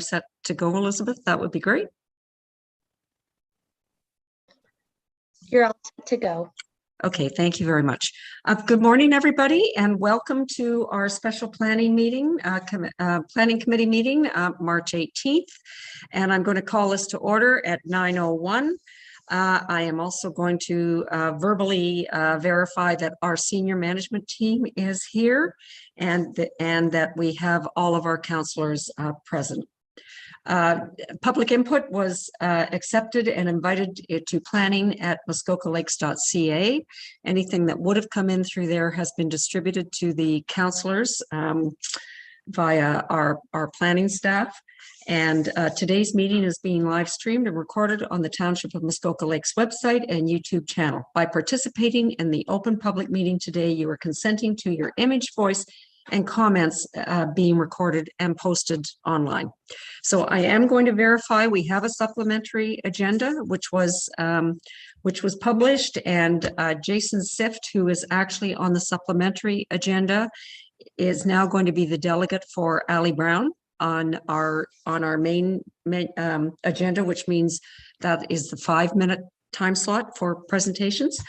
set to go, Elizabeth, that would be great. You're all set to go. Okay, thank you very much. Good morning, everybody, and welcome to our special planning meeting, planning committee meeting, March 18th. And I'm going to call this to order at 9:01. I am also going to verbally verify that our senior management team is here and that we have all of our councillors present. Public input was accepted and invited to planning at muskokalakes.ca. Anything that would have come in through there has been distributed to the councillors via our planning staff. And today's meeting is being live streamed and recorded on the Township of Muskoka Lakes website and YouTube channel. By participating in the open public meeting today, you are consenting to your image, voice, and comments being recorded and posted online. So I am going to verify we have a supplementary agenda, which was published, and Jason Sift, who is actually on the supplementary agenda, is now going to be the delegate for Ali Brown on our main agenda, which means that is the 5-minute time slot for presentations.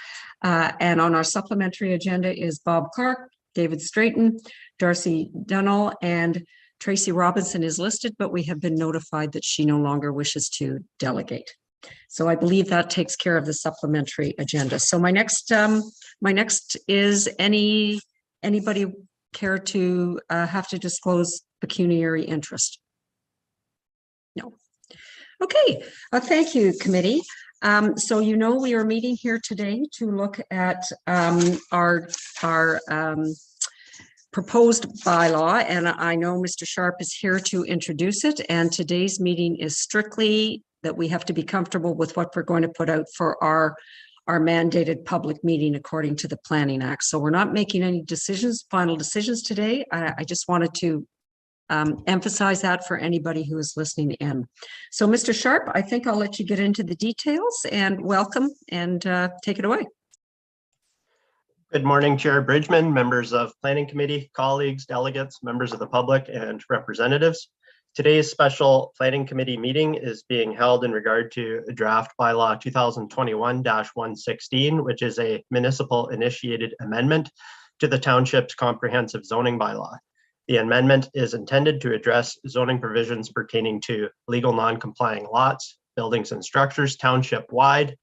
And on our supplementary agenda is Bob Clark, David Straighton, Darcy Dunnell, and Tracy Robinson is listed, but we have been notified that she no longer wishes to delegate. So I believe that takes care of the supplementary agenda. So my next is anybody care to have to disclose pecuniary interest? No. Okay. Thank you, committee. So we are meeting here today to look at our proposed bylaw, and I know Mr. Sharp is here to introduce it, and today's meeting is strictly that we have to be comfortable with what we're going to put out for our mandated public meeting according to the Planning Act. So we're not making any final decisions today. I just wanted to emphasize that for anybody who is listening in. So Mr. Sharp, I think I'll let you get into the details, and welcome, and take it away. Good morning, Chair Bridgman, members of Planning Committee, colleagues, delegates, members of the public, and representatives. Today's special Planning Committee meeting is being held in regard to Draft Bylaw 2021-116, which is a municipal initiated amendment to the Township's comprehensive zoning bylaw. The amendment is intended to address zoning provisions pertaining to legal non-complying lots, buildings and structures township-wide,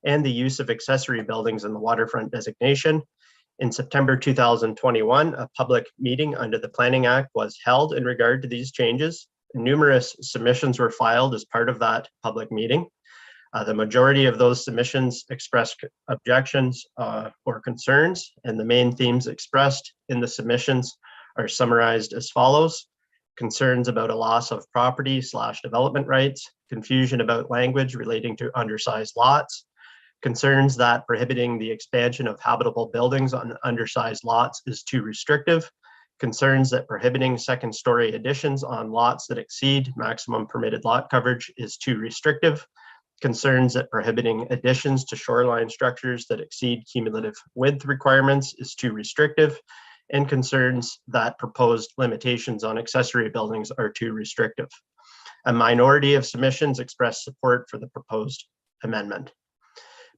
and the use of accessory buildings in the waterfront designation. In September 2021, a public meeting under the Planning Act was held in regard to these changes. Numerous submissions were filed as part of that public meeting. The majority of those submissions expressed objections or concerns, and the main themes expressed in the submissions are summarized as follows: concerns about a loss of property/development rights, confusion about language relating to undersized lots, concerns that prohibiting the expansion of habitable buildings on undersized lots is too restrictive, concerns that prohibiting second-story additions on lots that exceed maximum permitted lot coverage is too restrictive, concerns that prohibiting additions to shoreline structures that exceed cumulative width requirements is too restrictive, and concerns that proposed limitations on accessory buildings are too restrictive. A minority of submissions expressed support for the proposed amendment.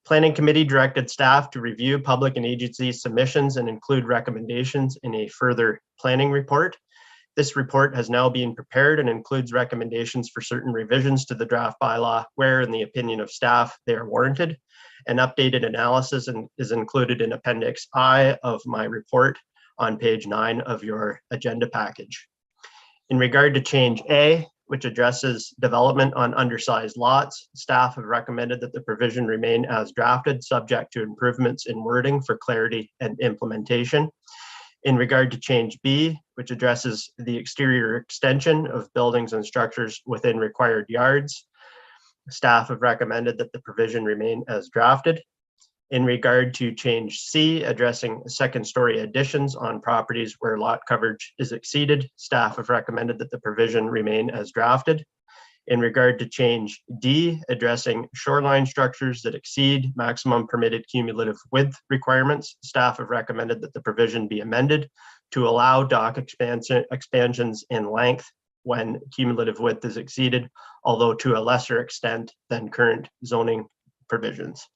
Planning Committee directed staff to review public and agency submissions and include recommendations in a further planning report. This report has now been prepared and includes recommendations for certain revisions to the draft bylaw where, in the opinion of staff, they are warranted. An updated analysis is included in Appendix I of my report on page 9 of your agenda package. In regard to change A, which addresses development on undersized lots, staff have recommended that the provision remain as drafted, subject to improvements in wording for clarity and implementation. In regard to change B, which addresses the exterior extension of buildings and structures within required yards, staff have recommended that the provision remain as drafted. In regard to change C, addressing second-story additions on properties where lot coverage is exceeded, staff have recommended that the provision remain as drafted. In regard to change D, addressing shoreline structures that exceed maximum permitted cumulative width requirements, staff have recommended that the provision be amended to allow dock expansions in length when cumulative width is exceeded, although to a lesser extent than current zoning provisions.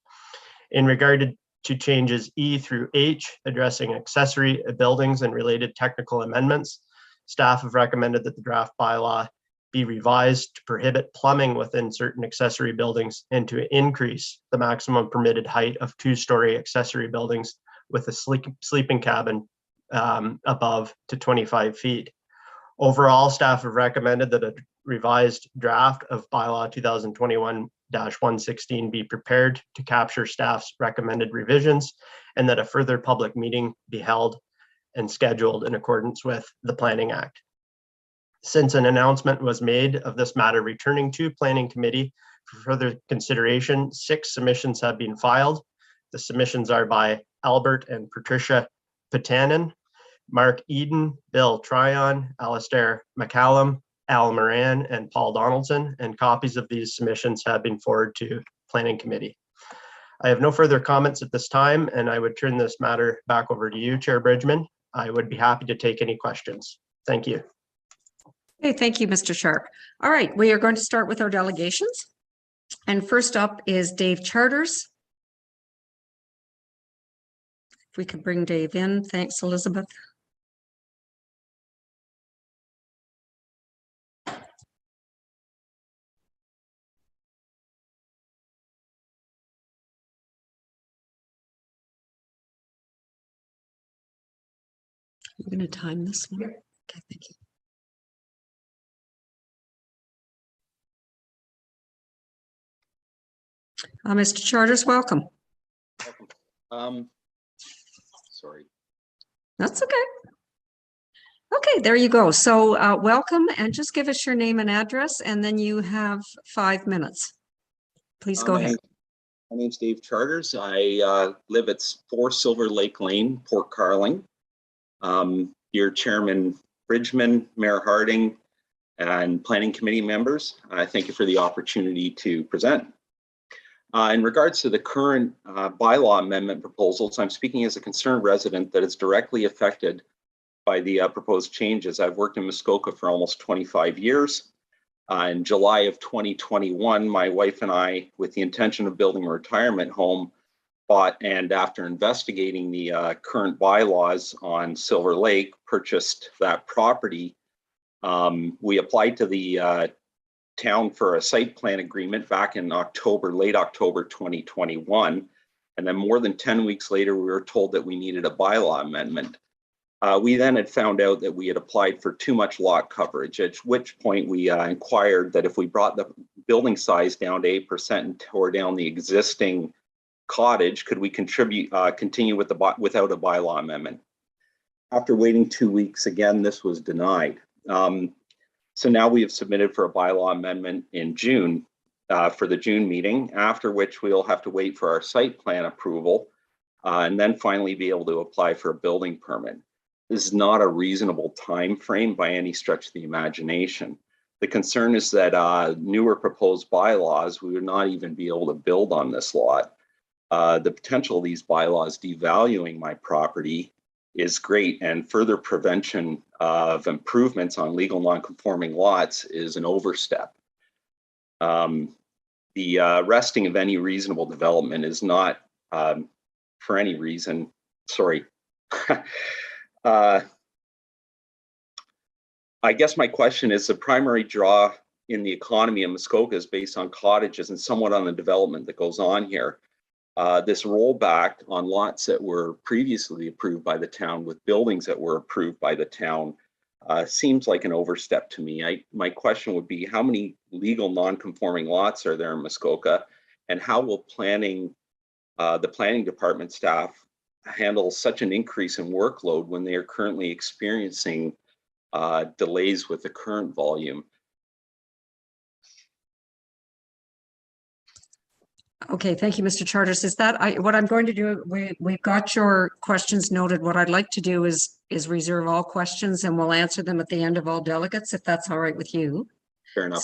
In regard to changes E through H addressing accessory buildings and related technical amendments, staff have recommended that the draft bylaw be revised to prohibit plumbing within certain accessory buildings and to increase the maximum permitted height of 2-story accessory buildings with a sleeping cabin above to 25 feet. Overall, staff have recommended that a revised draft of bylaw 2021-116 be prepared to capture staff's recommended revisions, and that a further public meeting be held and scheduled in accordance with the Planning Act. Since an announcement was made of this matter returning to Planning Committee for further consideration, 6 submissions have been filed. The submissions are by Albert and Patricia Patanen, Mark Eden, Bill Tryon, Alistair McCallum, Al Moran, and Paul Donaldson, and copies of these submissions have been forwarded to Planning Committee. I have no further comments at this time, and I would turn this matter back over to you, Chair Bridgman. I would be happy to take any questions. Thank you. Okay, thank you, Mr. Sharp. All right, we are going to start with our delegations. And first up is Dave Charters. If we could bring Dave in. Thanks, Elizabeth. I'm going to time this one. Okay, thank you. Mr. Charters, welcome. Sorry. That's okay. Okay, there you go. So welcome, and just give us your name and address, and then you have 5 minutes. Please go ahead. My name's Dave Charters. I live at 4 Silver Lake Lane, Port Carling. Your Chairman Bridgman, Mayor Harding, and Planning Committee members, I thank you for the opportunity to present. In regards to the current bylaw amendment proposals, I'm speaking as a concerned resident that is directly affected by the proposed changes. I've worked in Muskoka for almost 25 years. In July of 2021, my wife and I, with the intention of building a retirement home, bought, and after investigating the current bylaws on Silver Lake, purchased that property. We applied to the town for a site plan agreement back in late October 2021. And then more than 10 weeks later, we were told that we needed a bylaw amendment. We then had found out that we had applied for too much lot coverage, at which point we inquired that if we brought the building size down to 8% and tore down the existing cottage, could we continue with without a bylaw amendment? After waiting 2 weeks, again, this was denied. So now we have submitted for a bylaw amendment in June for the June meeting, after which we'll have to wait for our site plan approval and then finally be able to apply for a building permit. This is not a reasonable time frame by any stretch of the imagination. The concern is that newer proposed bylaws, we would not even be able to build on this lot. The potential of these bylaws devaluing my property is great, and further prevention of improvements on legal non-conforming lots is an overstep. The resting of any reasonable development is not for any reason, sorry. I guess my question is, the primary draw in the economy of Muskoka is based on cottages and somewhat on the development that goes on here. This rollback on lots that were previously approved by the town with buildings that were approved by the town seems like an overstep to me. My question would be, how many legal non-conforming lots are there in Muskoka, and how will the planning department staff handle such an increase in workload when they are currently experiencing delays with the current volume? Okay, thank you, Mr. Charters. Is that what I'm going to do? We've got your questions noted. What I'd like to do is reserve all questions, and we'll answer them at the end of all delegates, if that's all right with you. Fair enough.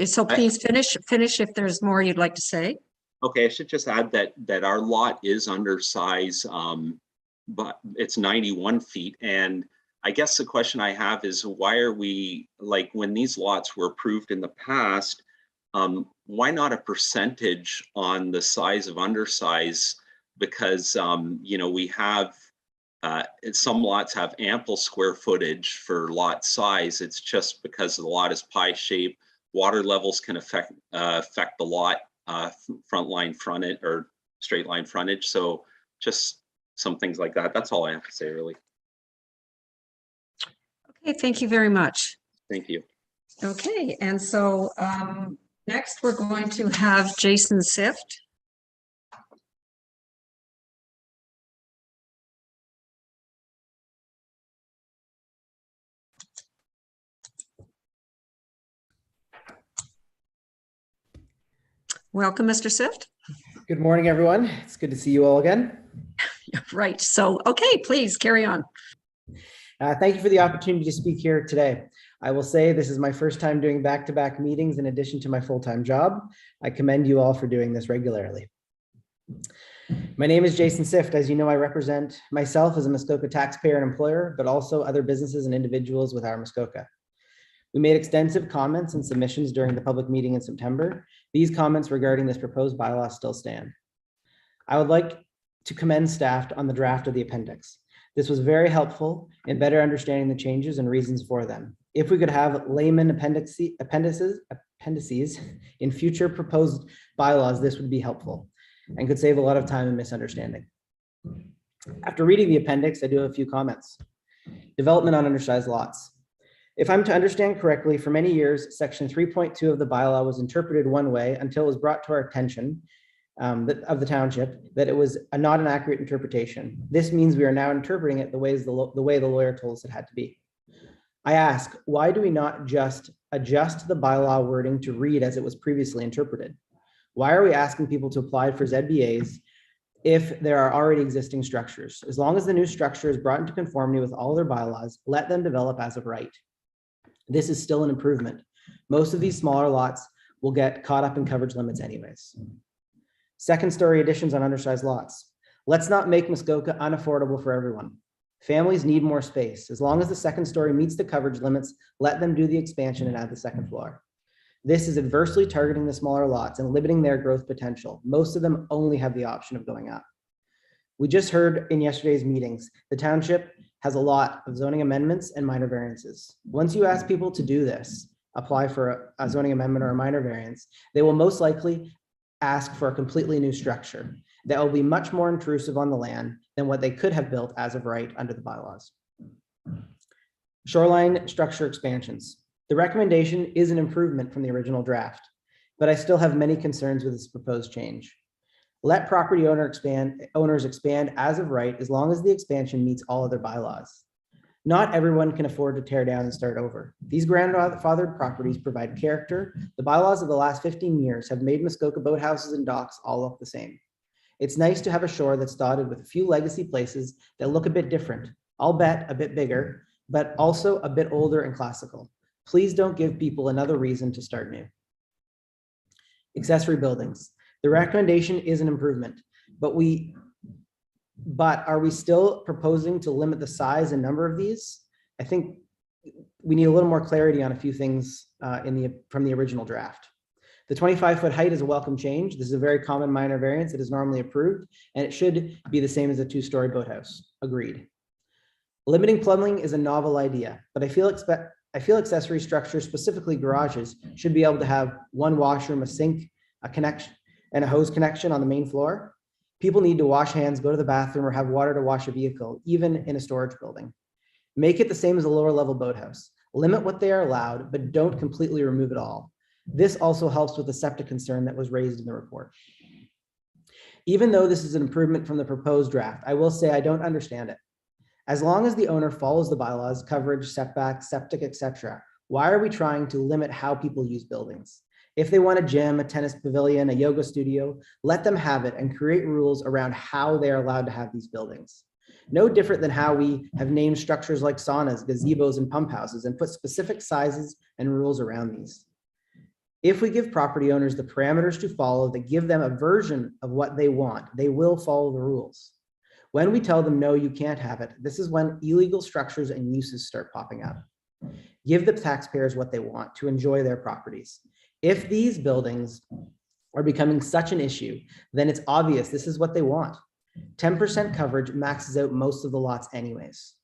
So please finish if there's more you'd like to say. Okay, I should just add that our lot is undersized, but it's 91 feet, and I guess the question I have is why are we, like, when these lots were approved in the past, why not a percentage on the size of undersize? Because, you know, we have, some lots have ample square footage for lot size. It's just because the lot is pie shaped, water levels can affect the lot front line frontage or straight line frontage. So just some things like that. That's all I have to say, really. Okay, thank you very much. Thank you. Okay, and so next we're going to have Jason Sift. Welcome, Mr. Sift. Good morning, everyone. It's good to see you all again. Right, so, okay, please carry on. Thank you for the opportunity to speak here today. I will say this is my first time doing back-to-back meetings in addition to my full-time job. I commend you all for doing this regularly. My name is Jason Sift. As you know, I represent myself as a Muskoka taxpayer and employer, but also other businesses and individuals with our Muskoka. We made extensive comments and submissions during the public meeting in September. These comments regarding this proposed bylaw still stand. I would like to commend staff on the draft of the appendix. This was very helpful in better understanding the changes and reasons for them. If we could have layman appendices in future proposed bylaws, this would be helpful and could save a lot of time and misunderstanding. After reading the appendix, I do have a few comments. Development on undersized lots. If I'm to understand correctly, for many years, section 3.2 of the bylaw was interpreted one way until it was brought to our attention of the township that it was not an accurate interpretation. This means we are now interpreting it the way the lawyer told us it had to be. I ask, why do we not just adjust the bylaw wording to read as it was previously interpreted? Why are we asking people to apply for ZBAs if there are already existing structures? As long as the new structure is brought into conformity with all their bylaws, let them develop as of right. This is still an improvement. Most of these smaller lots will get caught up in coverage limits anyways. Second story additions on undersized lots. Let's not make Muskoka unaffordable for everyone. Families need more space. As long as the second story meets the coverage limits, let them do the expansion and add the second floor. This is adversely targeting the smaller lots and limiting their growth potential. Most of them only have the option of going up. We just heard in yesterday's meetings, the township has a lot of zoning amendments and minor variances. Once you ask people to do this, apply for a zoning amendment or a minor variance, they will most likely ask for a completely new structure that will be much more intrusive on the land than what they could have built as of right under the bylaws. Shoreline structure expansions. The recommendation is an improvement from the original draft, but I still have many concerns with this proposed change. Let property owners expand as of right as long as the expansion meets all other bylaws. Not everyone can afford to tear down and start over. These grandfathered properties provide character. The bylaws of the last 15 years have made Muskoka boathouses and docks all look the same. It's nice to have a shore that's dotted with a few legacy places that look a bit different. I'll bet a bit bigger, but also a bit older and classical. Please don't give people another reason to start new. Accessory buildings. The recommendation is an improvement, but are we still proposing to limit the size and number of these? I think we need a little more clarity on a few things from the original draft. The 25-foot height is a welcome change. This is a very common minor variance that is normally approved, and it should be the same as a two-story boathouse. Agreed. Limiting plumbing is a novel idea, but I feel accessory structures, specifically garages, should be able to have one washroom, a sink, a connection, and a hose connection on the main floor. People need to wash hands, go to the bathroom, or have water to wash a vehicle, even in a storage building. Make it the same as a lower level boathouse. Limit what they are allowed, but don't completely remove it all. This also helps with the septic concern that was raised in the report. Even though this is an improvement from the proposed draft, I will say I don't understand it. As long as the owner follows the bylaws, coverage, setbacks, septic, etc., why are we trying to limit how people use buildings? If they want a gym, a tennis pavilion, a yoga studio, let them have it and create rules around how they are allowed to have these buildings. No different than how we have named structures like saunas, gazebos, and pump houses and put specific sizes and rules around these. If we give property owners the parameters to follow that give them a version of what they want, they will follow the rules. When we tell them, no, you can't have it, this is when illegal structures and uses start popping up. Give the taxpayers what they want to enjoy their properties. If these buildings are becoming such an issue, then it's obvious this is what they want. 10% coverage maxes out most of the lots anyways.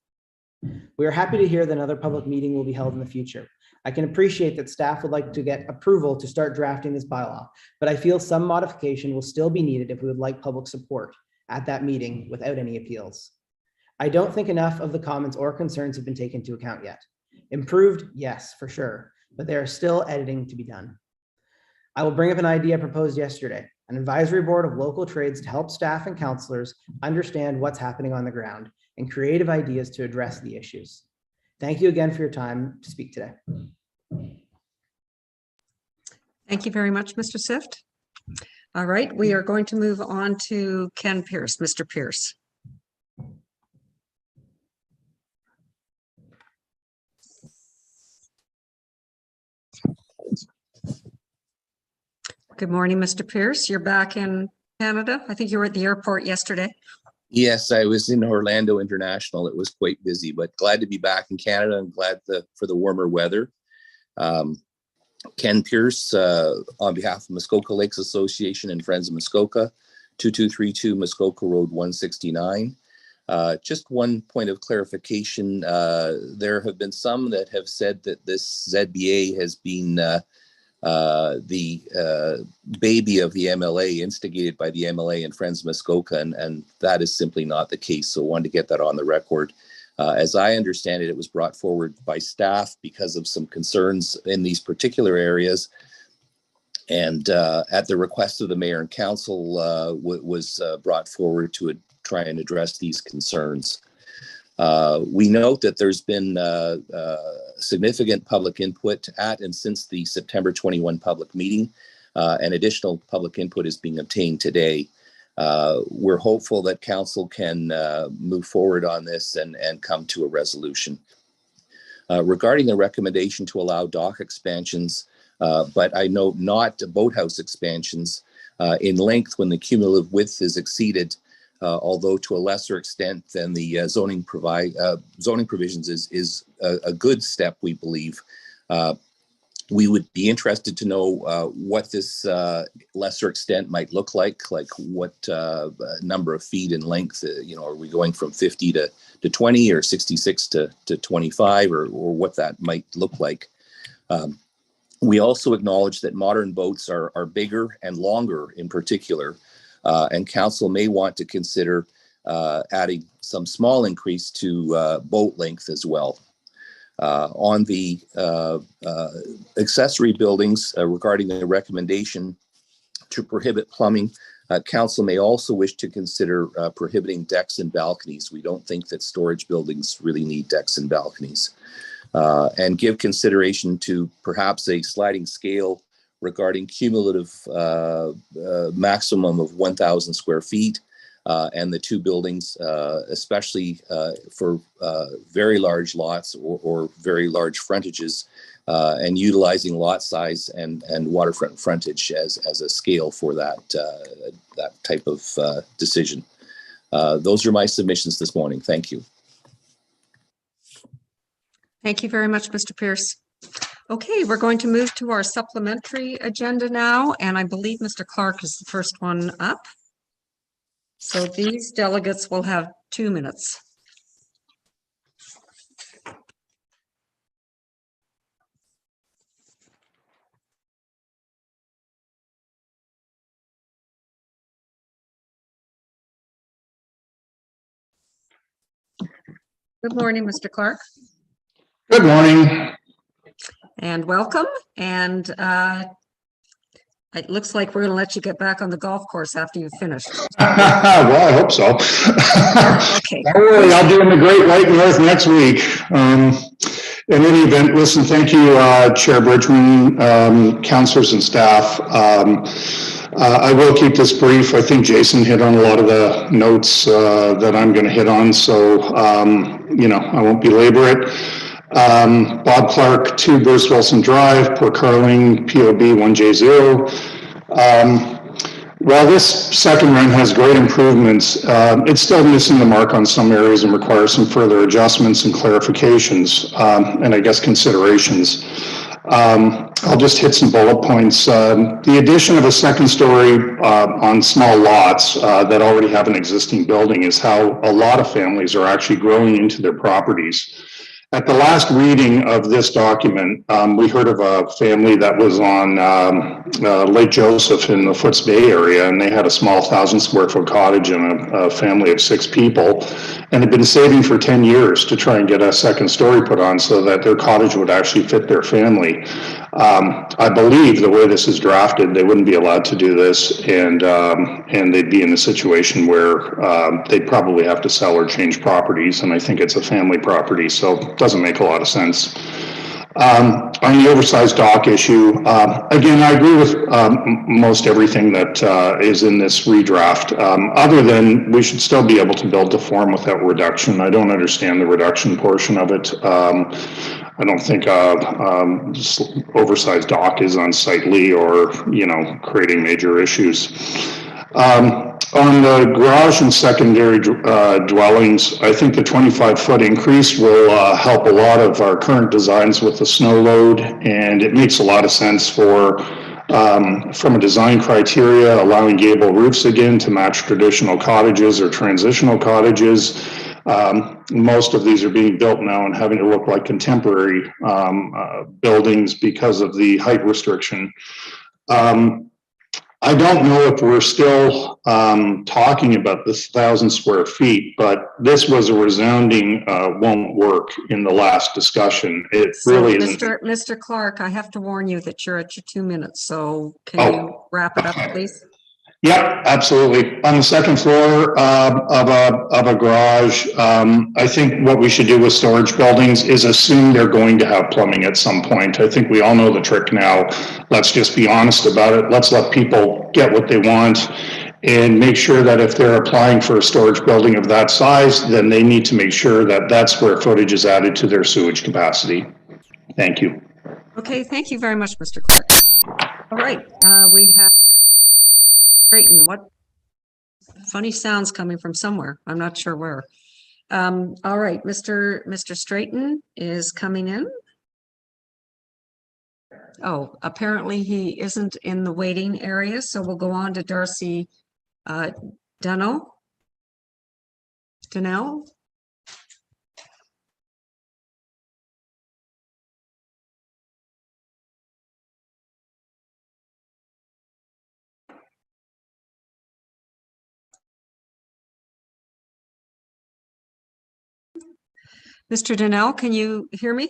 We are happy to hear that another public meeting will be held in the future. I can appreciate that staff would like to get approval to start drafting this bylaw, but I feel some modification will still be needed if we would like public support at that meeting without any appeals. I don't think enough of the comments or concerns have been taken into account yet. Improved, yes, for sure, but there are still editing to be done. I will bring up an idea proposed yesterday, an advisory board of local trades to help staff and councillors understand what's happening on the ground and creative ideas to address the issues. Thank you again for your time to speak today. Thank you very much, Mr. Sift. All right, we are going to move on to Ken Pearce. Mr. Pearce. Good morning, Mr. Pearce. You're back in Canada. I think you were at the airport yesterday. Yes, I was in Orlando International. It was quite busy, but glad to be back in Canada and glad for the warmer weather. Ken Pearce, on behalf of Muskoka Lakes Association and Friends of Muskoka, 2232 Muskoka Road 169. Just one point of clarification. There have been some that have said that this ZBA has been the baby of the MLA, instigated by the MLA and Friends of Muskoka, and that is simply not the case. So I wanted to get that on the record. As I understand it, it was brought forward by staff because of some concerns in these particular areas. And at the request of the mayor and council, was brought forward to try and address these concerns. We note that there's been significant public input at and since the September 21 public meeting, and additional public input is being obtained today. We're hopeful that council can move forward on this and come to a resolution. Regarding the recommendation to allow dock expansions, but I note not boathouse expansions in length when the cumulative width is exceeded, although to a lesser extent than the zoning provisions is a good step, we believe. We would be interested to know what this lesser extent might look like what number of feet in length. Are we going from 50 to 20 or 66 to 25 or what that might look like? We also acknowledge that modern boats are bigger and longer in particular, and council may want to consider adding some small increase to boat length as well. On the accessory buildings, regarding the recommendation to prohibit plumbing, council may also wish to consider prohibiting decks and balconies. We don't think that storage buildings really need decks and balconies. And give consideration to perhaps a sliding scale regarding cumulative maximum of 1,000 square feet. And the two buildings, especially for very large lots or very large frontages, and utilizing lot size and waterfront frontage as a scale for that type of decision. Those are my submissions this morning. Thank you. Thank you very much, Mr. Pearce. Okay, we're going to move to our supplementary agenda now, and I believe Mr. Clark is the first one up. So these delegates will have 2 minutes. Good morning, Mr. Clark. Good morning. And welcome. And it looks like we're going to let you get back on the golf course after you've finished. Well, I hope so. Okay. Don't worry, I'll be in the Great White North next week. In any event, listen, thank you, Chair Bridgman, councilors and staff. I will keep this brief. I think Jason hit on a lot of the notes that I'm going to hit on, so I won't belabor it. Bob Clark, 2 Bruce Wilson Drive, Port Carling, POB 1J0. While this second run has great improvements, it's still missing the mark on some areas and requires some further adjustments and clarifications, and I guess considerations. I'll just hit some bullet points. The addition of a second story on small lots that already have an existing building is how a lot of families are actually growing into their properties. At the last reading of this document, we heard of a family that was on Lake Joseph in the Foots Bay area, and they had a small 1,000-square-foot cottage and a family of 6 people, and had been saving for 10 years to try and get a second story put on so that their cottage would actually fit their family. I believe the way this is drafted, they wouldn't be allowed to do this, and they'd be in a situation where they'd probably have to sell or change properties, and I think it's a family property, so it doesn't make a lot of sense. On the oversized dock issue, again, I agree with most everything that is in this redraft, other than we should still be able to build to form without reduction. I don't understand the reduction portion of it. I don't think oversized dock is unsightly or, creating major issues. On the garage and secondary dwellings, I think the 25-foot increase will help a lot of our current designs with the snow load, and it makes a lot of sense for, from a design criteria, allowing gable roofs again to match traditional cottages or transitional cottages. Most of these are being built now and having to look like contemporary buildings because of the height restriction. I don't know if we're still talking about this 1,000 square feet, but this was a resounding won't work in the last discussion. It really isn't. Mr. Clark, I have to warn you that you're at your 2 minutes, so can you wrap it up, please? Yep, absolutely. On the second floor of a garage, I think what we should do with storage buildings is assume they're going to have plumbing at some point. I think we all know the trick now. Let's just be honest about it. Let's let people get what they want and make sure that if they're applying for a storage building of that size, then they need to make sure that that square footage is added to their sewage capacity. Thank you. Okay, thank you very much, Mr. Clark. All right, we have Straighten. What funny sounds coming from somewhere? I'm not sure where. All right, Mr. Straighten is coming in. Oh, apparently he isn't in the waiting area, so we'll go on to Darcy Donnell. Mr. Donnell, can you hear me?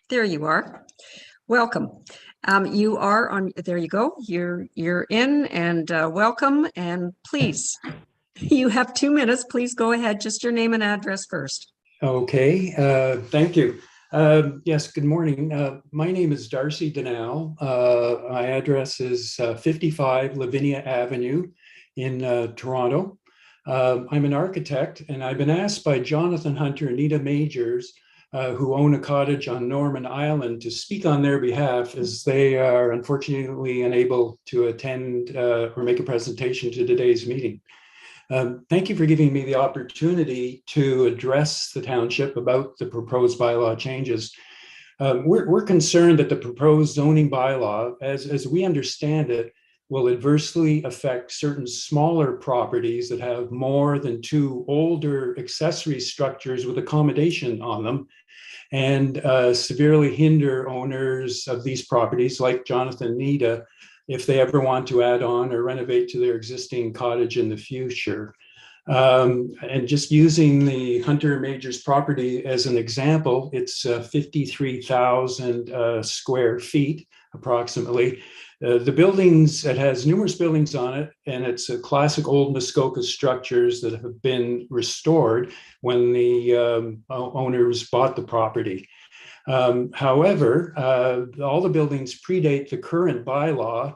There you are. Welcome. You are on, there you go. You're in and welcome, and please, you have 2 minutes. Please go ahead. Just your name and address first. Okay, thank you. Yes, good morning. My name is Darcy Donnell. My address is 55 Lavinia Avenue in Toronto. I'm an architect, and I've been asked by Jonathan Hunter and Anita Majors, who own a cottage on Norman Island, to speak on their behalf, as they are unfortunately unable to attend or make a presentation to today's meeting. Thank you for giving me the opportunity to address the township about the proposed bylaw changes. We're concerned that the proposed zoning bylaw, as we understand it, will adversely affect certain smaller properties that have more than 2 older accessory structures with accommodation on them, and severely hinder owners of these properties like Jonathan and Nita if they ever want to add on or renovate to their existing cottage in the future. And just using the Hunter Majors property as an example, it's 53,000 square feet approximately. The buildings, it has numerous buildings on it, and it's a classic old Muskoka structures that have been restored when the owners bought the property. However, all the buildings predate the current bylaw,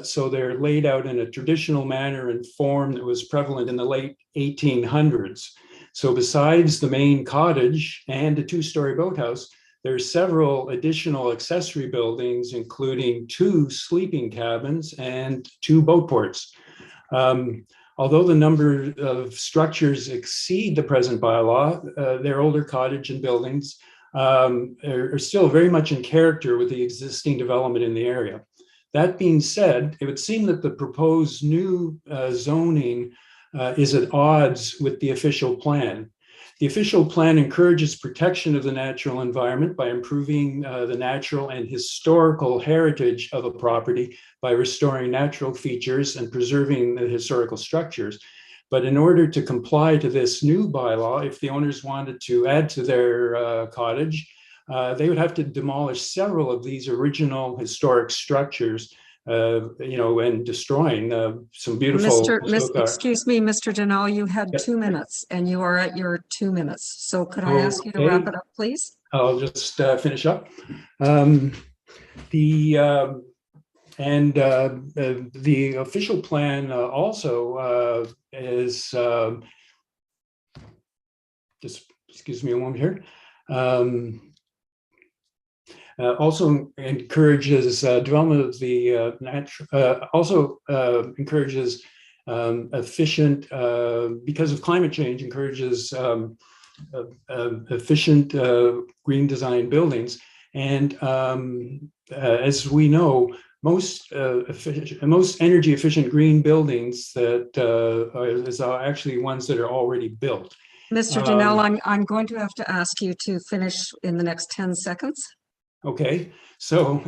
so they're laid out in a traditional manner and form that was prevalent in the late 1800s. So besides the main cottage and a 2-story boathouse, there are several additional accessory buildings, including 2 sleeping cabins and 2 boat ports. Although the number of structures exceed the present bylaw, their older cottage and buildings are still very much in character with the existing development in the area. That being said, it would seem that the proposed new zoning is at odds with the official plan. The official plan encourages protection of the natural environment by improving the natural and historical heritage of a property by restoring natural features and preserving the historical structures. But in order to comply to this new bylaw, if the owners wanted to add to their cottage, they would have to demolish several of these original historic structures, and destroying some beautiful. Excuse me, Mr. Denal, you had Yep. 2 minutes and you are at your 2 minutes. So could I ask you to wrap it up, please? I'll just finish up. The official plan also is, just excuse me a moment here, also encourages development of the encourages efficient, because of climate change, encourages efficient green design buildings. And as we know, most energy efficient green buildings that are actually ones that are already built. Mr. Denal, I'm going to have to ask you to finish in the next 10 seconds. Okay, so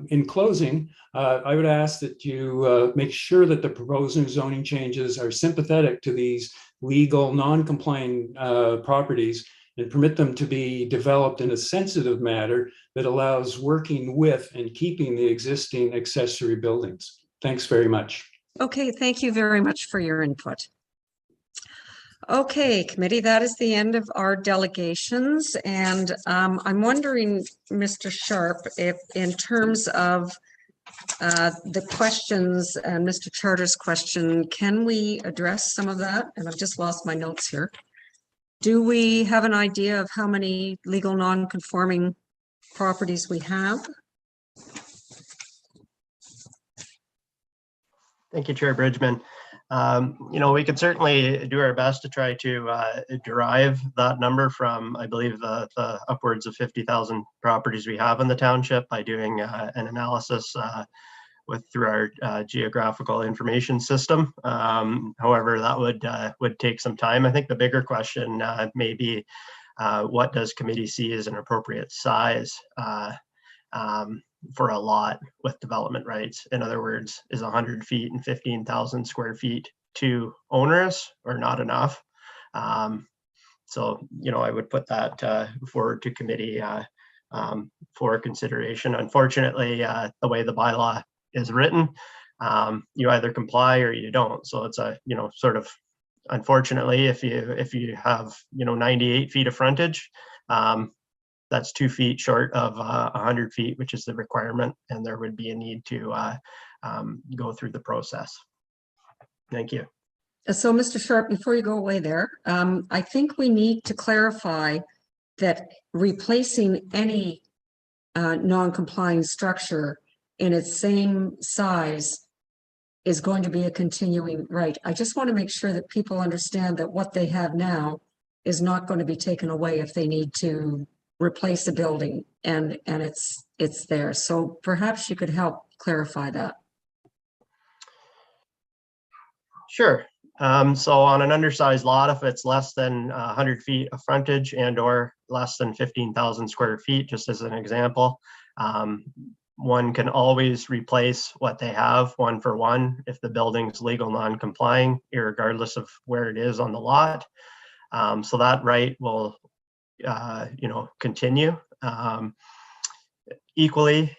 in closing, I would ask that you make sure that the proposed new zoning changes are sympathetic to these legal non-compliant properties and permit them to be developed in a sensitive manner that allows working with and keeping the existing accessory buildings. Thanks very much. Okay, thank you very much for your input. Okay, committee, that is the end of our delegations. And I'm wondering, Mr. Sharp, if in terms of the questions and Mr. Charter's question, can we address some of that? And I've just lost my notes here. Do we have an idea of how many legal non-conforming properties we have? Thank you, Chair Bridgman. We can certainly do our best to try to derive that number from, I believe, the upwards of 50,000 properties we have in the township by doing an analysis through our geographical information system. However, that would take some time. I think the bigger question may be, what does committee see as an appropriate size for a lot with development rights? In other words, is 100 feet and 15,000 square feet too onerous or not enough? So, I would put that forward to committee for consideration. Unfortunately, the way the bylaw is written, you either comply or you don't. So it's a, sort of, unfortunately, if you have, 98 feet of frontage, that's 2 feet short of 100 feet, which is the requirement, and there would be a need to go through the process. Thank you. So, Mr. Sharp, before you go away there, I think we need to clarify that replacing any non-complying structure in its same size is going to be a continuing right. I just want to make sure that people understand that what they have now is not going to be taken away if they need to replace a building, and it's there. So perhaps you could help clarify that. Sure. So on an undersized lot, if it's less than 100 feet of frontage and or less than 15,000 square feet, just as an example, one can always replace what they have one for one if the building's legal non-complying, irregardless of where it is on the lot. So that right will continue. Equally,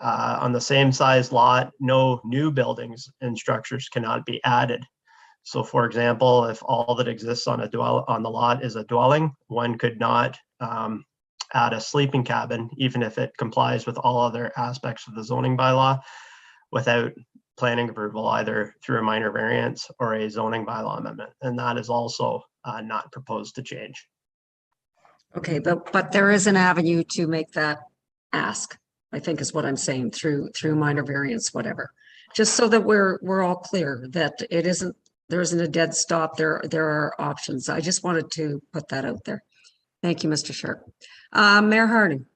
on the same size lot, no new buildings and structures cannot be added. So for example, if all that exists on the lot is a dwelling, one could not add a sleeping cabin, even if it complies with all other aspects of the zoning bylaw, without planning approval, either through a minor variance or a zoning bylaw amendment. And that is also not proposed to change. Okay, but there is an avenue to make that ask, I think is what I'm saying, through minor variance, whatever. Just so that we're all clear that there isn't a dead stop, there are options. I just wanted to put that out there. Thank you, Mr. Sharp. Mayor Harding.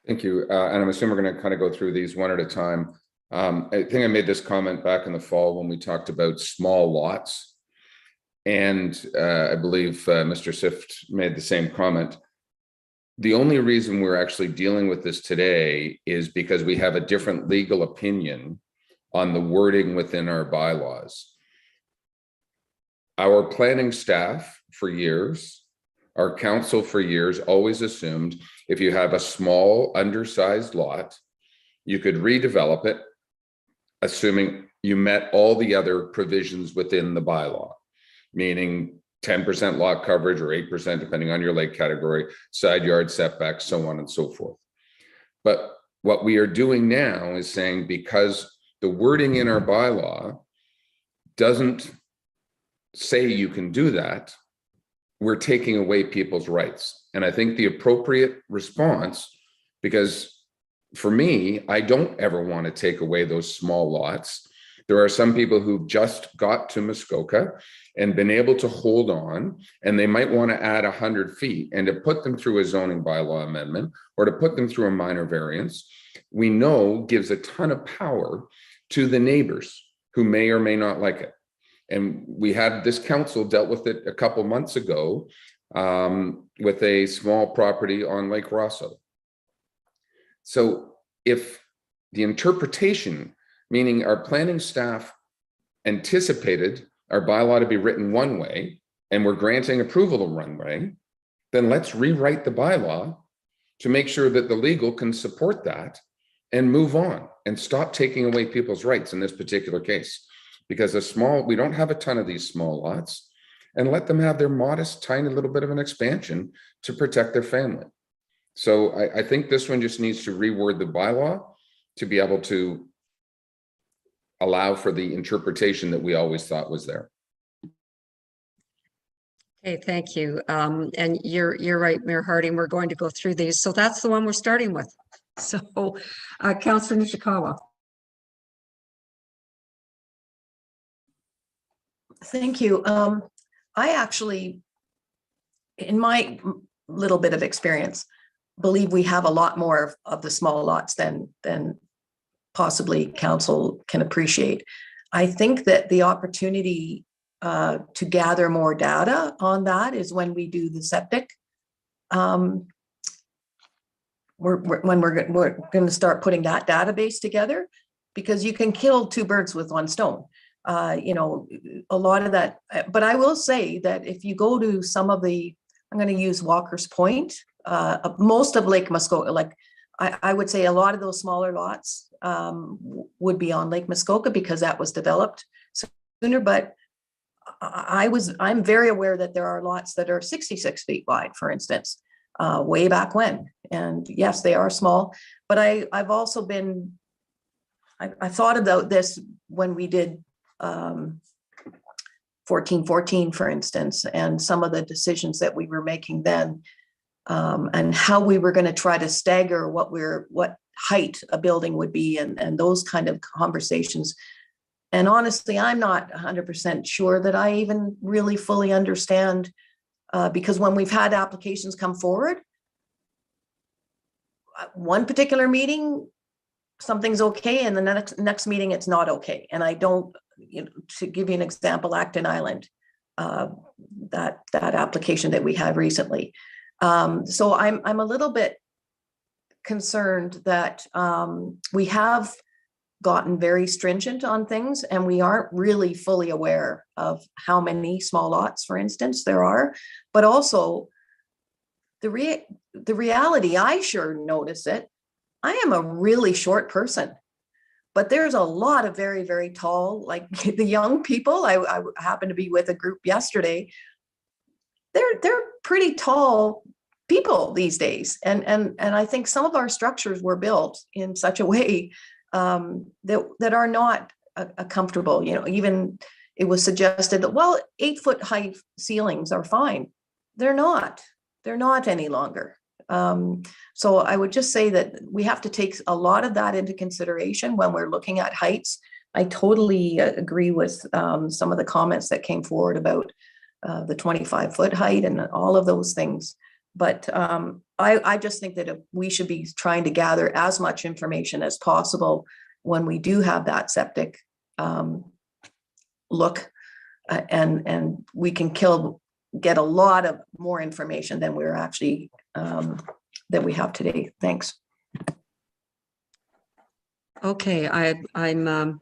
Thank you. And I'm assuming we're going to kind of go through these one at a time. I think I made this comment back in the fall when we talked about small lots. And I believe Mr. Sift made the same comment. The only reason we're actually dealing with this today is because we have a different legal opinion on the wording within our bylaws. Our planning staff for years, our council for years always assumed if you have a small undersized lot, you could redevelop it, assuming you met all the other provisions within the bylaw, meaning 10% lot coverage or 8%, depending on your lake category, side yard setbacks, so on and so forth. But what we are doing now is saying, because the wording in our bylaw doesn't say you can do that, we're taking away people's rights. And I think the appropriate response, because for me, I don't ever want to take away those small lots. There are some people who've just got to Muskoka and been able to hold on, and they might want to add 100 feet, and to put them through a zoning bylaw amendment or to put them through a minor variance, we know gives a ton of power to the neighbors who may or may not like it. And we had this council dealt with it a couple months ago with a small property on Lake Rosso. So if the interpretation, meaning our planning staff anticipated our bylaw to be written one way and we're granting approval of one way, then let's rewrite the bylaw to make sure that the legal can support that and move on and stop taking away people's rights in this particular case. Because we don't have a ton of these small lots, and let them have their modest, tiny little bit of an expansion to protect their family. So I think this one just needs to reword the bylaw to be able to allow for the interpretation that we always thought was there. Okay, thank you. And you're right, Mayor Harding, we're going to go through these. So that's the one we're starting with. So Councillor Nishikawa. Thank you. I actually, in my little bit of experience, believe we have a lot more of the small lots than possibly council can appreciate. I think that the opportunity to gather more data on that is when we do the septic. When we're going to start putting that database together, because you can kill two birds with one stone. You know, a lot of that, but I will say that if you go to some of the, I'm going to use Walker's Point, most of Lake Muskoka, like I would say a lot of those smaller lots would be on Lake Muskoka because that was developed sooner. But I'm very aware that there are lots that are 66 feet wide, for instance, way back when. And yes, they are small, but I've also been, I thought about this when we did 1414, for instance, and some of the decisions that we were making then, and how we were going to try to stagger what height a building would be, and those kind of conversations. And honestly, I'm not 100% sure that I even really fully understand, because when we've had applications come forward, one particular meeting, something's okay, and the next meeting it's not okay. And I don't, to give you an example, Acton Island, that application that we had recently. So I'm a little bit concerned that we have gotten very stringent on things, and we aren't really fully aware of how many small lots, for instance, there are, but also the reality, I sure notice it. I am a really short person, but there's a lot of very, very tall, like the young people. I happened to be with a group yesterday. They're pretty tall people these days. And I think some of our structures were built in such a way that are not comfortable. Even it was suggested that, well, 8-foot high ceilings are fine. They're not any longer. So I would just say that we have to take a lot of that into consideration when we're looking at heights. I totally agree with some of the comments that came forward about the 25-foot height and all of those things. But I just think that we should be trying to gather as much information as possible when we do have that septic look, and we can get a lot of more information than we're actually that we have today. Thanks. Okay, I'm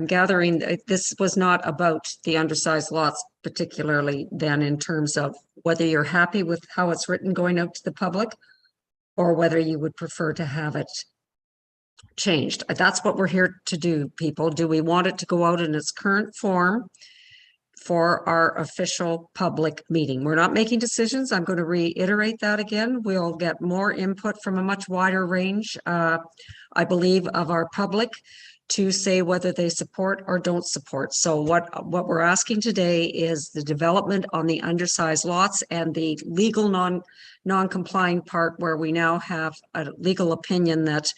gathering that this was not about the undersized lots particularly then, in terms of whether you're happy with how it's written going out to the public or whether you would prefer to have it changed. That's what we're here to do, people. Do we want it to go out in its current form for our official public meeting? We're not making decisions. I'm going to reiterate that again. We'll get more input from a much wider range, I believe, of our public to say whether they support or don't support. So what we're asking today is the development on the undersized lots and the legal non-complying part, where we now have a legal opinion that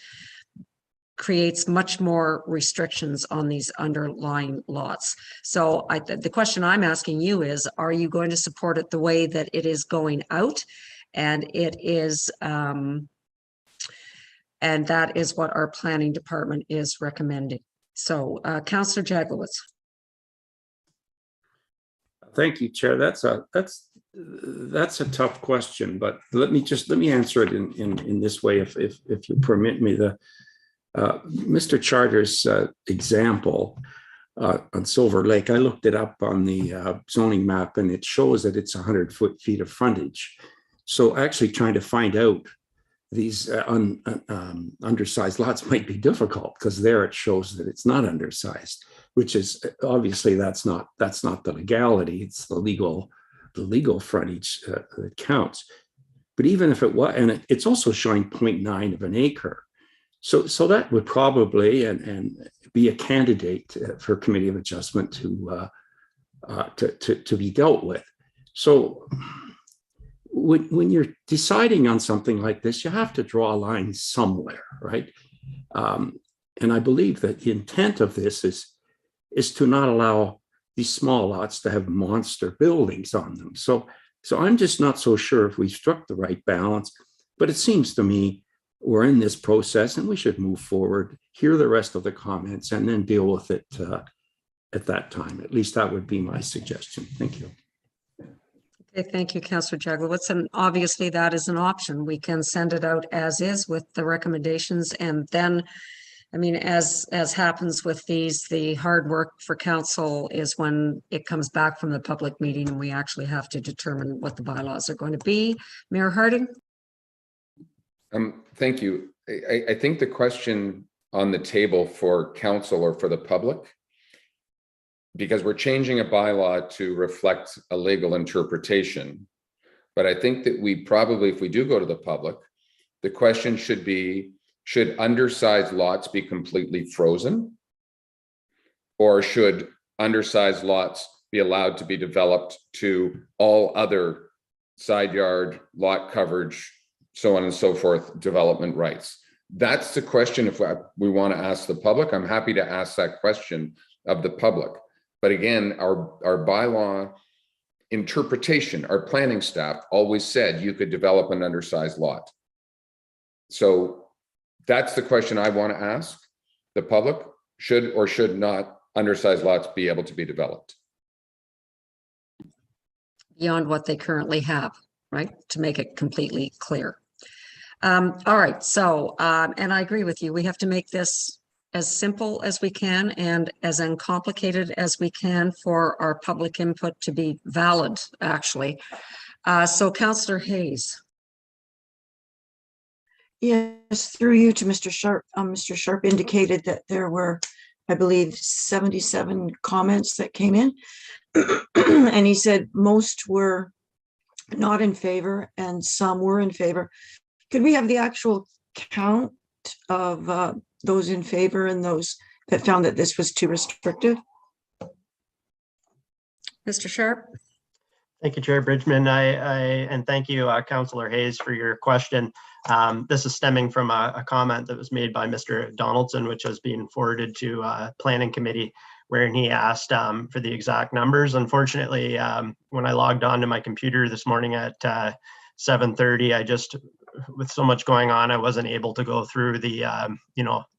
creates much more restrictions on these underlying lots. So the question I'm asking you is, are you going to support it the way that it is going out? And it is, and that is what our planning department is recommending. So Councillor Jaglowitz. Thank you, Chair. That's a tough question, but let me answer it in this way, if you permit me. Mr. Charter's example on Silver Lake, I looked it up on the zoning map, and it shows that it's 100 feet of frontage. So actually trying to find out these undersized lots might be difficult, because there it shows that it's not undersized, which is obviously that's not the legality. It's the legal frontage that counts. But even if it was, and it's also showing 0.9 of an acre. So that would probably and be a candidate for Committee of Adjustment to be dealt with. So when you're deciding on something like this, you have to draw a line somewhere, right? And I believe that the intent of this is to not allow these small lots to have monster buildings on them. So I'm just not so sure if we struck the right balance, but it seems to me we're in this process and we should move forward, hear the rest of the comments, and then deal with it at that time. At least that would be my suggestion. Thank you. Okay, thank you, Councillor Jaglowitz. And obviously that is an option. We can send it out as is with the recommendations. And then, I mean, as happens with these, the hard work for council is when it comes back from the public meeting and we actually have to determine what the bylaws are going to be. Mayor Harding? Thank you. I think the question on the table for council or for the public, because we're changing a bylaw to reflect a legal interpretation, but I think that we probably, if we do go to the public, the question should be, should undersized lots be completely frozen? Or should undersized lots be allowed to be developed to all other side yard, lot coverage, so on and so forth, development rights? That's the question. If we want to ask the public, I'm happy to ask that question of the public. But again, our bylaw interpretation, our planning staff always said you could develop an undersized lot. So that's the question I want to ask the public. Should or should not undersized lots be able to be developed? Beyond what they currently have, right? To make it completely clear. All right, so, and I agree with you. We have to make this as simple as we can and as uncomplicated as we can for our public input to be valid, actually. So Councillor Hayes. Yes, through you to Mr. Sharp. Mr. Sharp indicated that there were, I believe, 77 comments that came in. And he said most were not in favor and some were in favor. Could we have the actual count of those in favor and those that found that this was too restrictive? Mr. Sharp? Thank you, Chair Bridgman. And thank you, Councillor Hayes, for your question. This is stemming from a comment that was made by Mr. Donaldson, which has been forwarded to Planning Committee, wherein he asked for the exact numbers. Unfortunately, when I logged on to my computer this morning at 7:30, with so much going on, I wasn't able to go through the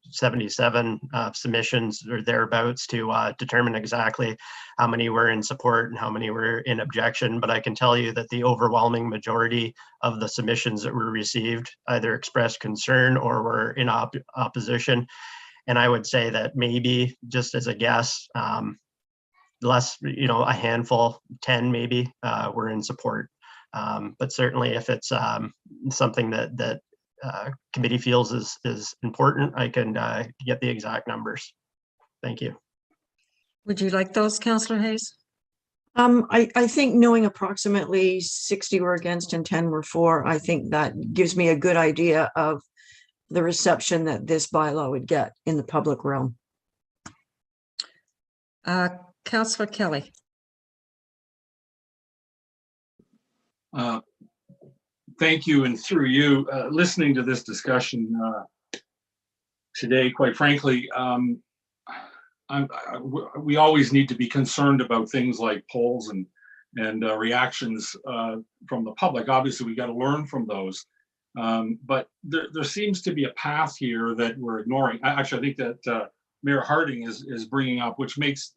77 submissions or thereabouts to determine exactly how many were in support and how many were in objection. But I can tell you that the overwhelming majority of the submissions that were received either expressed concern or were in opposition. And I would say that maybe, just as a guess, less, a handful, 10 maybe, were in support. But certainly if it's something that committee feels is important, I can get the exact numbers. Thank you. Would you like those, Councillor Hayes? I think knowing approximately 60 were against and 10 were for, I think that gives me a good idea of the reception that this bylaw would get in the public realm. Councillor Kelly. Thank you, and through you, listening to this discussion today, quite frankly, we always need to be concerned about things like polls and reactions from the public. Obviously, we got to learn from those. But there seems to be a path here that we're ignoring. Actually, I think that Mayor Harding is bringing up, which makes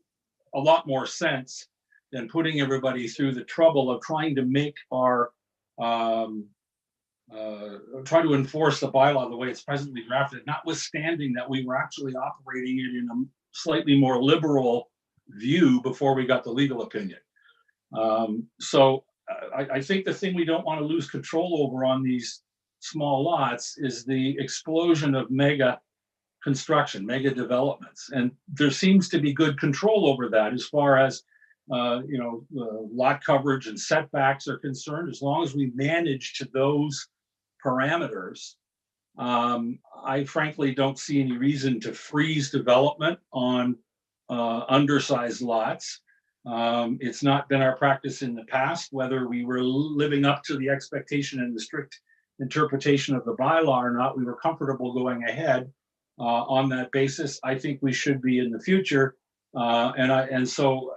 a lot more sense than putting everybody through the trouble of trying to make our try to enforce the bylaw the way it's presently drafted, notwithstanding that we were actually operating it in a slightly more liberal view before we got the legal opinion. So I think the thing we don't want to lose control over on these small lots is the explosion of mega construction, mega developments. And there seems to be good control over that as far as lot coverage and setbacks are concerned. As long as we manage to those parameters, I frankly don't see any reason to freeze development on undersized lots. It's not been our practice in the past, whether we were living up to the expectation and the strict interpretation of the bylaw or not. We were comfortable going ahead on that basis. I think we should be in the future. So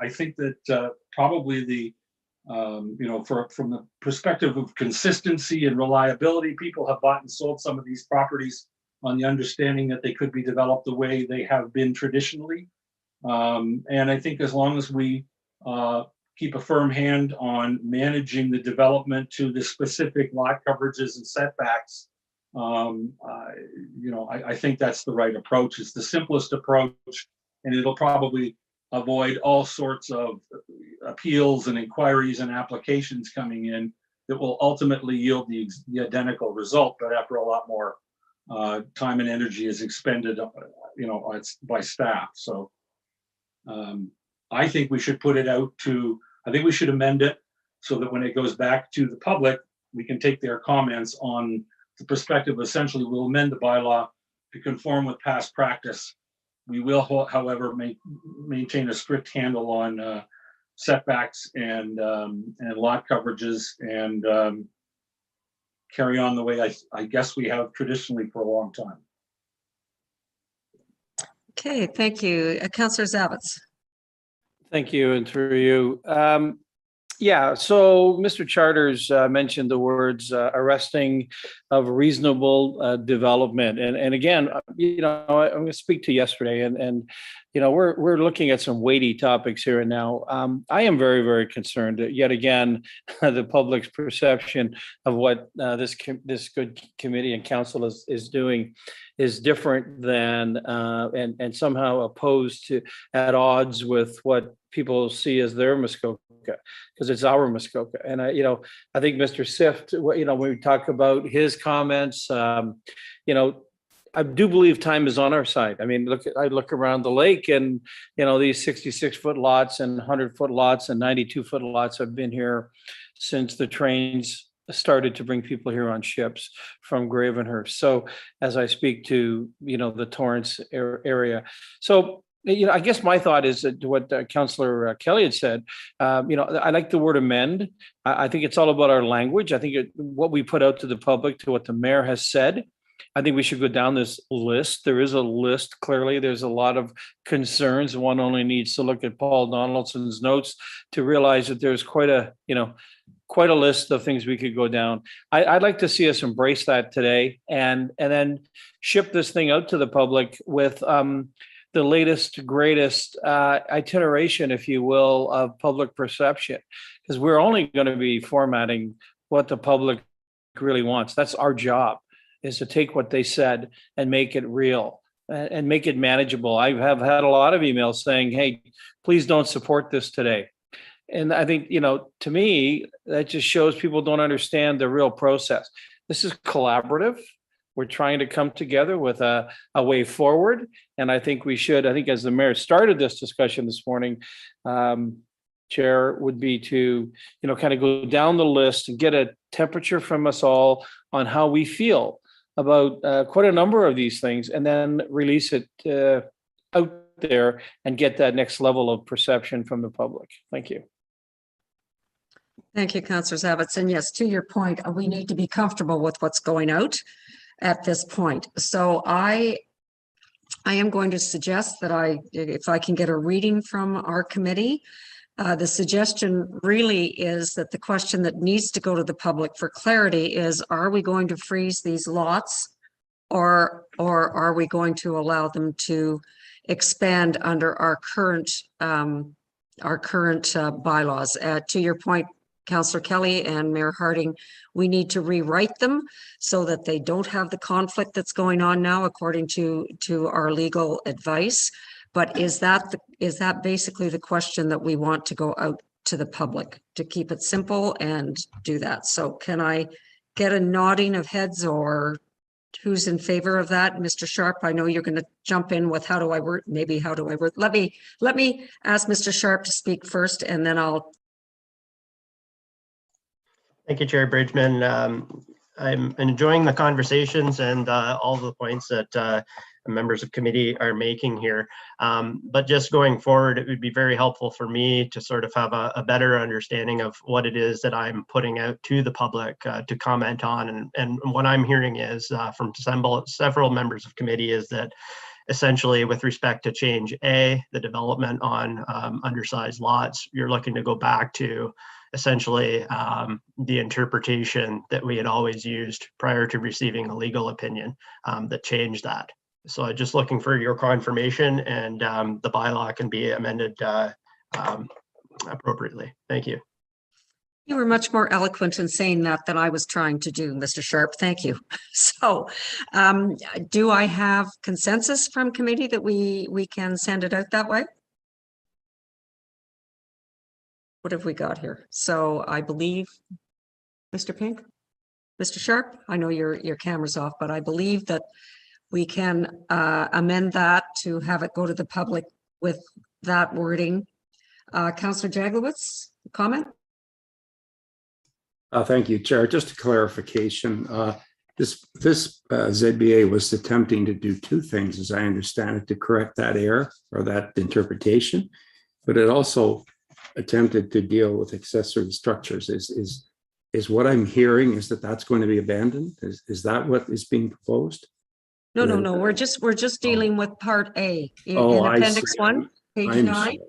I think that probably the from the perspective of consistency and reliability, people have bought and sold some of these properties on the understanding that they could be developed the way they have been traditionally. And I think as long as we keep a firm hand on managing the development to the specific lot coverages and setbacks, I think that's the right approach. It's the simplest approach, and it'll probably avoid all sorts of appeals and inquiries and applications coming in that will ultimately yield the identical result, but after a lot more time and energy is expended, by staff. So I think we should put it out to, I think we should amend it so that when it goes back to the public, we can take their comments on the perspective. Essentially, we'll amend the bylaw to conform with past practice. We will, however, maintain a strict handle on setbacks and lot coverages, and carry on the way I guess we have traditionally for a long time. Okay, thank you. Councillor Zavitz. Thank you, and through you. So Mr. Charters mentioned the words arresting of reasonable development. And again, I'm going to speak to yesterday, and we're looking at some weighty topics here and now. I am very, very concerned that yet again, the public's perception of what this good committee and council is doing is different than and somehow opposed to, at odds with what people see as their Muskoka, because it's our Muskoka. And I think Mr. Sift, when we talk about his comments, I do believe time is on our side. I mean, I look around the lake, and these 66-foot lots and 100-foot lots and 92-foot lots have been here since the trains started to bring people here on ships from Gravenhurst. So as I speak to the Torrance area, so I guess my thought is that what Councillor Kelly had said, I like the word amend. I think it's all about our language. I think what we put out to the public, to what the mayor has said, I think we should go down this list. There is a list. Clearly, there's a lot of concerns. One only needs to look at Paul Donaldson's notes to realize that there's quite a list of things we could go down. I'd like to see us embrace that today and then ship this thing out to the public with the latest, greatest iteration, if you will, of public perception, because we're only going to be formatting what the public really wants. That's our job, is to take what they said and make it real and make it manageable. I have had a lot of emails saying, hey, please don't support this today. And I think, to me, that just shows people don't understand the real process. This is collaborative. We're trying to come together with a way forward. And I think as the mayor started this discussion this morning, Chair, would be to, kind of go down the list and get a temperature from us all on how we feel about quite a number of these things, and then release it out there and get that next level of perception from the public. Thank you. Thank you, Councillor Zavitz. And yes, to your point, we need to be comfortable with what's going out at this point. So I am going to suggest that if I can get a reading from our committee, the suggestion really is that the question that needs to go to the public for clarity is, are we going to freeze these lots, or are we going to allow them to expand under our current bylaws? To your point, Councillor Kelly and Mayor Harding, we need to rewrite them so that they don't have the conflict that's going on now, according to our legal advice. But is that basically the question that we want to go out to the public, to keep it simple and do that? So can I get a nodding of heads, or who's in favor of that? Mr. Sharp, I know you're going to jump in with how do I word? Let me ask Mr. Sharp to speak first, and then I'll. Thank you, Chair Bridgman. I'm enjoying the conversations and all the points that members of committee are making here. But just going forward, it would be very helpful for me to sort of have a better understanding of what it is that I'm putting out to the public to comment on. And what I'm hearing is from several members of committee is that essentially with respect to change A, the development on undersized lots, you're looking to go back to essentially the interpretation that we had always used prior to receiving a legal opinion that changed that. So I'm just looking for your confirmation, and the bylaw can be amended appropriately. Thank you. You were much more eloquent in saying that than I was trying to do, Mr. Sharp. Thank you. So do I have consensus from committee that we can send it out that way? What have we got here? So I believe, Mr. Pink, Mr. Sharp, I know your camera's off, but I believe that we can amend that to have it go to the public with that wording. Councillor Jaglowitz, comment? Thank you, Chair. Just a clarification. This ZBA was attempting to do two things, as I understand it, to correct that error or that interpretation, but it also attempted to deal with accessory structures. Is what I'm hearing is that that's going to be abandoned? Is that what is being proposed? No. We're just dealing with Part A in I Appendix see. 1, page I'm 9. sorry.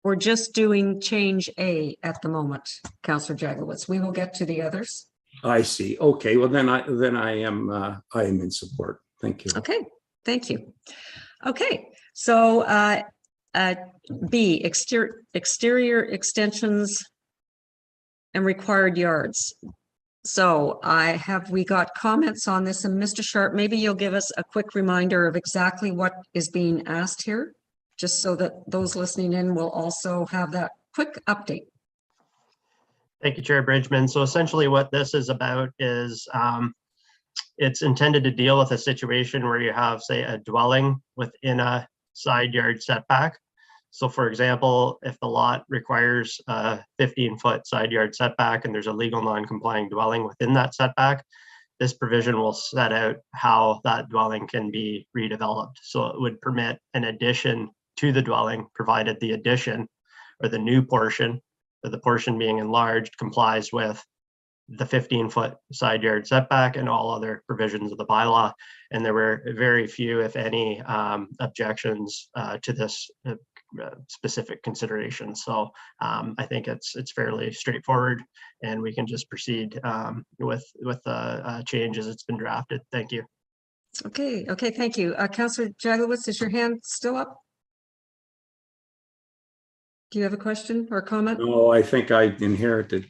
We're just doing change A at the moment, Councillor Jaglowitz. We will get to the others. I see. Okay. Well, then I am in support. Thank you. Okay. Thank you. Okay. So B, exterior extensions and required yards. So we got comments on this, and Mr. Sharp, maybe you'll give us a quick reminder of exactly what is being asked here, just so that those listening in will also have that quick update. Thank you, Chair Bridgman. So essentially what this is about is it's intended to deal with a situation where you have, say, a dwelling within a side yard setback. So for example, if the lot requires a 15-foot side yard setback and there's a legal non-complying dwelling within that setback, this provision will set out how that dwelling can be redeveloped. So it would permit an addition to the dwelling, provided the addition or the new portion, or the portion being enlarged, complies with the 15-foot side yard setback and all other provisions of the bylaw. And there were very few, if any, objections to this specific consideration. So I think it's fairly straightforward, and we can just proceed with the changes it's been drafted. Thank you. Okay, thank you. Councillor Jaglowitz, is your hand still up? Do you have a question or comment? No, I think I inherited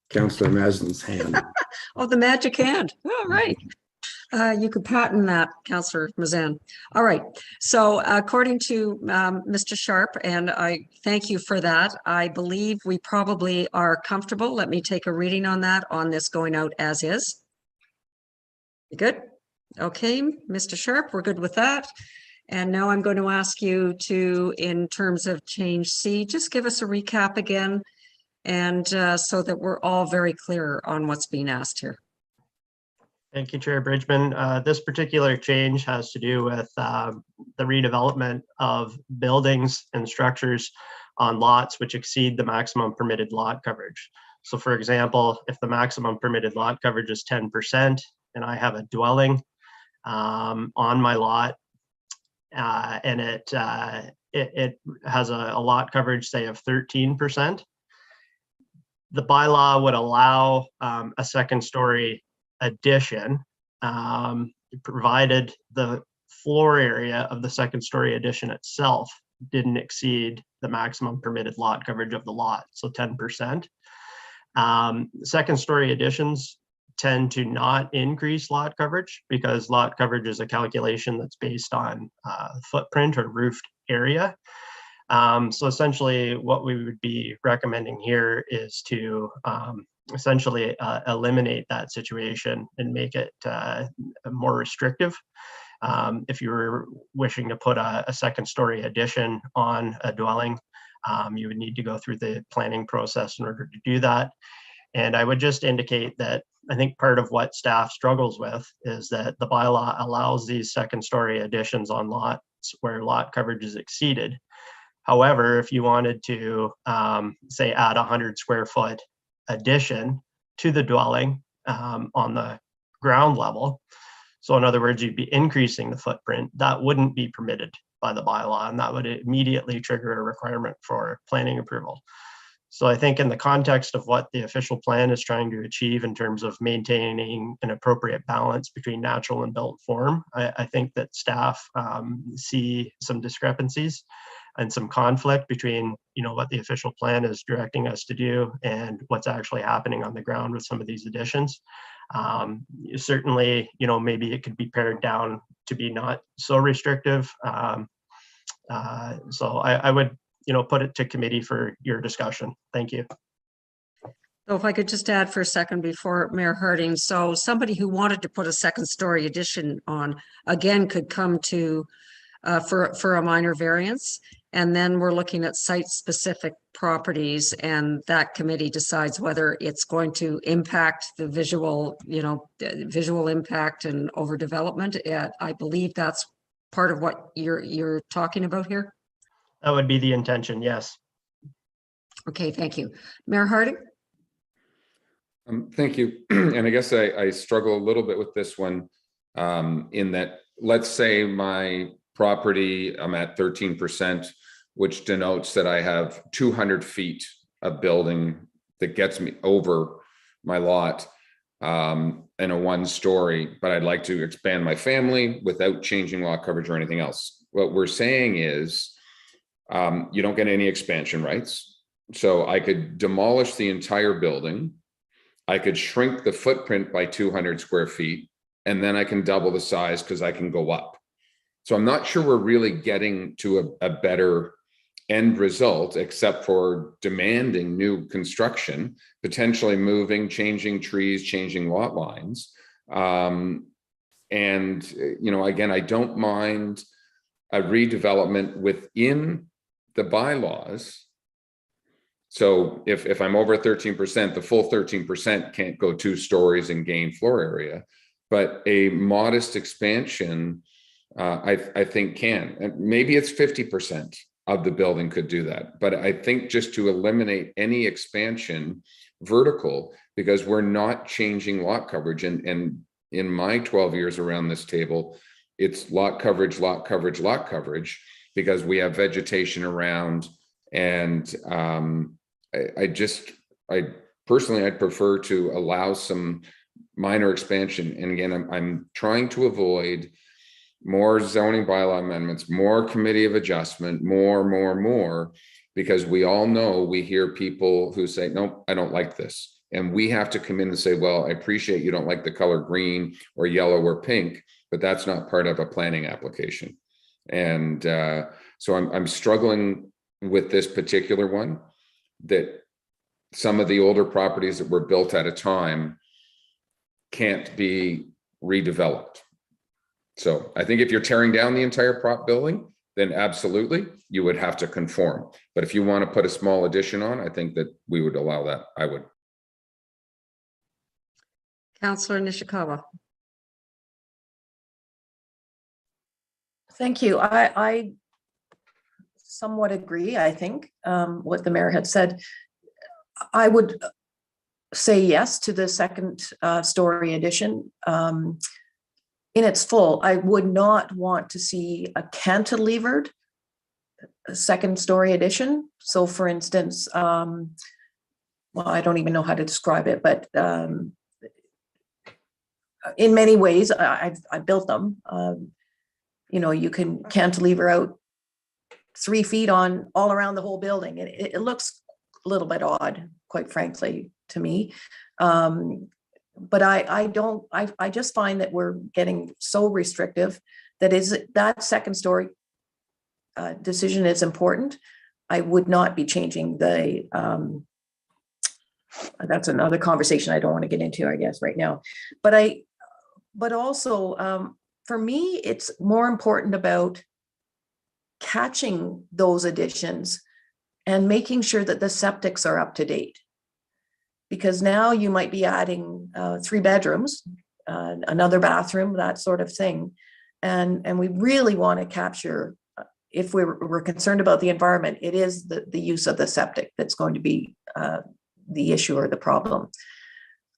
Councillor Maslin's hand. Oh, the magic hand. All right. You could patent that, Councillor Mazan. All right. So according to Mr. Sharp, and I thank you for that, I believe we probably are comfortable. Let me take a reading on that, on this going out as is. You good? Okay, Mr. Sharp, we're good with that. And now I'm going to ask you to, in terms of change C, just give us a recap again, and so that we're all very clear on what's being asked here. Thank you, Chair Bridgman. This particular change has to do with the redevelopment of buildings and structures on lots which exceed the maximum permitted lot coverage. So for example, if the maximum permitted lot coverage is 10% and I have a dwelling on my lot, and it has a lot coverage, say, of 13%, the bylaw would allow a second story addition, provided the floor area of the second story addition itself didn't exceed the maximum permitted lot coverage of the lot, so 10%. Second story additions tend to not increase lot coverage, because lot coverage is a calculation that's based on footprint or roofed area. So essentially what we would be recommending here is to essentially eliminate that situation and make it more restrictive. If you were wishing to put a second story addition on a dwelling, you would need to go through the planning process in order to do that. And I would just indicate that I think part of what staff struggles with is that the bylaw allows these second story additions on lots where lot coverage is exceeded. However, if you wanted to say add 100 square foot addition to the dwelling on the ground level, so in other words, you'd be increasing the footprint, that wouldn't be permitted by the bylaw, and that would immediately trigger a requirement for planning approval. So I think in the context of what the official plan is trying to achieve in terms of maintaining an appropriate balance between natural and built form, I think that staff see some discrepancies and some conflict between, you know, what the official plan is directing us to do and what's actually happening on the ground with some of these additions. Certainly, you know, maybe it could be pared down to be not so restrictive. So I would, you know, put it to committee for your discussion. Thank you. So if I could just add for a second before Mayor Harding. So somebody who wanted to put a second story addition on, again, could come to for a minor variance. And then we're looking at site specific properties, and that committee decides whether it's going to impact the visual, you know, visual impact and overdevelopment. I believe that's part of what you're talking about here. That would be the intention, yes. Okay, thank you. Mayor Harding? Thank you. And I guess I struggle a little bit with this one in that, let's say my property, I'm at 13%, which denotes that I have 200 feet of building that gets me over my lot in a one story, but I'd like to expand my family without changing lot coverage or anything else. What we're saying is, you don't get any expansion rights. So I could demolish the entire building. I could shrink the footprint by 200 square feet, and then I can double the size because I can go up. So I'm not sure we're really getting to a better end result, except for demanding new construction, potentially moving, changing trees, changing lot lines. And, you know, again, I don't mind a redevelopment within the bylaws. So if I'm over 13%, the full 13% can't go 2 stories and gain floor area, but a modest expansion I think can. And maybe it's 50% of the building could do that. But I think just to eliminate any expansion vertical, because we're not changing lot coverage. And in my 12 years around this table, it's lot coverage, lot coverage, lot coverage, because we have vegetation around. And I personally, I'd prefer to allow some minor expansion. And again, I'm trying to avoid more zoning bylaw amendments, more committee of adjustment, more, because we all know, we hear people who say, no, I don't like this. And we have to come in and say, well, I appreciate you don't like the color green or yellow or pink, but that's not part of a planning application. And so I'm struggling with this particular one, that some of the older properties that were built at a time can't be redeveloped. So I think if you're tearing down the entire prop building, then absolutely you would have to conform. But if you want to put a small addition on, I think that we would allow that. I would. Councillor Nishikawa. Thank you. I somewhat agree, I think, what the mayor had said. I would say yes to the second story addition. In its full, I would not want to see a cantilevered second story addition. So for instance, well, I don't even know how to describe it, but in many ways, I've built them. You know, you can cantilever out 3 feet on all around the whole building. It looks a little bit odd, quite frankly, to me. But I just find that we're getting so restrictive that second story decision is important. I would not be changing the, that's another conversation I don't want to get into, I guess, right now. But also, for me, it's more important about catching those additions and making sure that the septics are up to date. Because now you might be adding 3 bedrooms, another bathroom, that sort of thing. And we really want to capture, if we're concerned about the environment, it is the use of the septic that's going to be the issue or the problem.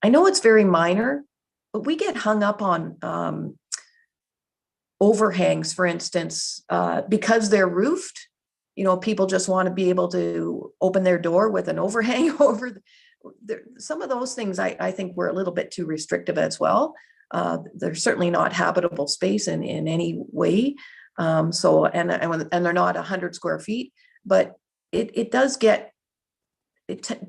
I know it's very minor, but we get hung up on overhangs, for instance, because they're roofed. You know, people just want to be able to open their door with an overhang over some of those things. I think we're a little bit too restrictive as well. They're certainly not habitable space in any way. So, and they're not 100 square feet, but it does get,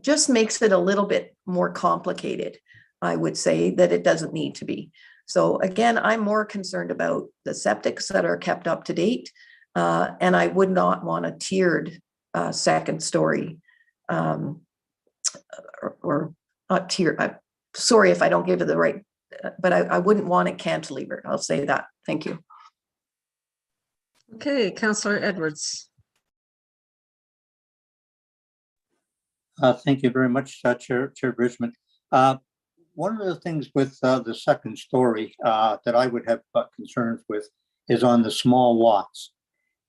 just makes it a little bit more complicated, I would say, that it doesn't need to be. So again, I'm more concerned about the septics that are kept up to date. And I would not want a tiered second story, or not tiered. Sorry if I don't give it the right, but I wouldn't want it cantilevered. I'll say that. Thank you. Okay, Councillor Edwards. Thank you very much, Chair Bridgman. One of the things with the second story that I would have concerns with is on the small lots.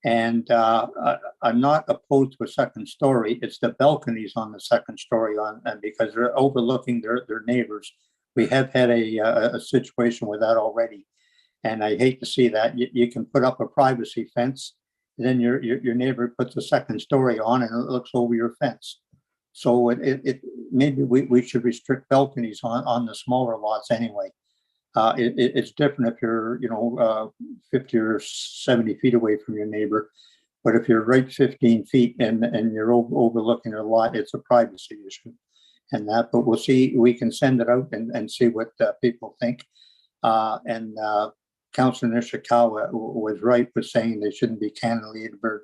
And I'm not opposed to a second story. It's the balconies on the second story and because they're overlooking their neighbors. We have had a situation with that already. And I hate to see that. You can put up a privacy fence, then your neighbor puts a second story on and it looks over your fence. So maybe we should restrict balconies on the smaller lots anyway. It's different if you're 50 or 70 feet away from your neighbor, but if you're right 15 feet and you're overlooking a lot, it's a privacy issue. And that, but we'll see. We can send it out and see what people think. And Councillor Nishikawa was right with saying they shouldn't be cantilevered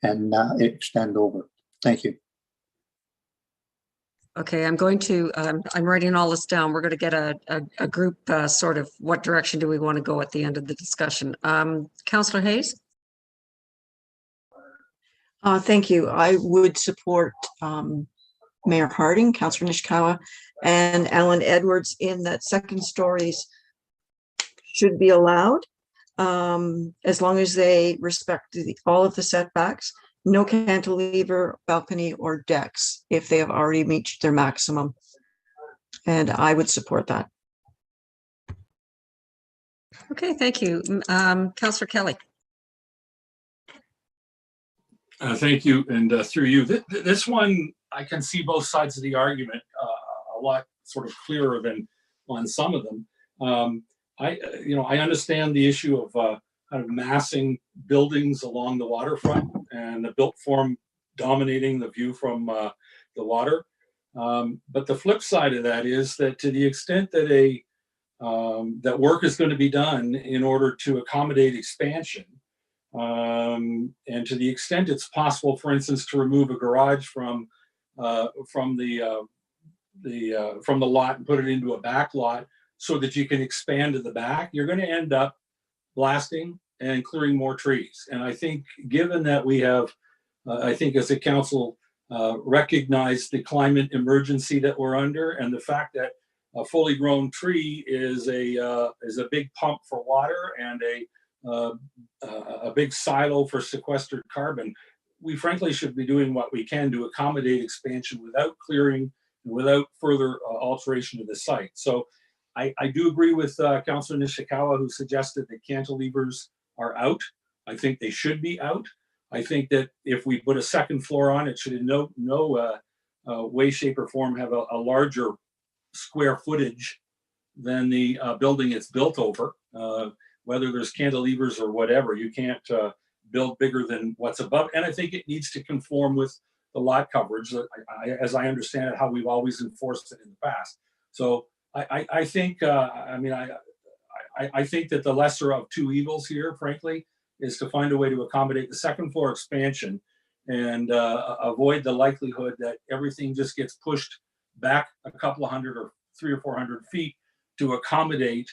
and extend over. Thank you. Okay, I'm going to, I'm writing all this down. We're going to get a group sort of what direction do we want to go at the end of the discussion. Councillor Hayes? Thank you. I would support Mayor Harding, Councillor Nishikawa, and Alan Edwards in that second stories should be allowed. as long as they respect all of the setbacks, no cantilever, balcony, or decks if they have already reached their maximum. And I would support that. Okay, thank you. Councillor Kelly. Thank you, and through you. This one, I can see both sides of the argument a lot sort of clearer than on some of them. I understand the issue of kind of massing buildings along the waterfront and the built form dominating the view from the water. But the flip side of that is that to the extent that that work is going to be done in order to accommodate expansion, and to the extent it's possible, for instance, to remove a garage from the lot and put it into a back lot so that you can expand to the back, you're going to end up blasting and clearing more trees. And I think given that we have, I think as a council, recognize the climate emergency that we're under, and the fact that a fully grown tree is a big pump for water and a big silo for sequestered carbon, we frankly should be doing what we can to accommodate expansion without clearing, without further alteration of the site. So I do agree with Councillor Nishikawa, who suggested that cantilevers are out. I think they should be out. I think that if we put a second floor on, it should in no way, shape, or form have a larger square footage than the building it's built over. Whether there's cantilevers or whatever, you can't build bigger than what's above. And I think it needs to conform with the lot coverage, as I understand it, how we've always enforced it in the past. So I think, I think that the lesser of two evils here, frankly, is to find a way to accommodate the second floor expansion and avoid the likelihood that everything just gets pushed back a couple of hundred or 300 or 400 feet to accommodate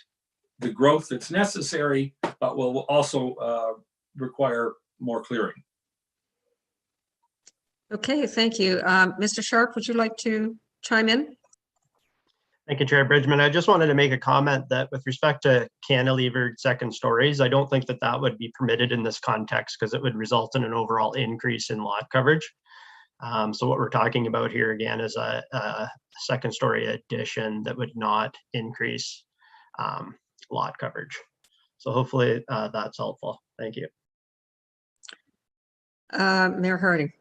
the growth that's necessary, but will also require more clearing. Okay, thank you. Mr. Sharp, would you like to chime in? Thank you, Chair Bridgman. I just wanted to make a comment that with respect to cantilevered second stories, I don't think that that would be permitted in this context because it would result in an overall increase in lot coverage. So what we're talking about here again is a second story addition that would not increase lot coverage. So hopefully that's helpful. Thank you. Mayor Harding.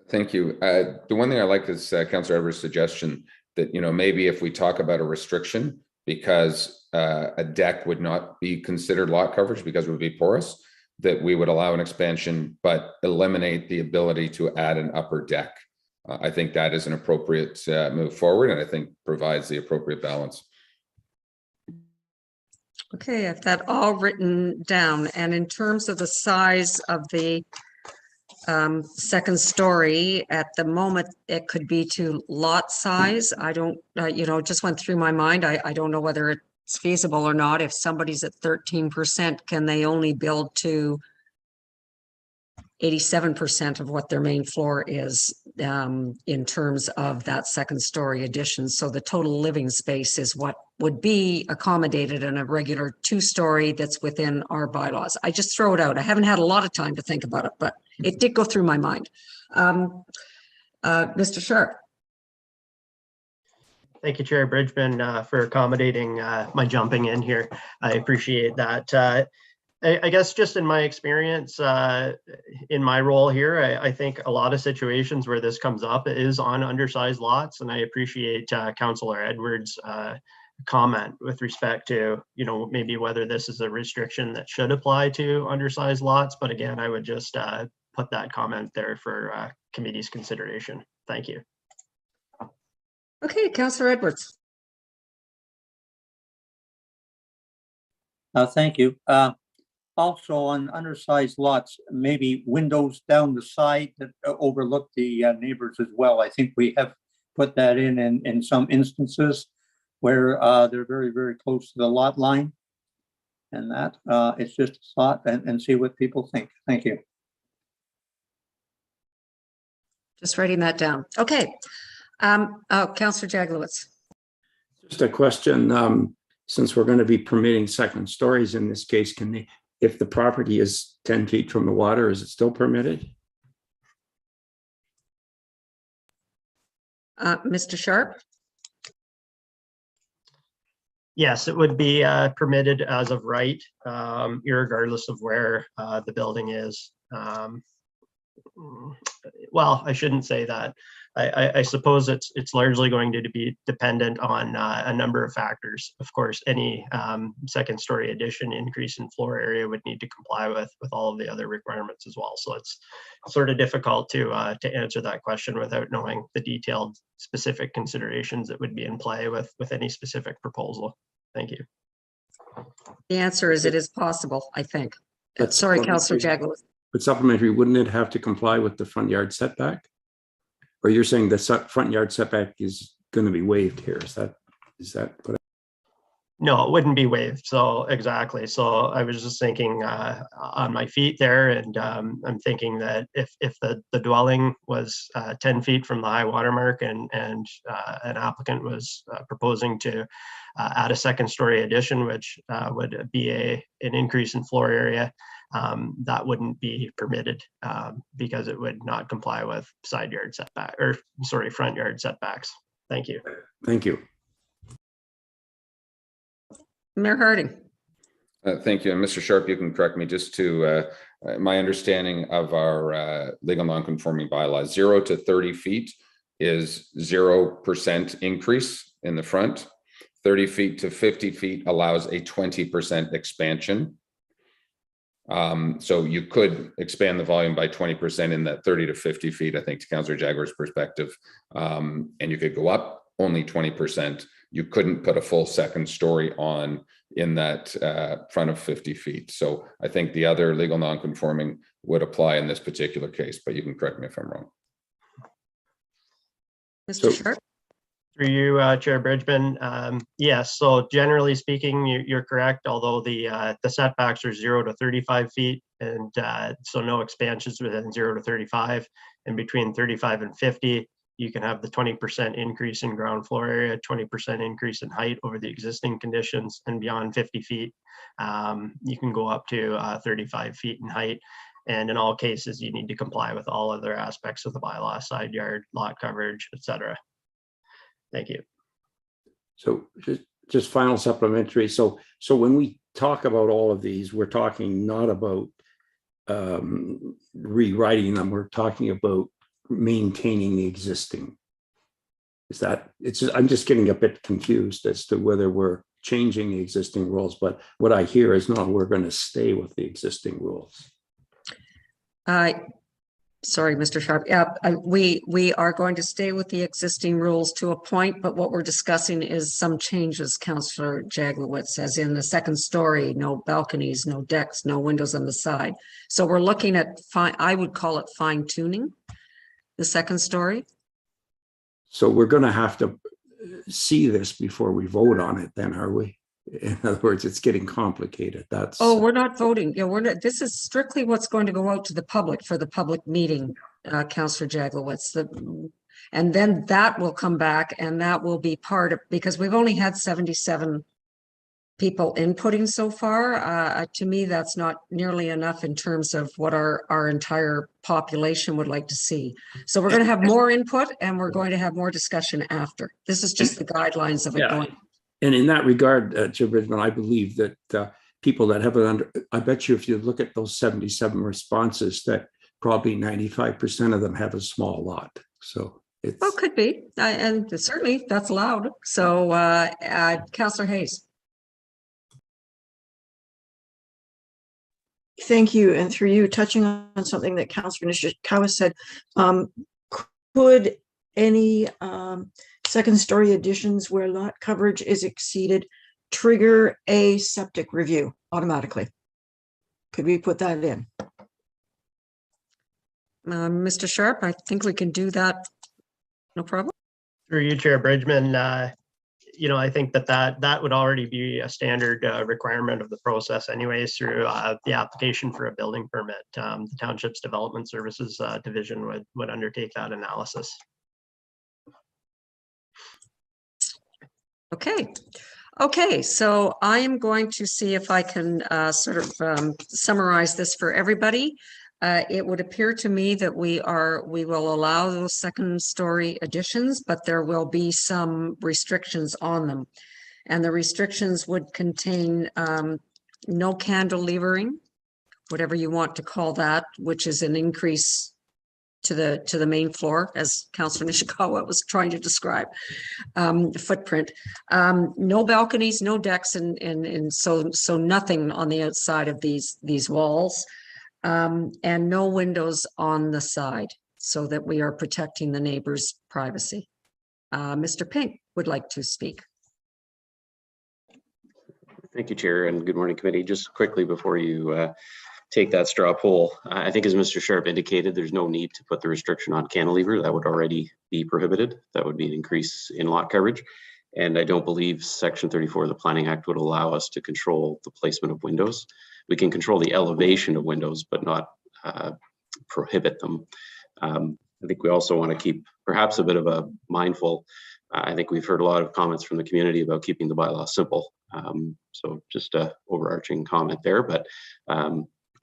Thank you. The one thing I like is Councillor Edwards' suggestion that, maybe if we talk about a restriction, because a deck would not be considered lot coverage because it would be porous, that we would allow an expansion, but eliminate the ability to add an upper deck. I think that is an appropriate move forward, and I think provides the appropriate balance. Okay, I've got all written down. And in terms of the size of the second story, at the moment, it could be to lot size. I don't, just went through my mind. I don't know whether it's feasible or not. If somebody's at 13%, can they only build to 87% of what their main floor is in terms of that second story addition? So the total living space is what would be accommodated in a regular two-story that's within our bylaws. I just throw it out. I haven't had a lot of time to think about it, but it did go through my mind. Mr. Sharp. Thank you, Chair Bridgman, for accommodating my jumping in here. I appreciate that. I guess just in my experience, in my role here, I think a lot of situations where this comes up is on undersized lots, and I appreciate Councillor Edwards' comment with respect to, maybe whether this is a restriction that should apply to undersized lots. But again, I would just put that comment there for committee's consideration. Thank you. Okay, Councillor Edwards. Thank you. Also on undersized lots, maybe windows down the side that overlook the neighbors as well. I think we have put that in some instances where they're very, very close to the lot line. And that it's just a thought and see what people think. Thank you. Just writing that down. Okay. Councillor Jaglowitz. Just a question. since we're going to be permitting second stories in this case, can they, if the property is 10 feet from the water, is it still permitted? Mr. Sharp? Yes, it would be permitted as of right, irregardless of where the building is. Well, I shouldn't say that. I suppose it's largely going to be dependent on a number of factors. Of course, any second story addition increase in floor area would need to comply with all of the other requirements as well. So it's sort of difficult to answer that question without knowing the detailed specific considerations that would be in play with any specific proposal. Thank you. The answer is it is possible, I think. That's Sorry, Councillor Jaglowitz. But supplementary, wouldn't it have to comply with the front yard setback? Or you're saying the front yard setback is going to be waived here? Is that what? No, it wouldn't be waived. So exactly. So I was just thinking on my feet there, and I'm thinking that if the dwelling was 10 feet from the high water mark and an applicant was proposing to add a second story addition, which would be an increase in floor area, that wouldn't be permitted because it would not comply with side yard setback, or sorry, front yard setbacks. Thank you. Thank you. Mayor Harding. Thank you. And Mr. Sharp, you can correct me, just to my understanding of our legal non-conforming bylaws, 0 to 30 feet is 0% increase in the front. 30 feet to 50 feet allows a 20% expansion. So you could expand the volume by 20% in that 30 to 50 feet, I think, to Councillor Jaguar's perspective. And you could go up only 20%. You couldn't put a full second story on in that front of 50 feet. So I think the other legal non-conforming would apply in this particular case, but you can correct me if I'm wrong. Mr. Sharp? Through you, Chair Bridgman. Yes, so generally speaking, you're correct, although the setbacks are 0 to 35 feet, and so no expansions within 0 to 35, and between 35 and 50, you can have the 20% increase in ground floor area, 20% increase in height over the existing conditions, and beyond 50 feet, you can go up to 35 feet in height. And in all cases, you need to comply with all other aspects of the bylaw, side yard, lot coverage, etc. Thank you. So just final supplementary. So when we talk about all of these, we're talking not about rewriting them. We're talking about maintaining the existing. Is that I'm just getting a bit confused as to whether we're changing the existing rules, but what I hear is no, we're going to stay with the existing rules. Sorry, Mr. Sharp. Yeah, we are going to stay with the existing rules to a point, but what we're discussing is some changes, Councillor Jaglowitz, as in the second story, no balconies, no decks, no windows on the side. So we're looking at I would call it fine tuning the second story. So we're going to have to see this before we vote on it then, are we? In other words, it's getting complicated. That's we're not voting. Yeah, we're not. This is strictly what's going to go out to the public for the public meeting, Councillor Jaglowitz. And then that will come back, and that will be part of, because we've only had 77 people inputting so far. To me, that's not nearly enough in terms of what our entire population would like to see. So we're going to have more input, and we're going to have more discussion after. This is just the guidelines of it going. And in that regard, Chair Bridgman, I believe that people that have it under, I bet you if you look at those 77 responses, that probably 95% of them have a small lot. So it's. Well, could be. And certainly that's allowed. So Councillor Hayes. Thank you. And through you, touching on something that Councillor Nishikawa said, could any second story additions where lot coverage is exceeded trigger a septic review automatically? Could we put that in? Mr. Sharp, I think we can do that. No problem. Through you, Chair Bridgman, I think that would already be a standard requirement of the process anyways through the application for a building permit. The Township's Development Services Division would undertake that analysis. Okay. Okay, so I am going to see if I can sort of summarize this for everybody. It would appear to me that we will allow those second story additions, but there will be some restrictions on them. And the restrictions would contain no cantilevering, whatever you want to call that, which is an increase to the main floor, as Councillor Nishikawa was trying to describe, footprint. No balconies, no decks, and so nothing on the outside of these walls, and no windows on the side, so that we are protecting the neighbors' privacy. Mr. Pink would like to speak. Thank you, Chair, and good morning, committee. Just quickly before you take that straw poll, I think as Mr. Sharp indicated, there's no need to put the restriction on cantilever. That would already be prohibited. That would be an increase in lot coverage. And I don't believe Section 34 of the Planning Act would allow us to control the placement of windows. We can control the elevation of windows, but not prohibit them. I think we also want to keep perhaps a bit of a mindful. I think we've heard a lot of comments from the community about keeping the bylaw simple. So just a overarching comment there, but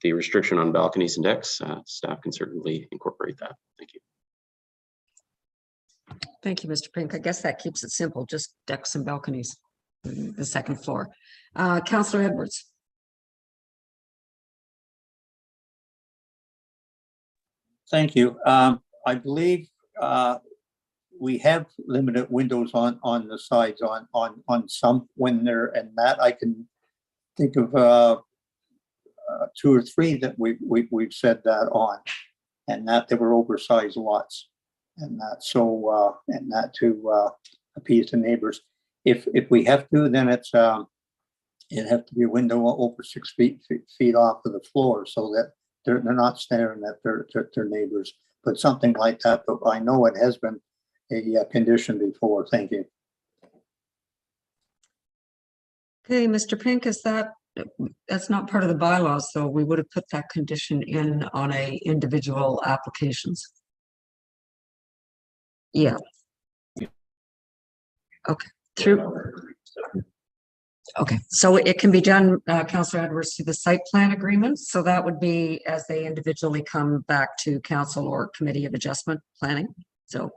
the restriction on balconies and decks, staff can certainly incorporate that. Thank you. Thank you, Mr. Pink. I guess that keeps it simple, just decks and balconies, the second floor. Councillor Edwards. Thank you. I believe we have limited windows on the sides on some when they're, and that I can think of 2 or 3 that we've said that on, and that they were oversized lots, and that and that to appease the neighbors. If we have to, then it have to be a window over 6 feet off of the floor, so that they're not staring at their neighbors. But something like that. But I know it has been a condition before. Thank you. Okay, Mr. Pink, that's not part of the bylaws, so we would have put that condition in on individual applications. Yeah. Okay. Okay, so it can be done, Councillor Edwards, through the site plan agreement. So that would be as they individually come back to council or committee of adjustment planning. So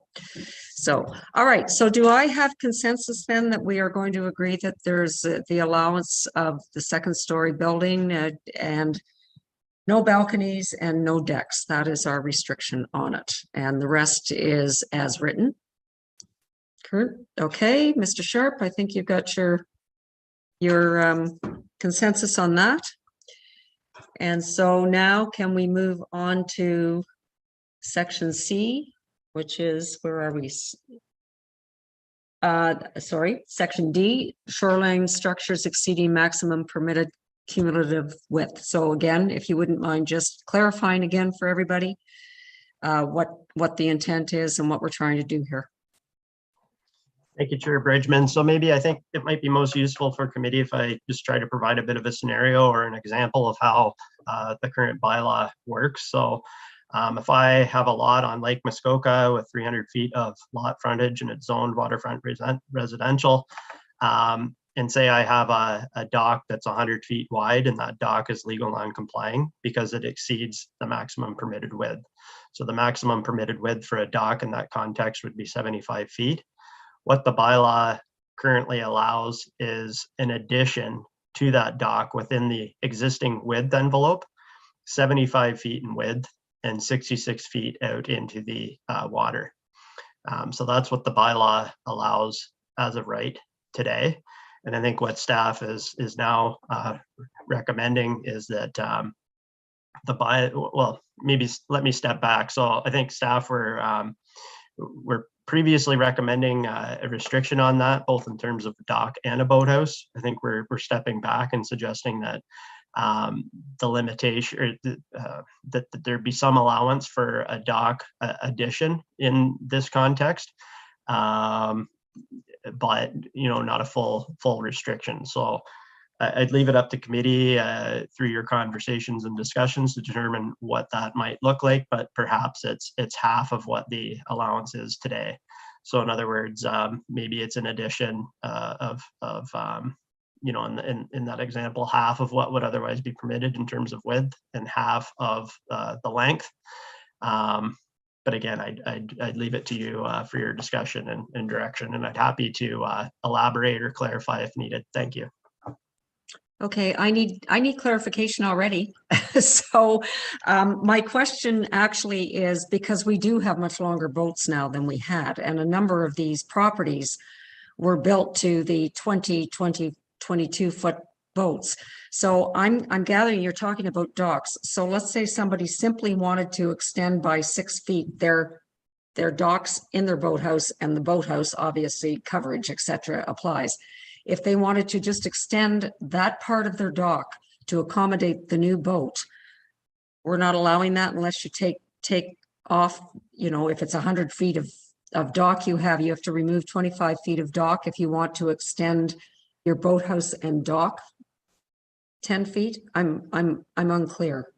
all right. So do I have consensus then that we are going to agree that there's the allowance of the second story building and no balconies and no decks? That is our restriction on it, and the rest is as written. Kurt, okay, Mr. Sharp, I think you've got your consensus on that. And so now can we move on to section C, which is, where are we? Sorry, section D, shoreline structures exceeding maximum permitted cumulative width. So again, if you wouldn't mind just clarifying again for everybody what the intent is and what we're trying to do here. Thank you, Chair Bridgman. So maybe I think it might be most useful for committee if I just try to provide a bit of a scenario or an example of how the current bylaw works. So if I have a lot on Lake Muskoka with 300 feet of lot frontage and it's zoned waterfront residential, and say I have a dock that's 100 feet wide and that dock is legal non-complying because it exceeds the maximum permitted width. So the maximum permitted width for a dock in that context would be 75 feet. What the bylaw currently allows is an addition to that dock within the existing width envelope, 75 feet in width and 66 feet out into the water. So that's what the bylaw allows as of right today. And I think what staff is now recommending is that well, maybe let me step back. So I think staff were previously recommending a restriction on that, both in terms of a dock and a boathouse. I think we're stepping back and suggesting that the limitation, or that there be some allowance for a dock addition in this context, but not a full restriction. So I'd leave it up to committee through your conversations and discussions to determine what that might look like, but perhaps it's half of what the allowance is today. So in other words, maybe it's an addition you know, in that example, half of what would otherwise be permitted in terms of width and half of the length. But again, I'd leave it to you for your discussion and direction, and I'd happy to elaborate or clarify if needed. Thank you. Okay, I need clarification already. So my question actually is, because we do have much longer boats now than we had, and a number of these properties were built to the 22 foot boats. So I'm gathering you're talking about docks. So let's say somebody simply wanted to extend by 6 feet their docks in their boathouse, and the boathouse, obviously coverage, etc. applies. If they wanted to just extend that part of their dock to accommodate the new boat, we're not allowing that unless you take off, you know, if it's 100 feet of dock you have to remove 25 feet of dock if you want to extend your boathouse and dock 10 feet. I'm unclear.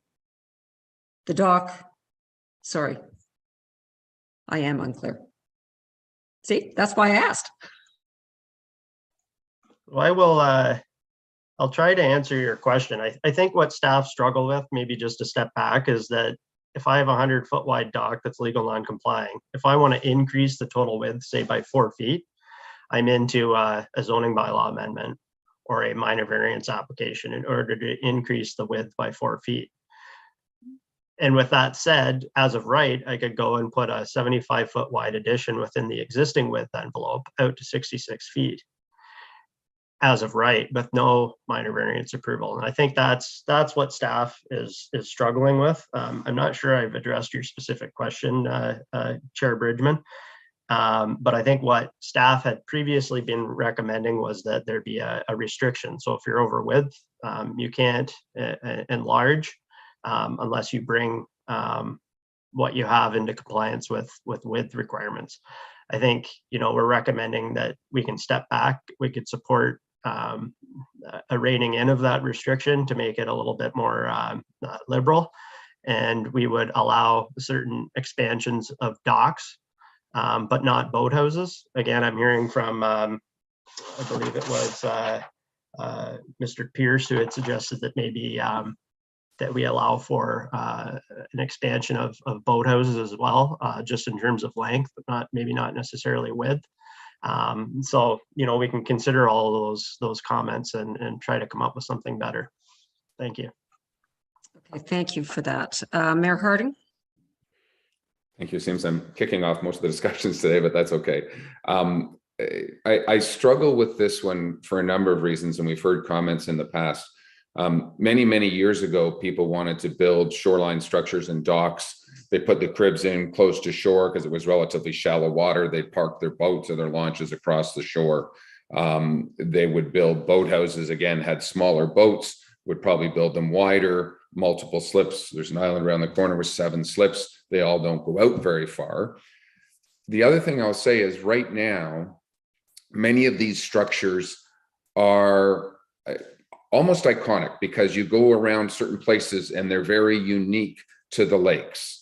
The dock, sorry, I am unclear. See, that's why I asked. Well, I'll try to answer your question. I think what staff struggle with, maybe just a step back, is that if I have a 100-foot wide dock that's legal non-complying, if I want to increase the total width, say by 4 feet, I'm into a zoning bylaw amendment or a minor variance application in order to increase the width by 4 feet. And with that said, as of right, I could go and put a 75-foot wide addition within the existing width envelope out to 66 feet. As of right, with no minor variance approval. And I think that's what staff is struggling with. I'm not sure I've addressed your specific question, Chair Bridgman, but I think what staff had previously been recommending was that there be a restriction. So if you're over width, you can't enlarge unless you bring what you have into compliance with width requirements. I think, you know, we're recommending that we can step back, we could support a reining in of that restriction to make it a little bit more liberal, and we would allow certain expansions of docks, but not boathouses. Again, I'm hearing from I believe it was Mr. Pearce, who had suggested that maybe that we allow for an expansion of boathouses as well, just in terms of length, but maybe not necessarily width. So, you know, we can consider all those comments and try to come up with something better. Thank you. Okay, thank you for that. Mayor Harding? Thank you. Seems I'm kicking off most of the discussions today, but that's okay. I struggle with this one for a number of reasons, and we've heard comments in the past. Many years ago, people wanted to build shoreline structures and docks. They put the cribs in close to shore because it was relatively shallow water. They'd park their boats or their launches across the shore. They would build boathouses, again, had smaller boats, would probably build them wider, multiple slips. There's an island around the corner with 7 slips. They all don't go out very far. The other thing I'll say is right now, many of these structures are almost iconic because you go around certain places and they're very unique to the lakes.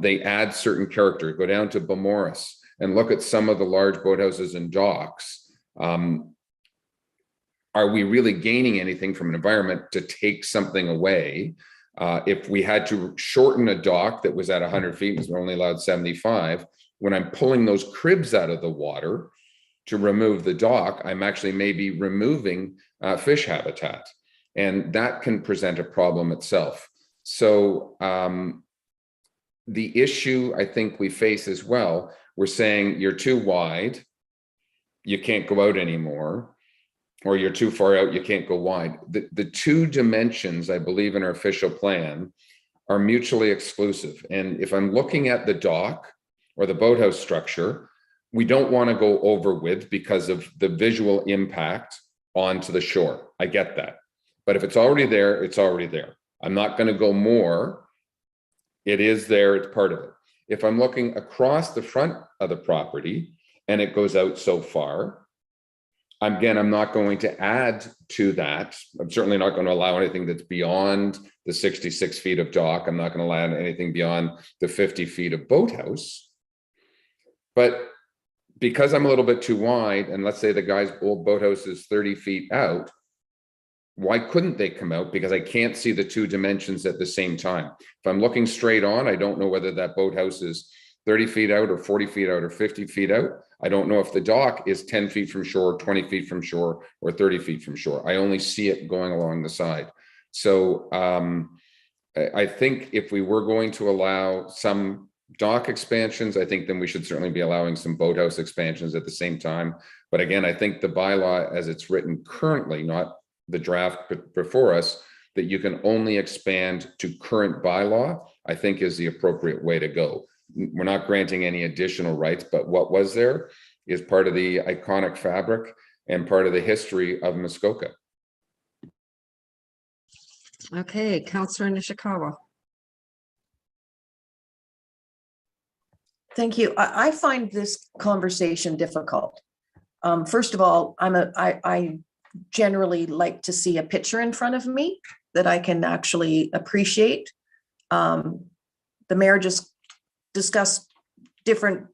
They add certain character. Go down to Beaumaris and look at some of the large boathouses and docks. Are we really gaining anything from an environment to take something away? If we had to shorten a dock that was at 100 feet, because we're only allowed 75, when I'm pulling those cribs out of the water to remove the dock, I'm actually maybe removing fish habitat, and that can present a problem itself. So the issue I think we face as well, we're saying you're too wide, you can't go out anymore, or you're too far out, you can't go wide. The two dimensions, I believe, in our official plan are mutually exclusive. And if I'm looking at the dock or the boathouse structure, we don't want to go over width because of the visual impact onto the shore. I get that. But if it's already there, it's already there. I'm not going to go more. It is there, it's part of it. If I'm looking across the front of the property and it goes out so far, I'm not going to add to that. I'm certainly not going to allow anything that's beyond the 66 feet of dock. I'm not going to allow anything beyond the 50 feet of boathouse. But because I'm a little bit too wide, and let's say the guy's old boathouse is 30 feet out, why couldn't they come out? Because I can't see the two dimensions at the same time. If I'm looking straight on, I don't know whether that boathouse is 30 feet out or 40 feet out or 50 feet out. I don't know if the dock is 10 feet from shore, 20 feet from shore, or 30 feet from shore. I only see it going along the side. So I think if we were going to allow some dock expansions, I think then we should certainly be allowing some boathouse expansions at the same time. But again, I think the bylaw as it's written currently, not the draft before us, that you can only expand to current bylaw, I think is the appropriate way to go. We're not granting any additional rights, but what was there is part of the iconic fabric and part of the history of Muskoka. Okay, Councillor Nishikawa. Thank you. I find this conversation difficult. First of all, I generally like to see a picture in front of me that I can actually appreciate. The mayor just discussed different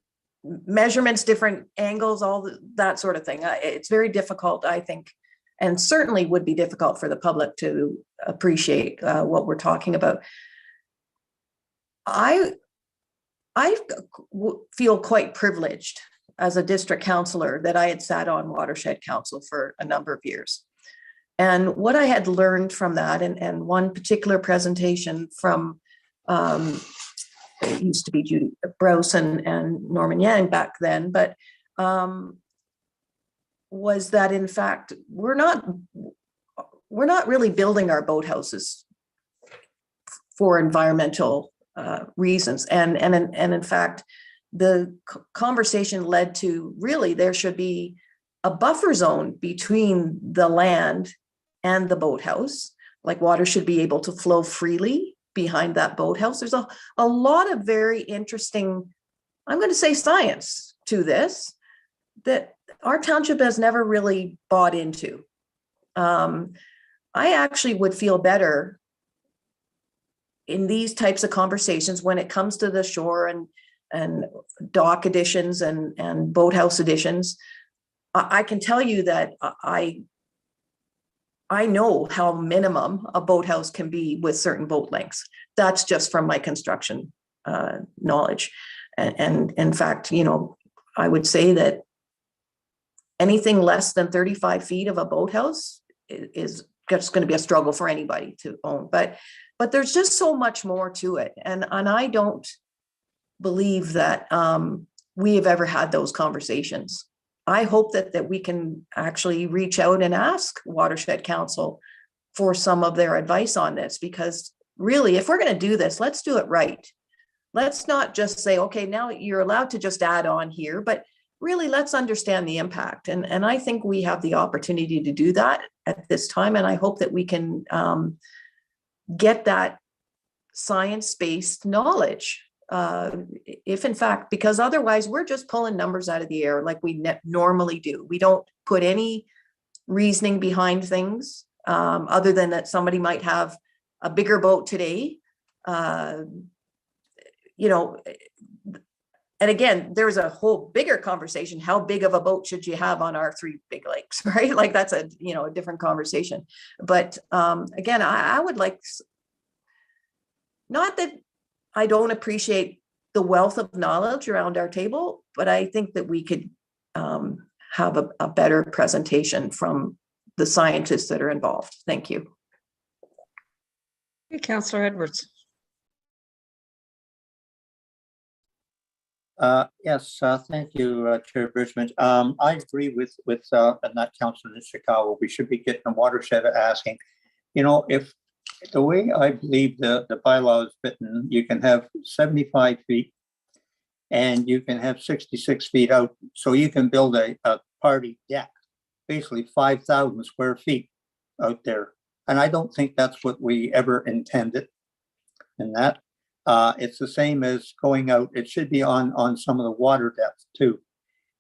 measurements, different angles, all that sort of thing. It's very difficult, I think, and certainly would be difficult for the public to appreciate what we're talking about. I feel quite privileged as a district councillor that I had sat on Watershed Council for a number of years. And what I had learned from that, and one particular presentation from, it used to be Judy Brose and Norman Yang back then, but was that in fact, we're not really building our boathouses for environmental reasons. And in fact, the conversation led to really there should be a buffer zone between the land and the boathouse. Like water should be able to flow freely behind that boathouse. There's a lot of very interesting, I'm going to say science to this, that our township has never really bought into. I actually would feel better in these types of conversations when it comes to the shore and dock additions and boathouse additions. I can tell you that I know how minimum a boathouse can be with certain boat lengths. That's just from my construction knowledge. And in fact, you know, I would say that anything less than 35 feet of a boathouse is just going to be a struggle for anybody to own. But there's just so much more to it. And I don't believe that we have ever had those conversations. I hope that we can actually reach out and ask Watershed Council for some of their advice on this, because really, if we're going to do this, let's do it right. Let's not just say, okay, now you're allowed to just add on here, but really let's understand the impact. And I think we have the opportunity to do that at this time. And I hope that we can get that science-based knowledge. If in fact, because otherwise we're just pulling numbers out of the air like we normally do. We don't put any reasoning behind things other than that somebody might have a bigger boat today. You know, and again, there's a whole bigger conversation. How big of a boat should you have on our three big lakes, right? Like that's a different conversation. But again, I would like, not that I don't appreciate the wealth of knowledge around our table, but I think that we could have a better presentation from the scientists that are involved. Thank you. Hey, Councillor Edwards. Yes, thank you, Chair Bridgman. I agree with that Councillor Nishikawa. We should be getting a watershed asking, if the way I believe the bylaw is written, you can have 75 feet and you can have 66 feet out. So you can build a party deck, basically 5,000 square feet out there. And I don't think that's what we ever intended in that. It's the same as going out. It should be on some of the water depth too.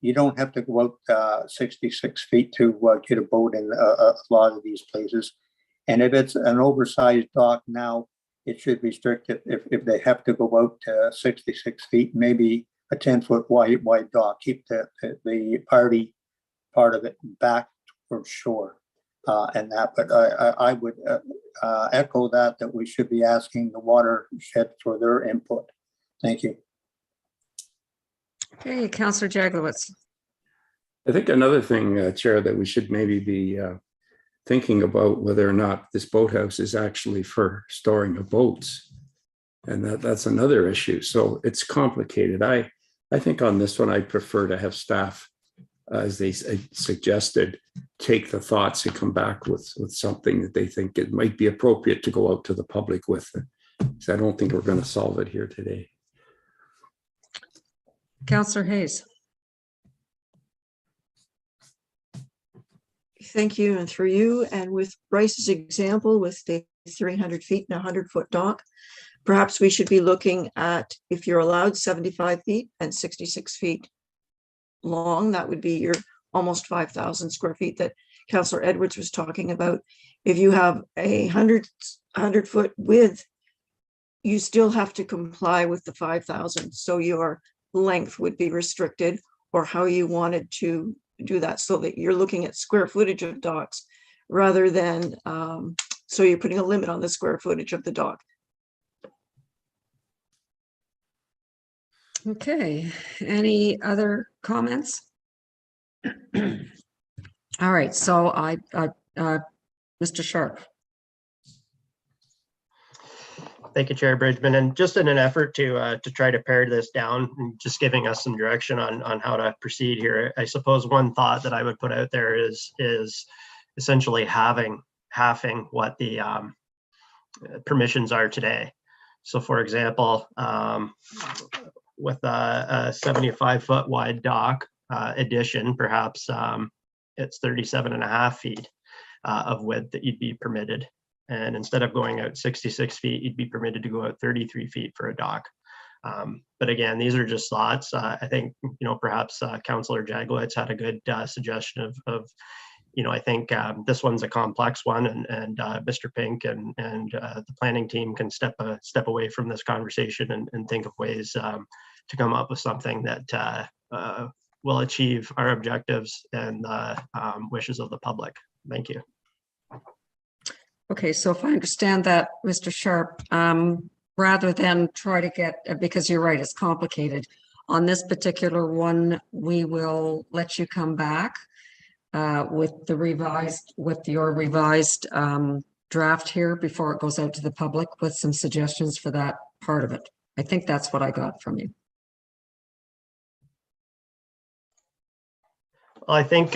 You don't have to go out 66 feet to get a boat in a lot of these places. And if it's an oversized dock now, it should be restricted if they have to go out to 66 feet, maybe a 10-foot wide dock, keep the party part of it back towards shore. And that, but I would echo that we should be asking the watershed for their input. Thank you. Okay, Councillor Jaglowitz. I think another thing, Chair, that we should maybe be thinking about whether or not this boathouse is actually for storing of boats. And that's another issue. So it's complicated. I think on this one, I'd prefer to have staff, as they suggested, take the thoughts and come back with something that they think it might be appropriate to go out to the public with. So I don't think we're going to solve it here today. Councillor Hayes. Thank you, and through you, and with Bryce's example with the 300 feet and 100-foot dock, perhaps we should be looking at, if you're allowed 75 feet and 66 feet long, that would be your almost 5,000 square feet that Councillor Edwards was talking about. If you have a 100-foot width, you still have to comply with the 5,000. So your length would be restricted, or how you wanted to do that, so that you're looking at square footage of docks rather than, so you're putting a limit on the square footage of the dock. Okay, any other comments? All right, so Mr. Sharp. Thank you, Chair Bridgman. And just in an effort to try to pare this down, and just giving us some direction on how to proceed here, I suppose one thought that I would put out there is essentially halving what the permissions are today. So, for example, with a 75-foot wide dock addition, perhaps it's 37.5 feet of width that you'd be permitted. And instead of going out 66 feet, you'd be permitted to go out 33 feet for a dock. But again, these are just thoughts. I think, perhaps Councillor Jaglowitz had a good suggestion of, I think this one's a complex one, and Mr. Pink and the planning team can step away from this conversation and think of ways to come up with something that will achieve our objectives and wishes of the public. Thank you. Okay, so if I understand that, Mr. Sharp, rather than try to get, because you're right, it's complicated. On this particular one, we will let you come back with your revised draft here before it goes out to the public with some suggestions for that part of it. I think that's what I got from you. Well, I think,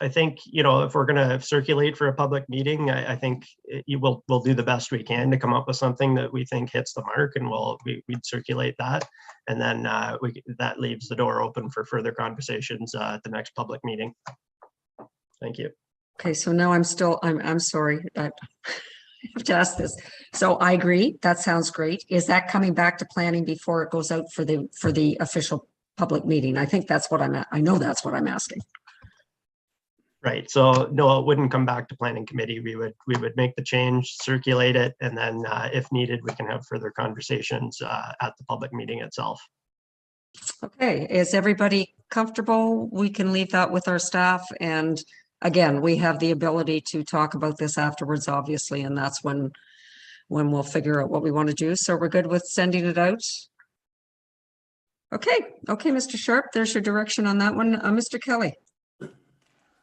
if we're going to circulate for a public meeting, I think we'll do the best we can to come up with something that we think hits the mark, and we'd circulate that. And then that leaves the door open for further conversations at the next public meeting. Thank you. Okay, so now I'm sorry. I have to ask this. So I agree. That sounds great. Is that coming back to planning before it goes out for the official public meeting? I think that's what I know that's what I'm asking. Right. So no, it wouldn't come back to planning committee. We would make the change, circulate it, and then if needed, we can have further conversations at the public meeting itself. Okay. Is everybody comfortable? We can leave that with our staff. And again, we have the ability to talk about this afterwards, obviously, and that's when we'll figure out what we want to do. So we're good with sending it out. Okay. Okay, Mr. Sharp, there's your direction on that one. Mr. Kelly.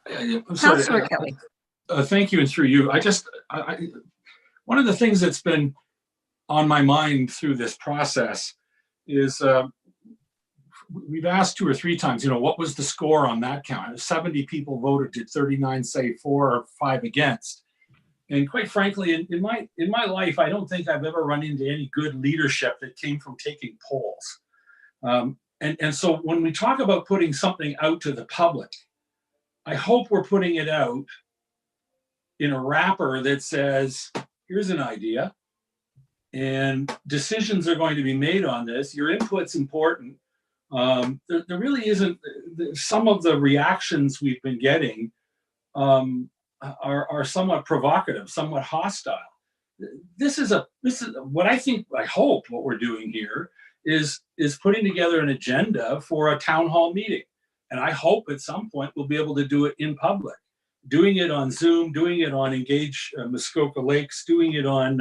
Councillor Kelly. Thank you, and through you. One of the things that's been on my mind through this process is we've asked 2 or 3 times, what was the score on that count? 70 people voted, did 39 say for or 5 against? And quite frankly, in my life, I don't think I've ever run into any good leadership that came from taking polls. And so when we talk about putting something out to the public, I hope we're putting it out in a wrapper that says, here's an idea, and decisions are going to be made on this. Your input's important. There really isn't, some of the reactions we've been getting are somewhat provocative, somewhat hostile. This is what I hope what we're doing here is putting together an agenda for a town hall meeting. And I hope at some point we'll be able to do it in public. Doing it on Zoom, doing it on Engage Muskoka Lakes, doing it on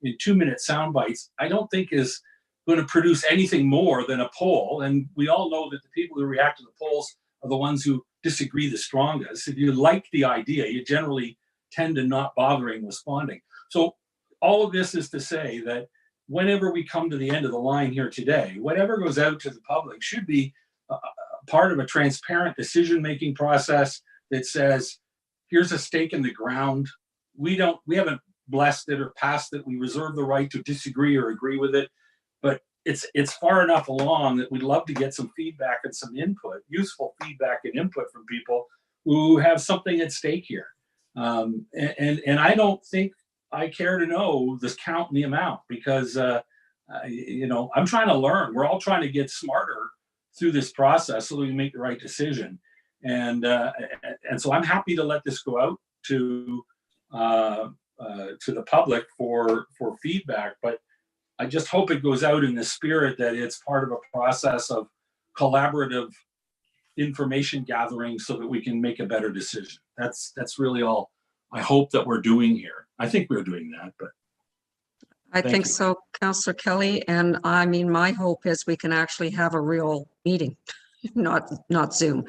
in 2-minute sound bites, I don't think is going to produce anything more than a poll. And we all know that the people who react to the polls are the ones who disagree the strongest. If you like the idea, you generally tend to not bothering responding. So all of this is to say that whenever we come to the end of the line here today, whatever goes out to the public should be part of a transparent decision-making process that says, here's a stake in the ground. We haven't blessed it or passed it. We reserve the right to disagree or agree with it, but it's far enough along that we'd love to get some feedback and some input, useful feedback and input from people who have something at stake here. And I don't think I care to know this count and the amount because, I'm trying to learn. We're all trying to get smarter through this process so that we make the right decision. And so I'm happy to let this go out to the public for feedback, but I just hope it goes out in the spirit that it's part of a process of collaborative information gathering so that we can make a better decision. That's really all I hope that we're doing here. I think we're doing that, but I Thank think you. so, Councillor Kelly. And I mean, my hope is we can actually have a real meeting, not Zoom.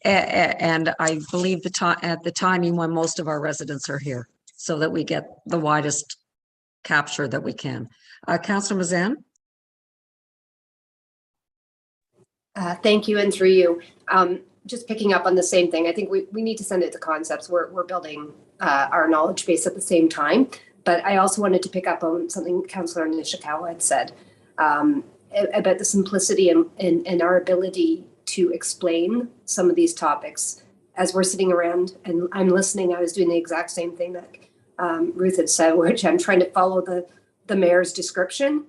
And I believe at the timing when most of our residents are here so that we get the widest capture that we can. Councillor Mazan? Thank you, and through you. Just picking up on the same thing, I think we need to send it to concepts. We're building our knowledge base at the same time. But I also wanted to pick up on something Councillor Nishikawa had said about the simplicity and our ability to explain some of these topics. As we're sitting around and I'm listening, I was doing the exact same thing that Ruth had said, which I'm trying to follow the mayor's description,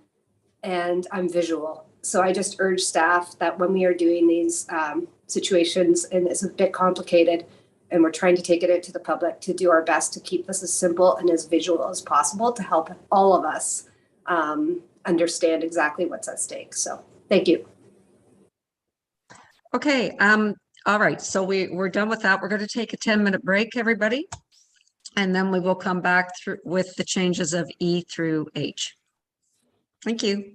and I'm visual. So I just urge staff that when we are doing these situations, and it's a bit complicated, and we're trying to take it out to the public, to do our best to keep this as simple and as visual as possible to help all of us understand exactly what's at stake. So thank you. Okay, all right, so we're done with that. We're going to take a 10-minute break, everybody. And then we will come back through with the changes of E through H. Thank you.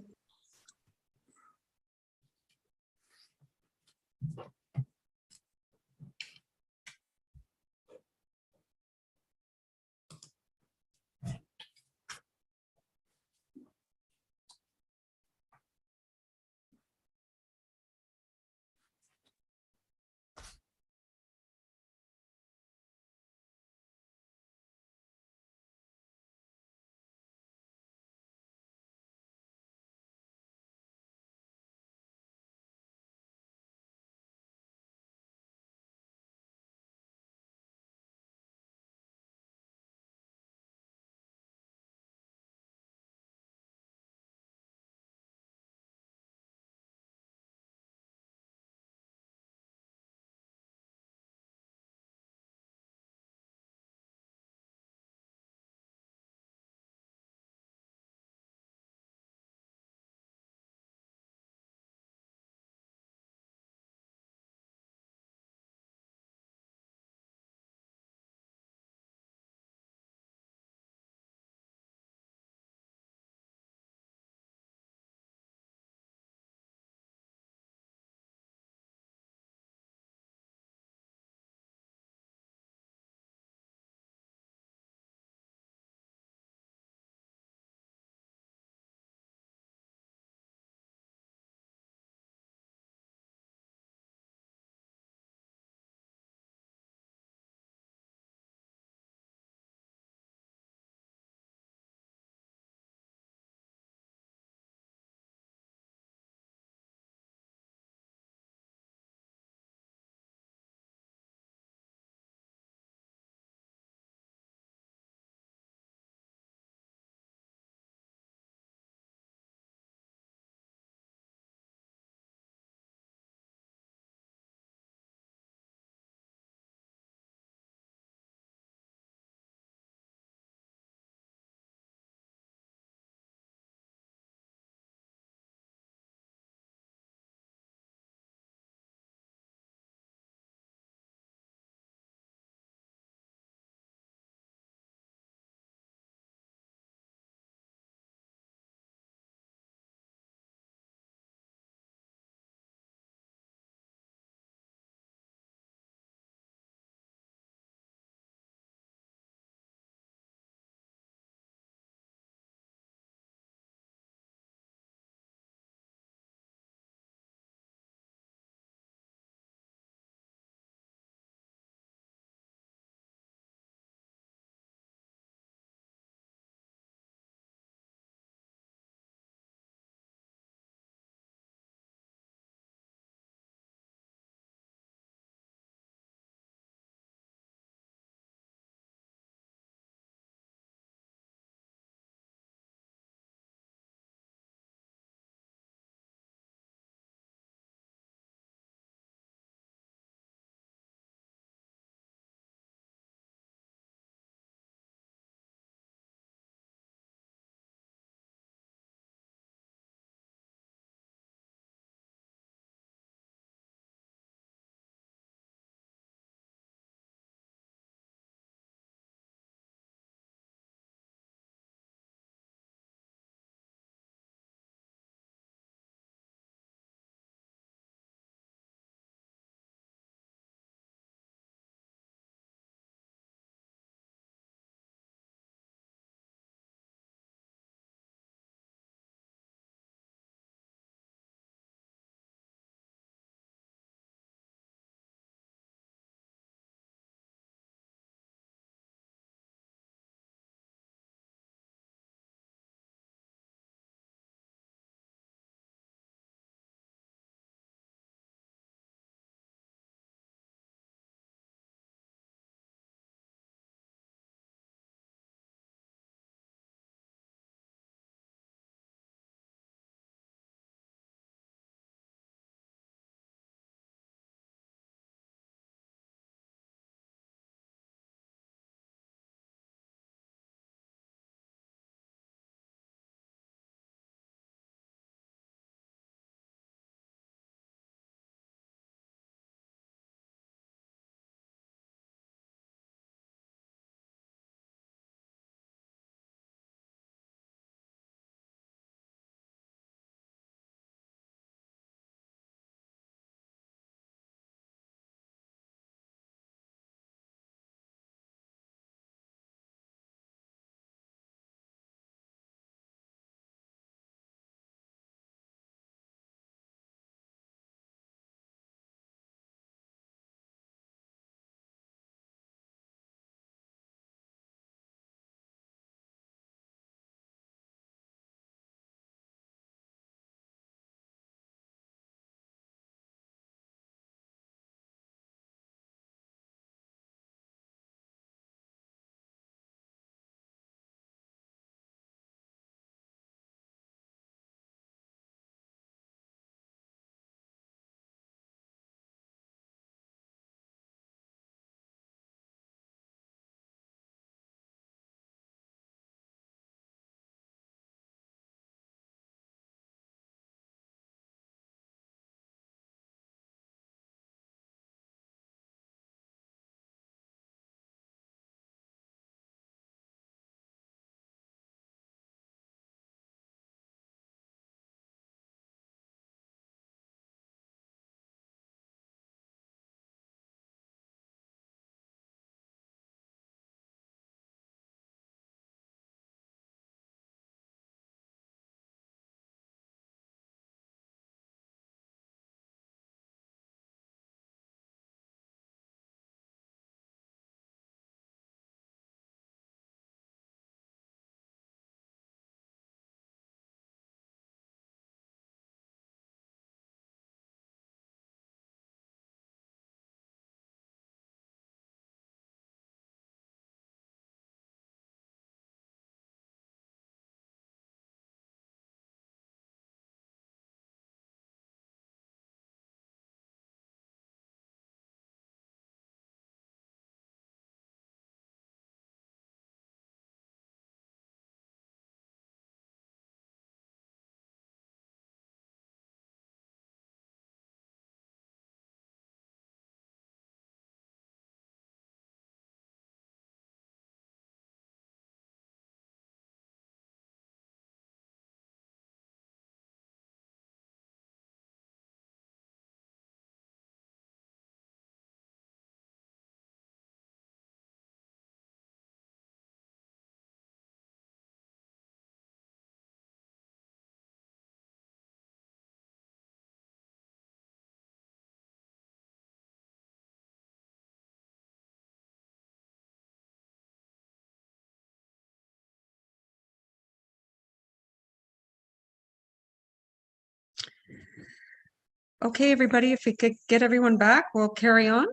Okay, everybody, if we could get everyone back, we'll carry on.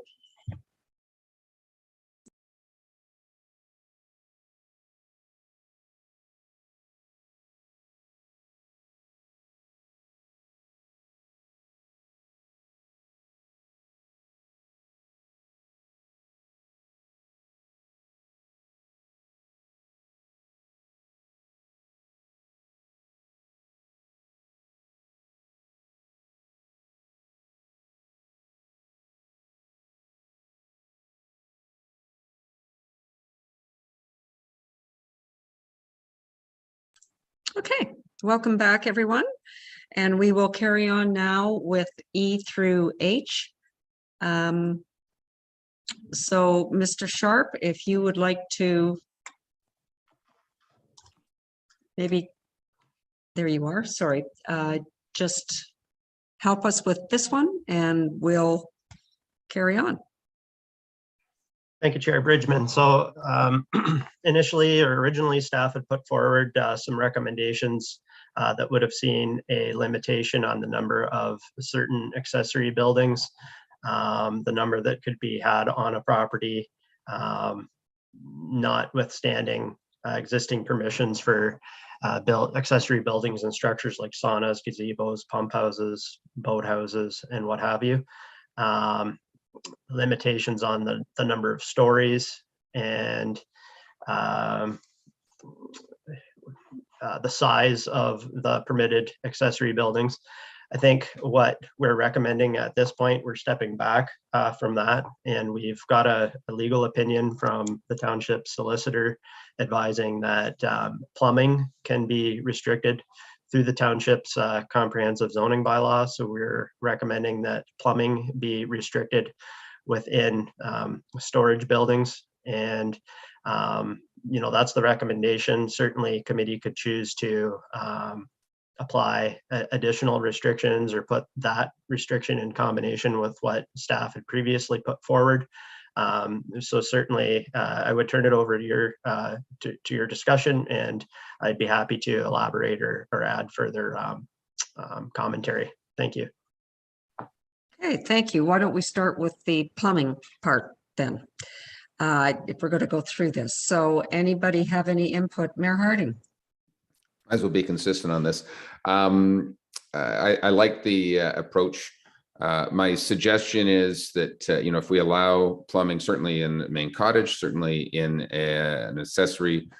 Okay, welcome back, everyone. And we will carry on now with E through H. So, Mr. Sharp, if you would like to maybe, there you are, sorry, just help us with this one and we'll carry on. Thank you, Chair Bridgman. So initially or originally, staff had put forward some recommendations that would have seen a limitation on the number of certain accessory buildings, the number that could be had on a property, notwithstanding existing permissions for accessory buildings and structures like saunas, gazebos, pump houses, boat houses, and what have you. Limitations on the number of stories and the size of the permitted accessory buildings. I think what we're recommending at this point, we're stepping back from that, and we've got a legal opinion from the township solicitor advising that plumbing can be restricted through the township's comprehensive zoning bylaw. So we're recommending that plumbing be restricted within storage buildings. And, you know, that's the recommendation. Certainly committee could choose to apply additional restrictions or put that restriction in combination with what staff had previously put forward. So certainly I would turn it over to your discussion, and I'd be happy to elaborate or add further commentary. Thank you. Okay, thank you. Why don't we start with the plumbing part then? If we're going to go through this. So anybody have any input? Mayor Harding. Might as well be consistent on this. I like the approach. My suggestion is that, you know, if we allow plumbing, certainly in the main cottage, certainly in an accessory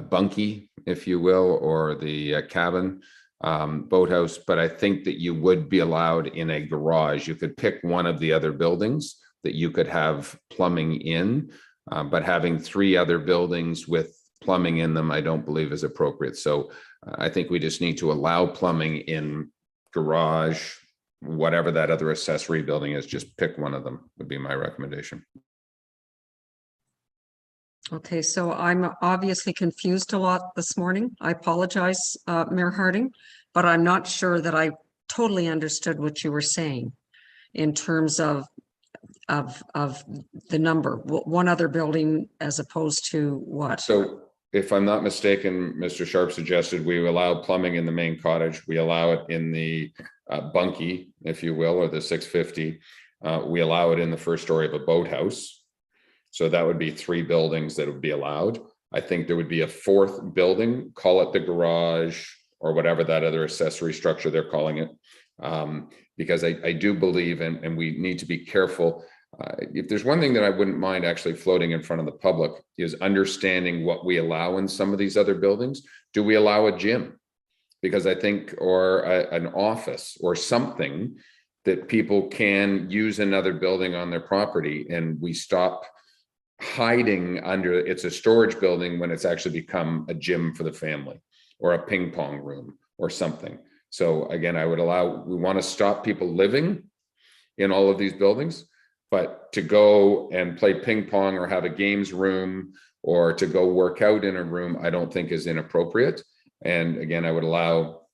bunkie, if you will, or the cabin, boathouse, but I think that you would be allowed in a garage. You could pick one of the other buildings that you could have plumbing in, but having three other buildings with plumbing in them, I don't believe is appropriate. So I think we just need to allow plumbing in garage, whatever that other accessory building is, just pick one of them would be my recommendation. Okay, so I'm obviously confused a lot this morning. I apologize, Mayor Harding, but I'm not sure that I totally understood what you were saying in terms of the number, one other building as opposed to what? So if I'm not mistaken, Mr. Sharp suggested we allow plumbing in the main cottage. We allow it in the bunkie, if you will, or the 650. We allow it in the first story of a boathouse. So that would be three buildings that would be allowed. I think there would be a fourth building, call it the garage or whatever that other accessory structure they're calling it. Because I do believe, and we need to be careful. If there's one thing that I wouldn't mind actually floating in front of the public is understanding what we allow in some of these other buildings. Do we allow a gym? Because I think, or an office or something that people can use another building on their property, and we stop hiding under it's a storage building when it's actually become a gym for the family or a ping pong room or something. So again, we want to stop people living in all of these buildings, but to go and play ping pong or have a games room or to go work out in a room, I don't think is inappropriate. And again, I would allow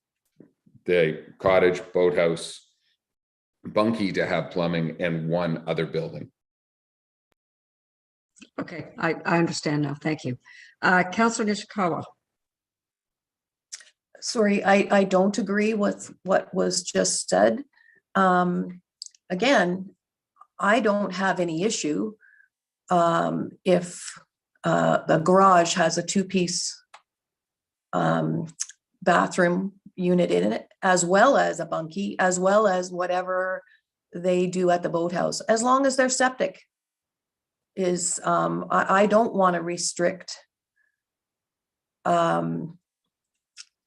the cottage, boathouse, bunkie to have plumbing and one other building. Okay, I understand now. Thank you. Councillor Nishikawa. Sorry, I don't agree with what was just said. Again, I don't have any issue if the garage has a two-piece bathroom unit in it, as well as a bunkie, as well as whatever they do at the boathouse, as long as their septic is, I don't want to restrict.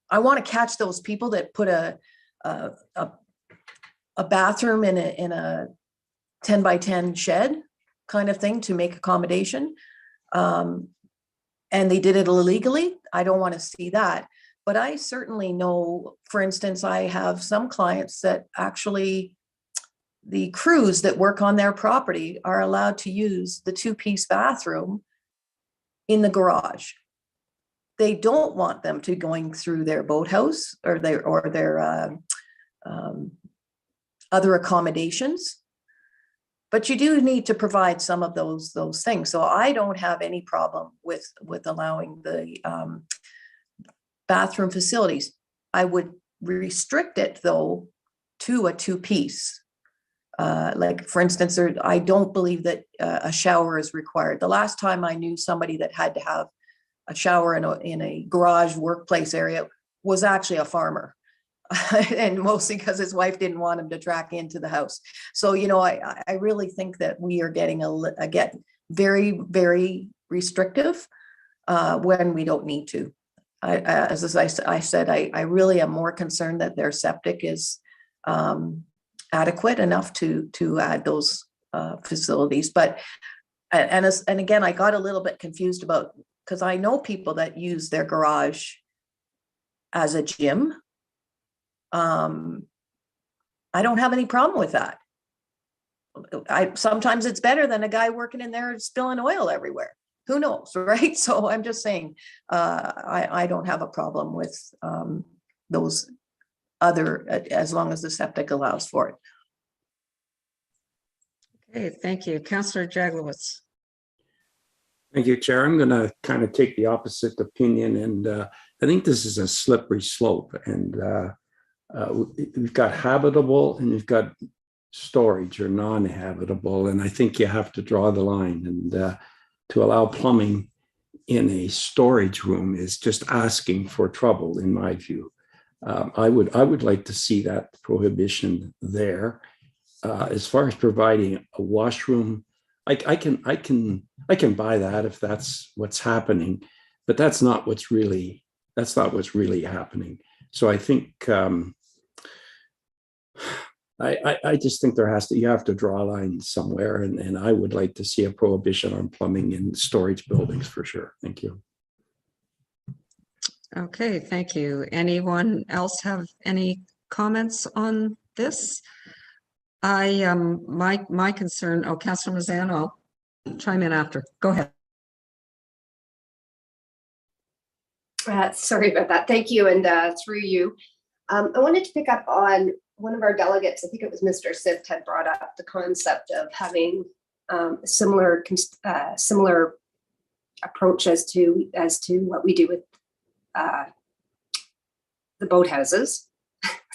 I want to catch those people that put a bathroom in a 10 by 10 shed kind of thing to make accommodation. And they did it illegally. I don't want to see that. But I certainly know, for instance, I have some clients that actually, the crews that work on their property are allowed to use the two-piece bathroom in the garage. They don't want them to going through their boathouse or their other accommodations. But you do need to provide some of those things. So I don't have any problem with allowing the bathroom facilities. I would restrict it though to a two-piece. Like for instance, I don't believe that a shower is required. The last time I knew somebody that had to have a shower in a garage workplace area was actually a farmer. And mostly because his wife didn't want him to track into the house. So, you know, I really think that we are getting very, very restrictive when we don't need to. As I said, I really am more concerned that their septic is adequate enough to add those facilities. But, and again, I got a little bit confused about, because I know people that use their garage as a gym. I don't have any problem with that. Sometimes it's better than a guy working in there spilling oil everywhere. Who knows, right? So I'm just saying, I don't have a problem with those other, as long as the septic allows for it. Okay, thank you. Councillor Jaglowitz. Thank you, Chair. I'm going to kind of take the opposite opinion, and I think this is a slippery slope. And we've got habitable and we've got storage or non-habitable, and I think you have to draw the line. And to allow plumbing in a storage room is just asking for trouble, in my view. I would like to see that prohibition there. As far as providing a washroom, I can buy that if that's what's happening, but that's not what's really happening. So I think I just think you have to draw a line somewhere, and I would like to see a prohibition on plumbing in storage buildings for sure. Thank you. Okay, thank you. Anyone else have any comments on this? My concern, Councilor Mazan, I'll chime in after. Go ahead. Sorry about that. Thank you. And through you, I wanted to pick up on one of our delegates. I think it was Mr. Sift had brought up the concept of having similar approach as to what we do with the boathouses,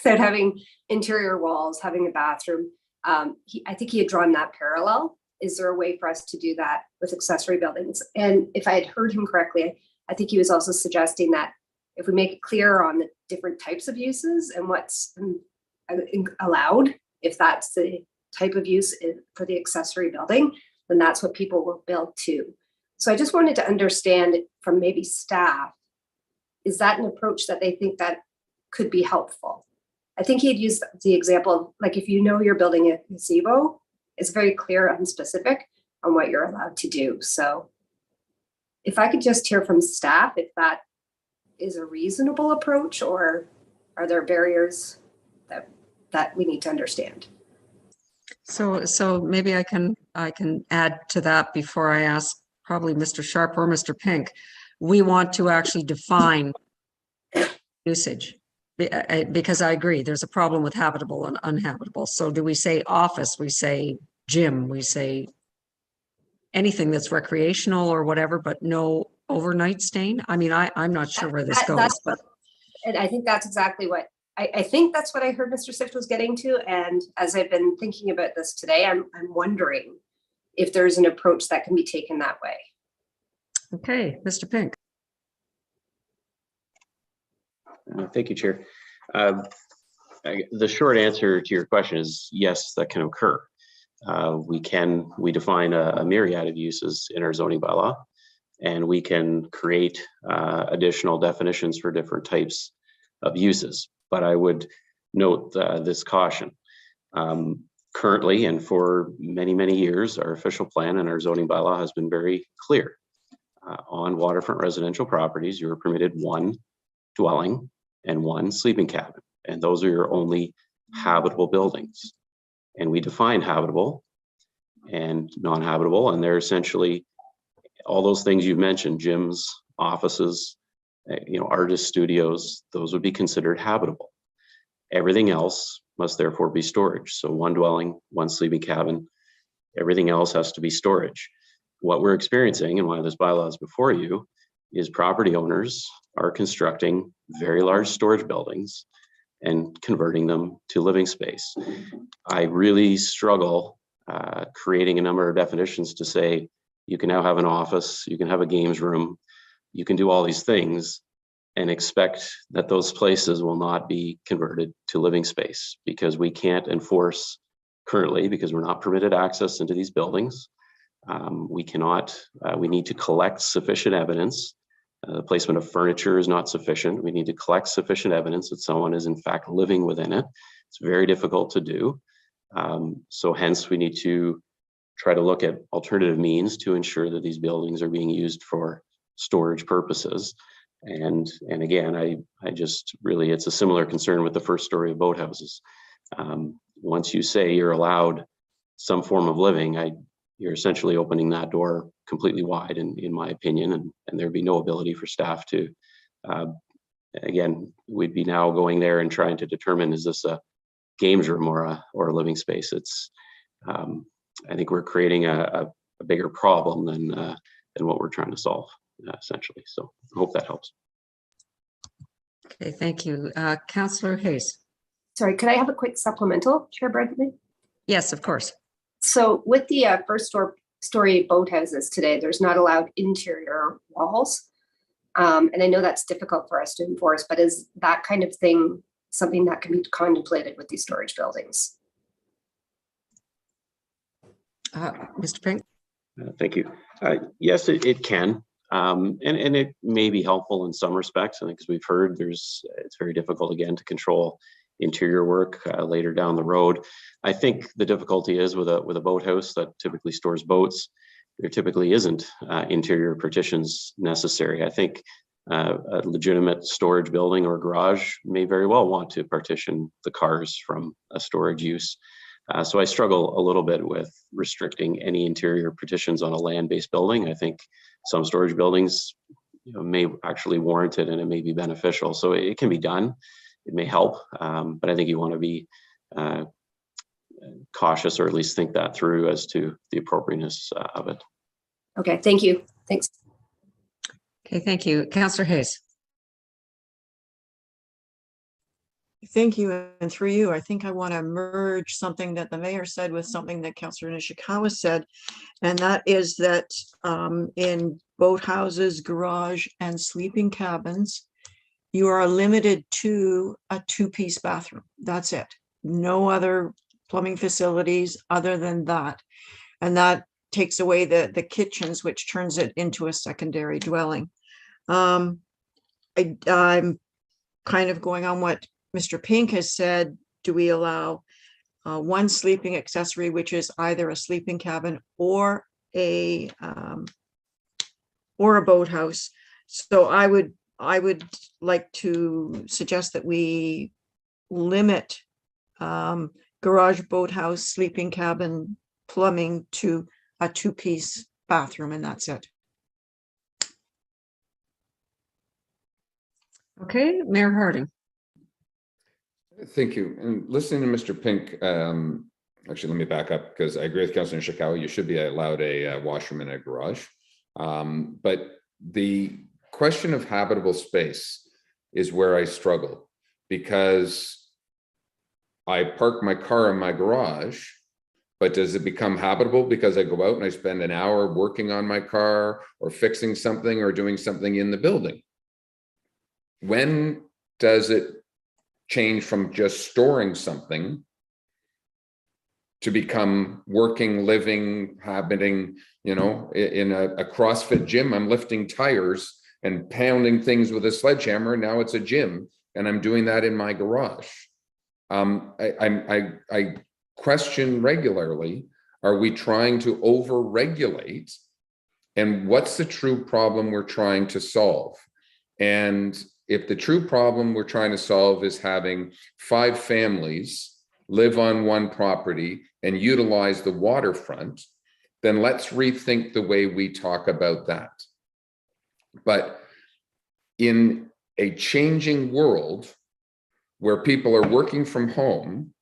without having interior walls, having a bathroom. I think he had drawn that parallel. Is there a way for us to do that with accessory buildings? And if I had heard him correctly, I think he was also suggesting that if we make it clear on the different types of uses and what's allowed, if that's the type of use for the accessory building, then that's what people will build too. So I just wanted to understand from maybe staff, is that an approach that they think that could be helpful? I think he'd used the example of, like, if you know you're building a gazebo, it's very clear and specific on what you're allowed to do. So if I could just hear from staff if that is a reasonable approach, or are there barriers that we need to understand? So maybe I can add to that before I ask probably Mr. Sharp or Mr. Pink. We want to actually define usage, because I agree there's a problem with habitable and uninhabitable. So do we say office, we say gym, we say anything that's recreational or whatever, but no overnight staying? I mean, I'm not sure where this goes, but And I think that's exactly what, I think that's what I heard Mr. Sift was getting to. And as I've been thinking about this today, I'm wondering if there's an approach that can be taken that way. Okay, Mr. Pink. Thank you, Chair. The short answer to your question is yes, that can occur. We define a myriad of uses in our zoning bylaw, and we can create additional definitions for different types of uses. But I would note this caution. Currently, and for many, many years, our official plan and our zoning bylaw has been very clear. On waterfront residential properties, you are permitted one dwelling and one sleeping cabin, and those are your only habitable buildings. And we define habitable and non-habitable, and they're essentially all those things you've mentioned: gyms, offices, artist studios. Those would be considered habitable. Everything else must therefore be storage. So one dwelling, one sleeping cabin, everything else has to be storage. What we're experiencing, and why this bylaw is before you, is property owners are constructing very large storage buildings and converting them to living space. I really struggle creating a number of definitions to say you can now have an office, you can have a games room, you can do all these things, and expect that those places will not be converted to living space, because we can't enforce currently, because we're not permitted access into these buildings. We need to collect sufficient evidence. The placement of furniture is not sufficient. We need to collect sufficient evidence that someone is in fact living within it. It's very difficult to do. So hence we need to try to look at alternative means to ensure that these buildings are being used for storage purposes. And again, I just really, it's a similar concern with the first story of boathouses. Once you say you're allowed some form of living, you're essentially opening that door completely wide, in my opinion, and there'd be no ability for staff to, again, we'd be now going there and trying to determine, is this a games room or a living space? It's, I think we're creating a bigger problem than what we're trying to solve, essentially. So I hope that helps. Okay, thank you. Councillor Hayes. Sorry, could I have a quick supplemental, Chair Bradley? Yes, of course. So with the first story boathouses today, there's not allowed interior walls. And I know that's difficult for us to enforce, but is that kind of thing something that can be contemplated with these storage buildings? Mr. Pink? Thank you. Yes, it can. And it may be helpful in some respects. I think, as we've heard, it's very difficult, again, to control interior work later down the road. I think the difficulty is with a boathouse that typically stores boats, there typically isn't interior partitions necessary. I think a legitimate storage building or garage may very well want to partition the cars from a storage use. So I struggle a little bit with restricting any interior partitions on a land-based building. I think some storage buildings may actually warrant it, and it may be beneficial. So it can be done. It may help, but I think you want to be cautious, or at least think that through as to the appropriateness of it. Okay, thank you. Thanks. Okay, thank you. Councillor Hayes. Thank you. And through you, I think I want to merge something that the mayor said with something that Councillor Nishikawa said. And that is that in boathouses, garage, and sleeping cabins, you are limited to a two-piece bathroom. That's it. No other plumbing facilities other than that. And that takes away the kitchens, which turns it into a secondary dwelling. I'm kind of going on what Mr. Pink has said. Do we allow one sleeping accessory, which is either a sleeping cabin or a boathouse? So I would like to suggest that we limit garage, boathouse, sleeping cabin, plumbing to a two-piece bathroom, and that's it. Okay, Mayor Harding. Thank you. And listening to Mr. Pink, actually, let me back up, because I agree with Councilor Nishikawa. You should be allowed a washroom in a garage. But the question of habitable space, is where I struggle, because I park my car in my garage, but does it become habitable because I go out and I spend an hour working on my car or fixing something or doing something in the building? When does it change from just storing something to become working, living, habiting? You know, in a CrossFit gym, I'm lifting tires and pounding things with a sledgehammer. Now it's a gym, and I'm doing that in my garage. I question regularly, are we trying to over-regulate? And what's the true problem we're trying to solve? And if the true problem we're trying to solve is having 5 families live on one property and utilize the waterfront, then let's rethink the way we talk about that. But in a changing world where people are working from home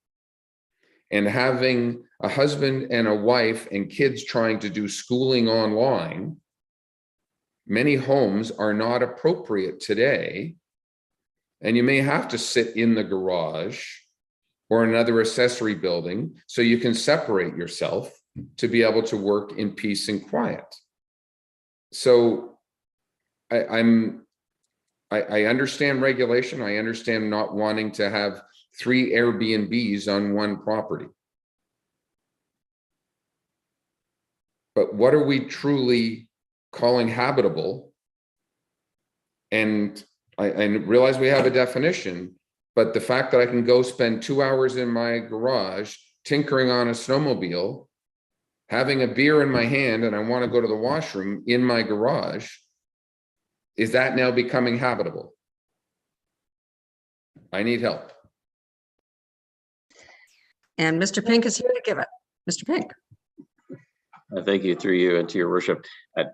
and having a husband and a wife and kids trying to do schooling online, many homes are not appropriate today. And you may have to sit in the garage or another accessory building so you can separate yourself to be able to work in peace and quiet. So I understand regulation. I understand not wanting to have 3 Airbnbs on one property. But what are we truly calling habitable? And I realize we have a definition, but the fact that I can go spend 2 hours in my garage tinkering on a snowmobile, having a beer in my hand, and I want to go to the washroom in my garage, is that now becoming habitable? I need help. And Mr. Pink is here to give it. Mr. Pink. Thank you, through you and to your worship.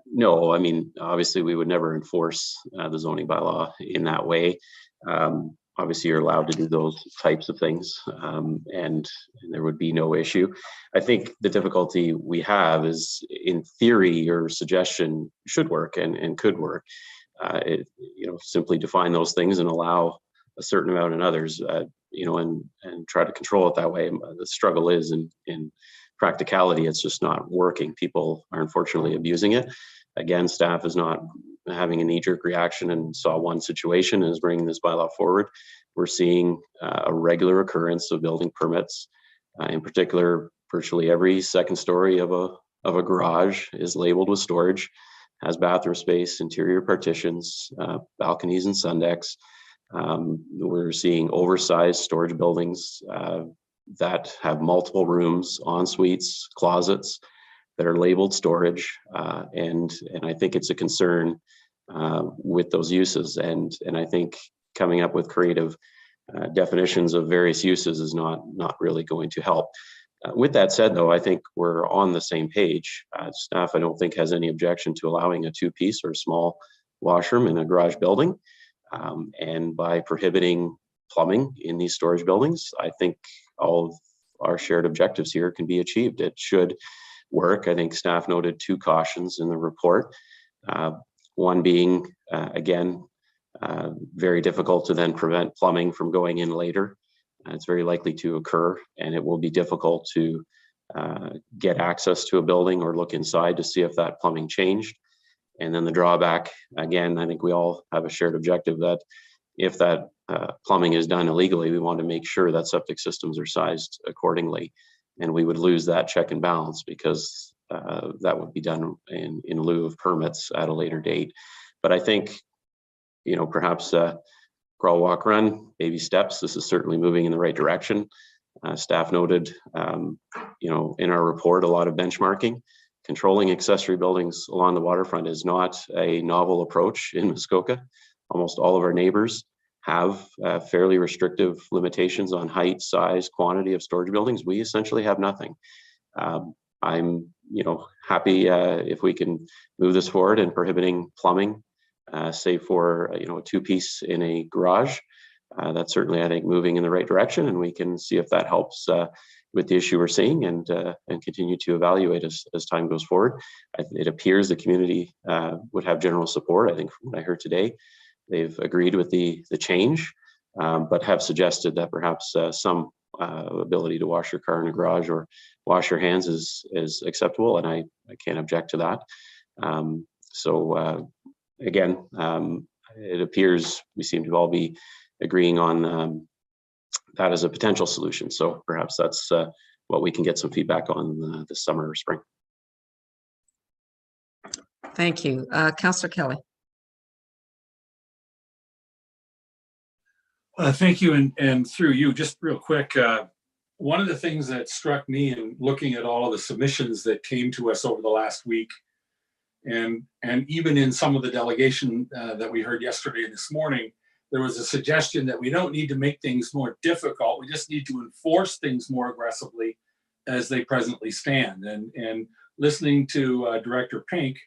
No, I mean, obviously we would never enforce the zoning bylaw in that way. Obviously you're allowed to do those types of things, and there would be no issue. I think the difficulty we have is, in theory, your suggestion should work and could work. Simply define those things and allow a certain amount in others, and try to control it that way. The struggle is in practicality, it's just not working. People are unfortunately abusing it. Again, staff is not having a knee-jerk reaction and saw one situation and is bringing this bylaw forward. We're seeing a regular occurrence of building permits. In particular, virtually every second story of a garage is labeled with storage, has bathroom space, interior partitions, balconies and sun decks. We're seeing oversized storage buildings that have multiple rooms, en suites, closets that are labeled storage, and I think it's a concern with those uses, and I think coming up with creative definitions of various uses is not really going to help. With that said, though, I think we're on the same page. Staff, I don't think, has any objection to allowing a 2-piece or small washroom in a garage building, and by prohibiting plumbing in these storage buildings, I think all of our shared objectives here can be achieved. It should work. I think staff noted 2 cautions in the report. One being, again, very difficult to then prevent plumbing from going in later. It's very likely to occur, and it will be difficult to get access to a building or look inside to see if that plumbing changed. And then the drawback, again, I think we all have a shared objective that if that plumbing is done illegally, we want to make sure that septic systems are sized accordingly. And we would lose that check and balance because that would be done in lieu of permits at a later date. But I think, perhaps crawl, walk, run, baby steps. This is certainly moving in the right direction. Staff noted, in our report, a lot of benchmarking. Controlling accessory buildings along the waterfront is not a novel approach in Muskoka. Almost all of our neighbors have fairly restrictive limitations on height, size, quantity of storage buildings. We essentially have nothing. I'm, happy if we can move this forward in prohibiting plumbing, save for a 2-piece in a garage. That's certainly, I think, moving in the right direction, and we can see if that helps with the issue we're seeing, and continue to evaluate as time goes forward. It appears the community would have general support. I think from what I heard today, they've agreed with the change, but have suggested that perhaps some ability to wash your car in a garage or wash your hands is acceptable, and I can't object to that. Again, it appears we seem to all be agreeing on that as a potential solution. So perhaps that's what we can get some feedback on this summer or spring. Thank you. Councillor Kelly. Thank you, and through you, just real quick, one of the things that struck me in looking at all of the submissions that came to us over the last week, and even in some of the delegation that we heard yesterday and this morning, there was a suggestion that we don't need to make things more difficult. We just need to enforce things more aggressively as they presently stand. And listening to Director Pink,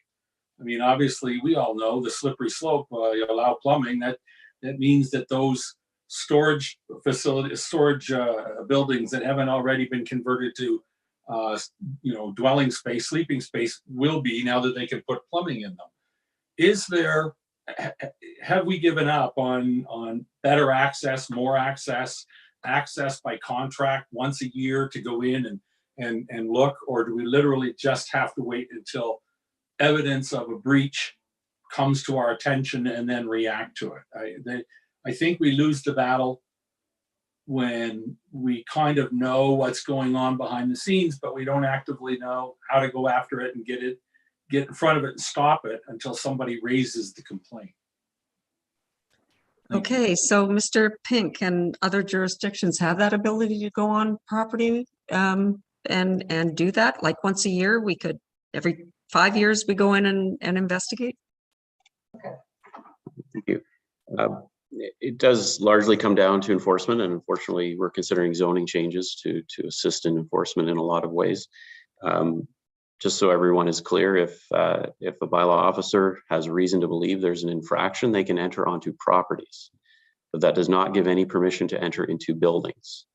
I mean, obviously, we all know the slippery slope. You allow plumbing, that means that those storage facilities, storage buildings that haven't already been converted to dwelling space, sleeping space, will be, now that they can put plumbing in them. Have we given up on better access, more access by contract once a year to go in and look, or do we literally just have to wait until evidence of a breach comes to our attention and then react to it? I think we lose the battle when we kind of know what's going on behind the scenes, but we don't actively know how to go after it and get in front of it and stop it until somebody raises the complaint. Okay, so Mr. Pink and other jurisdictions have that ability to go on property and do that? Like once a year, we could, every 5 years, we go in and investigate? Thank you. It does largely come down to enforcement, and unfortunately, we're considering zoning changes to assist in enforcement in a lot of ways. Just so everyone is clear, if a bylaw officer has reason to believe there's an infraction, they can enter onto properties, but that does not give any permission to enter into buildings.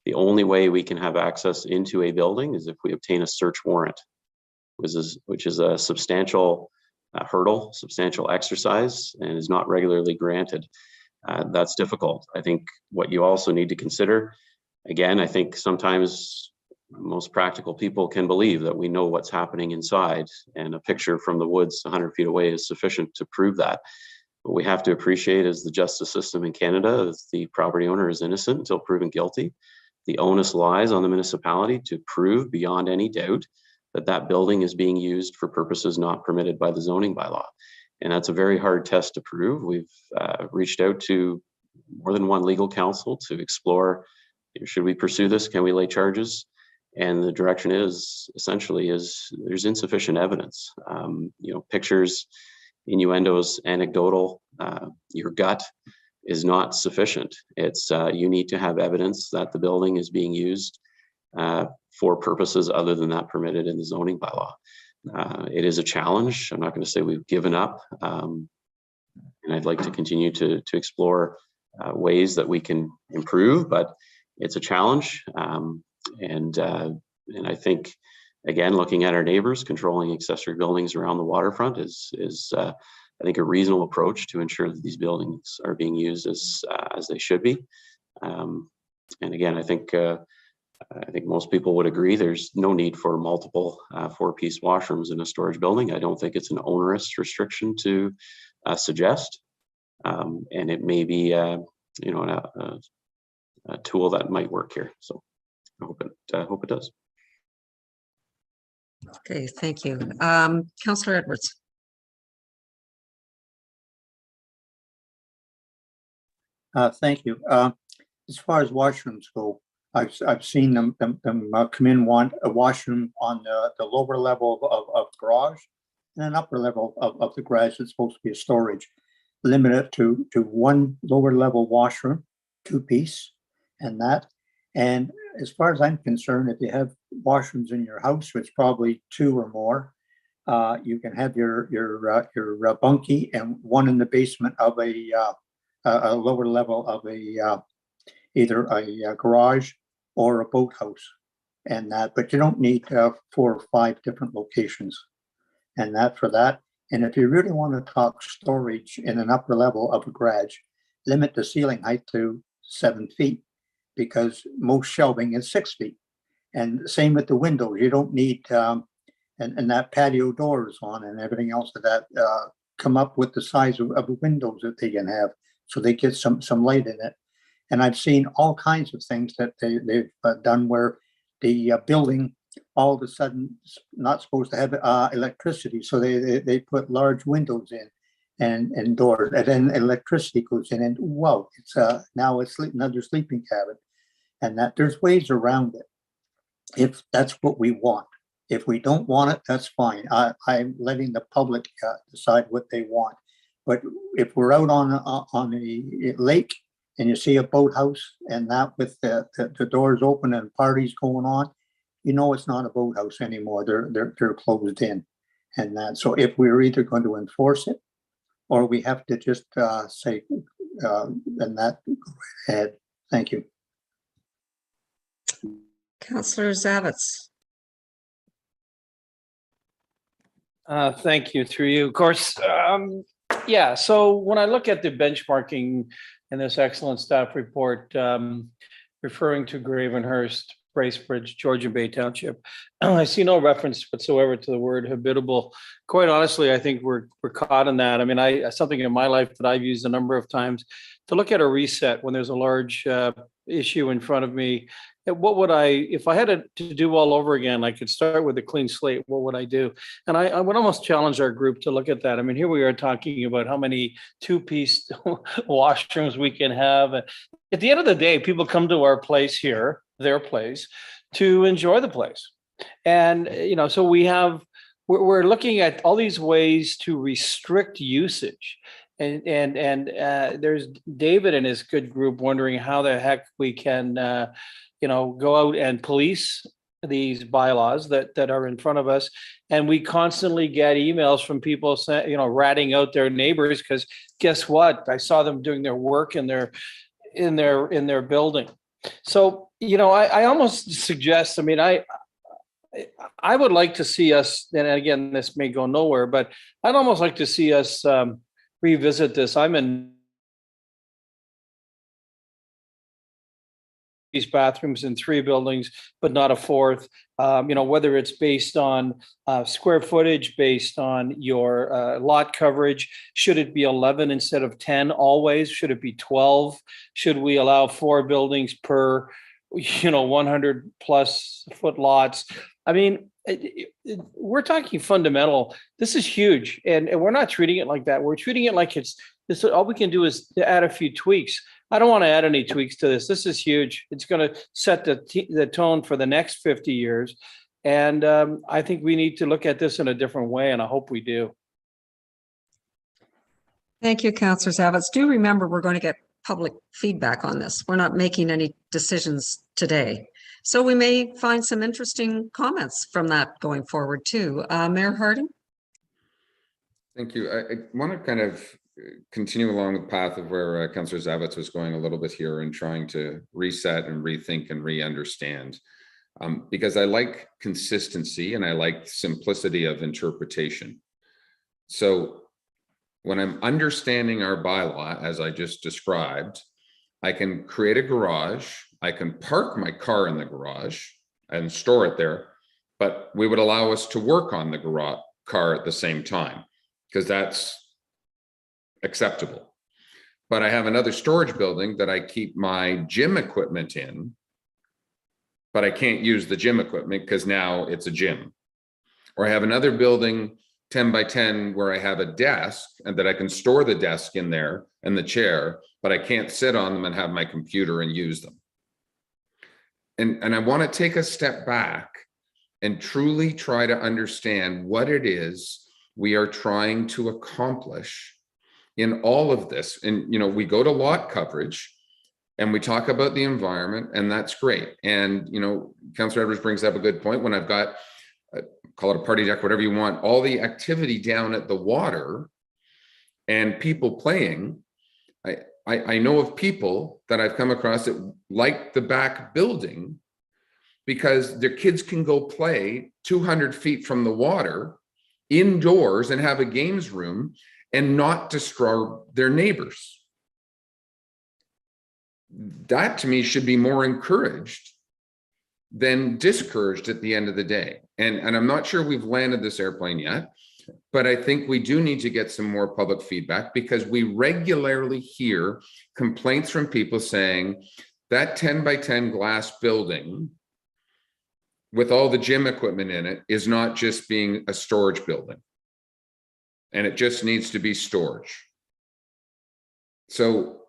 The only way we can have access into a building is if we obtain a search warrant, which is a substantial hurdle, substantial exercise, and is not regularly granted. That's difficult. I think what you also need to consider, again, I think sometimes most practical people can believe that we know what's happening inside, and a picture from the woods 100 feet away is sufficient to prove that. What we have to appreciate is the justice system in Canada. The property owner is innocent until proven guilty. The onus lies on the municipality to prove beyond any doubt that that building is being used for purposes not permitted by the zoning bylaw. And that's a very hard test to prove. We've reached out to more than one legal counsel to explore, should we pursue this? Can we lay charges? And the direction is essentially there's insufficient evidence. Pictures, innuendos, anecdotal, your gut is not sufficient. It's you need to have evidence that the building is being used for purposes other than that permitted in the zoning bylaw. It is a challenge. I'm not going to say we've given up, and I'd like to continue to explore ways that we can improve, but it's a challenge. And I think, again, looking at our neighbors, controlling accessory buildings around the waterfront is I think a reasonable approach to ensure that these buildings are being used as they should be. And again, I think most people would agree there's no need for multiple 4-piece washrooms in a storage building. I don't think it's an onerous restriction to suggest, and it may be a tool that might work here. So I hope it does. Okay, thank you. Councillor Edwards. Thank you. As far as washrooms go, I've seen them come in, want a washroom on the lower level of garage, and an upper level of the garage that's supposed to be a storage. Limit it to one lower level washroom, 2-piece, and that. And as far as I'm concerned, if you have washrooms in your house, which probably 2 or more, you can have your bunkie and one in the basement of a lower level of either a garage or a boathouse, and that. But you don't need 4 or 5 different locations, and that for that. And if you really want to talk storage in an upper level of a garage, limit the ceiling height to 7 feet, because most shelving is 6 feet. And same with the windows. You don't need, and that patio doors on and everything else of that, come up with the size of windows that they can have, so they get some light in it. And I've seen all kinds of things that they've done where the building all of a sudden not supposed to have electricity, so they put large windows in and doors, and then electricity goes in, and wow, it's now it's another sleeping cabin. And that there's ways around it if that's what we want. If we don't want it, that's fine. I'm letting the public decide what they want. But if we're out on a lake and you see a boathouse and that with the doors open and parties going on, you know it's not a boathouse anymore. They're closed in, and that. So if we're either going to enforce it, or we have to just say, and that, go right ahead. Thank you. Councillor Zavitz. Thank you, through you. Of course, yeah, so when I look at the benchmarking in this excellent staff report, referring to Gravenhurst, Bracebridge, Georgian Bay Township, I see no reference whatsoever to the word habitable. Quite honestly, I think we're caught in that. I mean, something in my life that I've used a number of times to look at a reset when there's a large issue in front of me. What would if I had to do all over again, I could start with a clean slate, what would I do? And I would almost challenge our group to look at that. I mean, here we are talking about how many two-piece washrooms we can have. At the end of the day, people come to our place here, their place, to enjoy the place. And, you know, so we're looking at all these ways to restrict usage. And there's David and his good group wondering how the heck we can, you know, go out and police these bylaws that are in front of us. And we constantly get emails from people saying, you know, ratting out their neighbors because guess what? I saw them doing their work in their building. So, you know, I almost suggest, I mean, I would like to see us, and again, this may go nowhere, but I'd almost like to see us revisit this. I'm in these bathrooms in 3 buildings, but not a 4th. You know, whether it's based on square footage, based on your lot coverage, should it be 11 instead of 10 always? Should it be 12? Should we allow 4 buildings per, you know, 100 plus foot lots? I mean, we're talking fundamental. This is huge, and we're not treating it like that. We're treating it like it's this. All we can do is to add a few tweaks. I don't want to add any tweaks to this. This is huge. It's going to set the tone for the next 50 years. And I think we need to look at this in a different way, and I hope we do. Thank you, Councillor Zavitz. Do remember, we're going to get public feedback on this. We're not making any decisions today. So we may find some interesting comments from that going forward too. Mayor Harding? Thank you. I want to kind of continue along the path of where Councillor Zavitz was going a little bit here and trying to reset and rethink and re-understand. Because I like consistency and I like simplicity of interpretation. So when I'm understanding our bylaw, as I just described, I can create a garage, I can park my car in the garage and store it there, but we would allow us to work on the car at the same time, because that's acceptable. But I have another storage building that I keep my gym equipment in, but I can't use the gym equipment because now it's a gym. Or I have another building 10 by 10 where I have a desk and that I can store the desk in there and the chair, but I can't sit on them and have my computer and use them. And I want to take a step back and truly try to understand what it is we are trying to accomplish in all of this. And, you know, we go to lot coverage and we talk about the environment, and that's great. And, you know, Councillor Edwards brings up a good point. When I've got, call it a party deck, whatever you want, all the activity down at the water and people playing, I know of people that I've come across that like the back building because their kids can go play 200 feet from the water indoors and have a games room and not disturb their neighbors. That to me should be more encouraged than discouraged at the end of the day. And I'm not sure we've landed this airplane yet, but I think we do need to get some more public feedback, because we regularly hear complaints from people saying that 10 by 10 glass building with all the gym equipment in it is not just being a storage building, and it just needs to be storage. So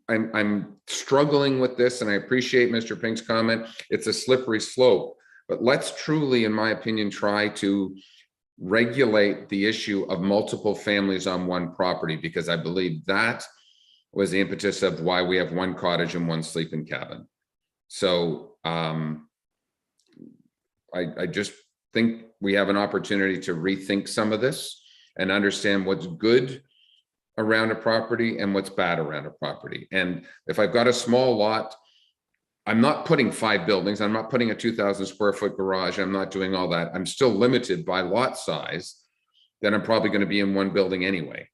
I'm struggling with this, and I appreciate Mr. Pink's comment. It's a slippery slope, but let's truly, in my opinion, try to regulate the issue of multiple families on one property, because I believe that was the impetus of why we have one cottage and one sleeping cabin. So I just think we have an opportunity to rethink some of this and understand what's good around a property and what's bad around a property. And if I've got a small lot, I'm not putting 5 buildings, I'm not putting a 2,000 square foot garage, I'm not doing all that. I'm still limited by lot size, then I'm probably going to be in one building anyway.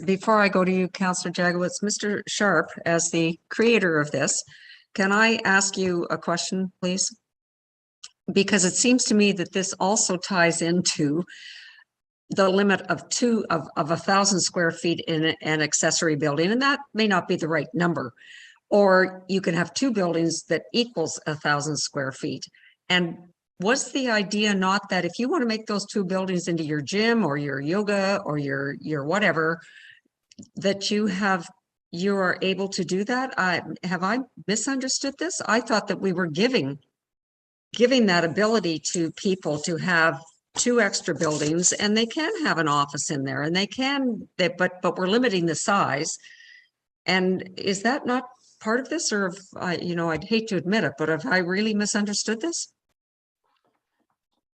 Before I go to you, Councillor Jagowitz, Mr. Sharp, as the creator of this, can I ask you a question, please? Because it seems to me that this also ties into the limit of 1,000 square feet in an accessory building, and that may not be the right number. Or you can have 2 buildings that equals 1,000 square feet. And was the idea not that if you want to make those 2 buildings into your gym or your yoga or your whatever, that you are able to do that? Have I misunderstood this? I thought that we were giving that ability to people to have 2 extra buildings, and they can have an office in there, and but we're limiting the size. And is that not part of this? Or I'd hate to admit it, but have I really misunderstood this?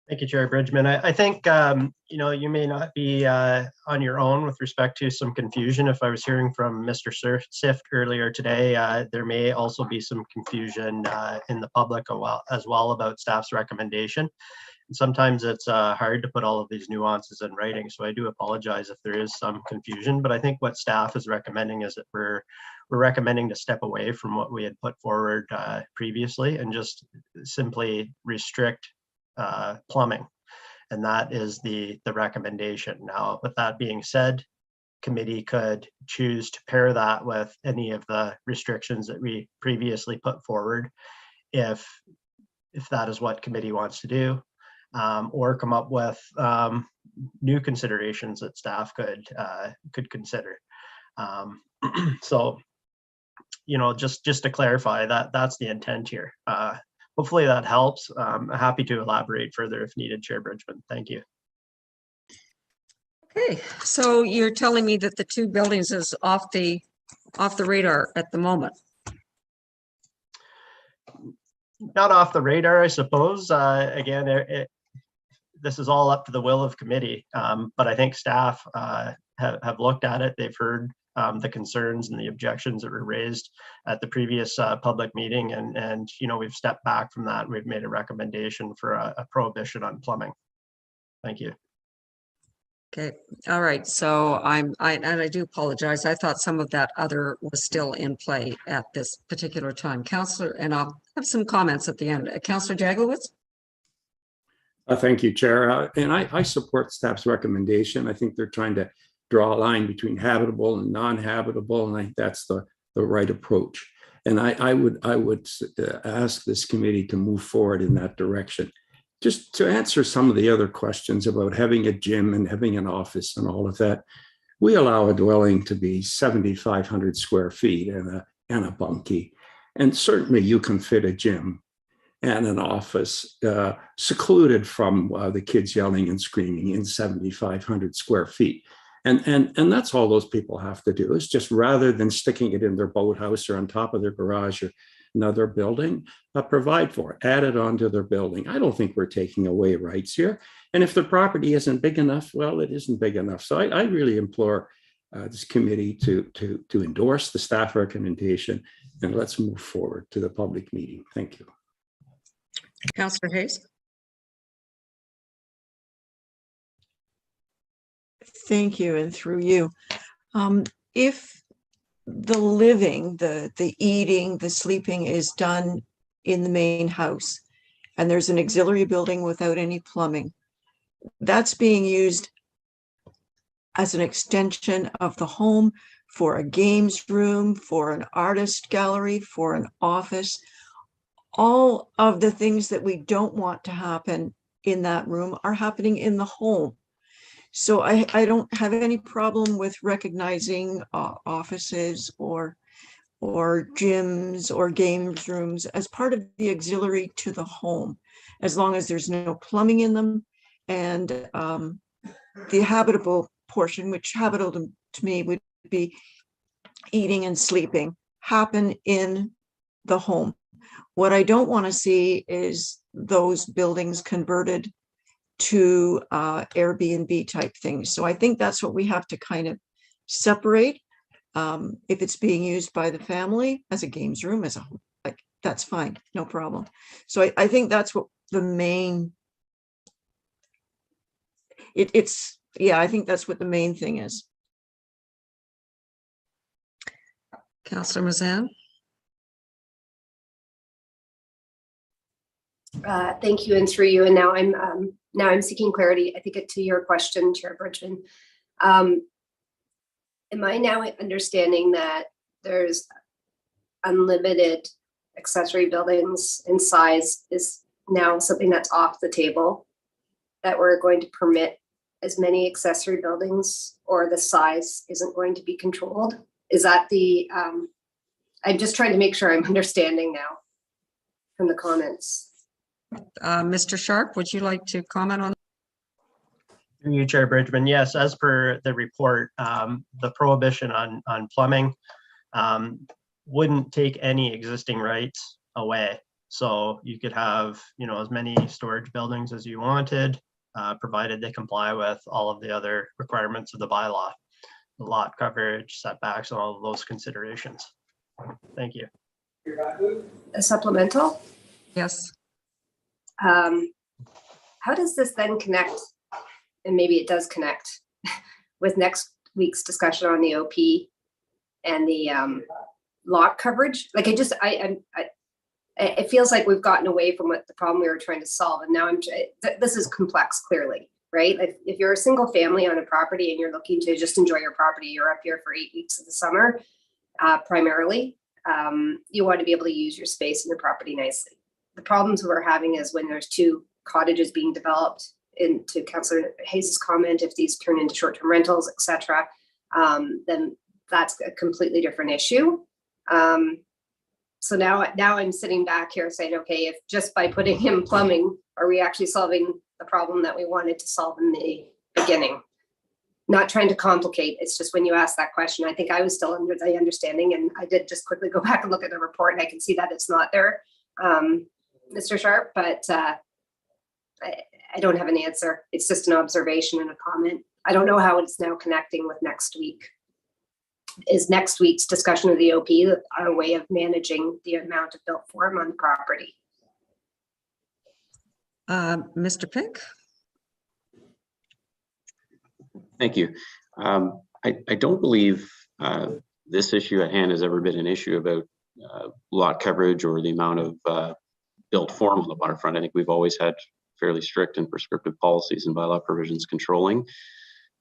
Thank you, Chair Bridgman. I think, you may not be on your own with respect to some confusion. If I was hearing from Mr. Sift earlier today, there may also be some confusion in the public as well about staff's recommendation. And sometimes it's hard to put all of these nuances in writing, so I do apologize if there is some confusion. But I think what staff is recommending is that we're recommending to step away from what we had put forward previously and just simply restrict plumbing, and that is the recommendation. Now, with that being said, committee could choose to pair that with any of the restrictions that we previously put forward, if that is what committee wants to do, or come up with new considerations that staff could consider. So, just to clarify, that's the intent here. Hopefully that helps. I'm happy to elaborate further if needed, Chair Bridgman. Thank you. Okay, so you're telling me that the 2 buildings is off the radar at the moment? Not off the radar, I suppose. Again, this is all up to the will of committee, but I think staff have looked at it. They've heard the concerns and the objections that were raised at the previous public meeting, and we've stepped back from that. We've made a recommendation for a prohibition on plumbing. Thank you. Okay, all right. So I do apologize. I thought some of that other was still in play at this particular time. Councillor, and I'll have some comments at the end. Councillor Jagowitz? Thank you, Chair. And I support staff's recommendation. I think they're trying to draw a line between habitable and non-habitable, and I think that's the right approach. And I would ask this committee to move forward in that direction. Just to answer some of the other questions about having a gym and having an office and all of that, we allow a dwelling to be 7,500 square feet and a bunkie. And certainly you can fit a gym and an office secluded from the kids yelling and screaming in 7,500 square feet. And that's all those people have to do, is just, rather than sticking it in their boathouse or on top of their garage or another building, provide for it, add it onto their building. I don't think we're taking away rights here. And if the property isn't big enough, well, it isn't big enough. So I really implore this committee to endorse the staff recommendation, and let's move forward to the public meeting. Thank you. Councillor Hayes. Thank you, and through you. If the living, the eating, the sleeping is done in the main house, and there's an auxiliary building without any plumbing, that's being used as an extension of the home for a games room, for an artist gallery, for an office. All of the things that we don't want to happen in that room are happening in the home. So I don't have any problem with recognizing offices or gyms or games rooms as part of the auxiliary to the home, as long as there's no plumbing in them. And the habitable portion, which habitable to me would be eating and sleeping, happen in the home. What I don't want to see is those buildings converted to Airbnb type things. So I think that's what we have to kind of separate. If it's being used by the family as a games room, as a like, that's fine, no problem. So I think that's what the main, I think that's what the main thing is. Councillor Mazan. Thank you, and through you. And now I'm seeking clarity. I think to your question, Chair Bridgman. Am I now understanding that there's unlimited accessory buildings in size is now something that's off the table? That we're going to permit as many accessory buildings, or the size isn't going to be controlled? Is that the? I'm just trying to make sure I'm understanding now from the comments. Mr. Sharp, would you like to comment on? Through you, Chair Bridgman. Yes, as per the report, the prohibition on plumbing wouldn't take any existing rights away. So you could have, as many storage buildings as you wanted, provided they comply with all of the other requirements of the bylaw, the lot coverage, setbacks, and all of those considerations. Thank you. A supplemental? Yes. How does this then connect, and maybe it does connect, with next week's discussion on the OP and the lot coverage? Like it feels like we've gotten away from what the problem we were trying to solve, and now this is complex, clearly, right? If you're a single family on a property and you're looking to just enjoy your property, you're up here for 8 weeks of the summer, primarily, you want to be able to use your space and your property nicely. The problems we're having is when there's 2 cottages being developed, into Councillor Hayes' comment, if these turn into short-term rentals, etc., then that's a completely different issue. So now I'm sitting back here saying, okay, if just by putting in plumbing, are we actually solving the problem that we wanted to solve in the beginning? Not trying to complicate. It's just when you ask that question, I think I was still under the understanding, and I did just quickly go back and look at the report, and I can see that it's not there, Mr. Sharp, but I don't have an answer. It's just an observation and a comment. I don't know how it's now connecting with next week. Is next week's discussion of the OP our way of managing the amount of built form on the property? Mr. Pink. Thank you. I don't believe this issue at hand has ever been an issue about lot coverage or the amount of built form on the waterfront. I think we've always had fairly strict and prescriptive policies and bylaw provisions controlling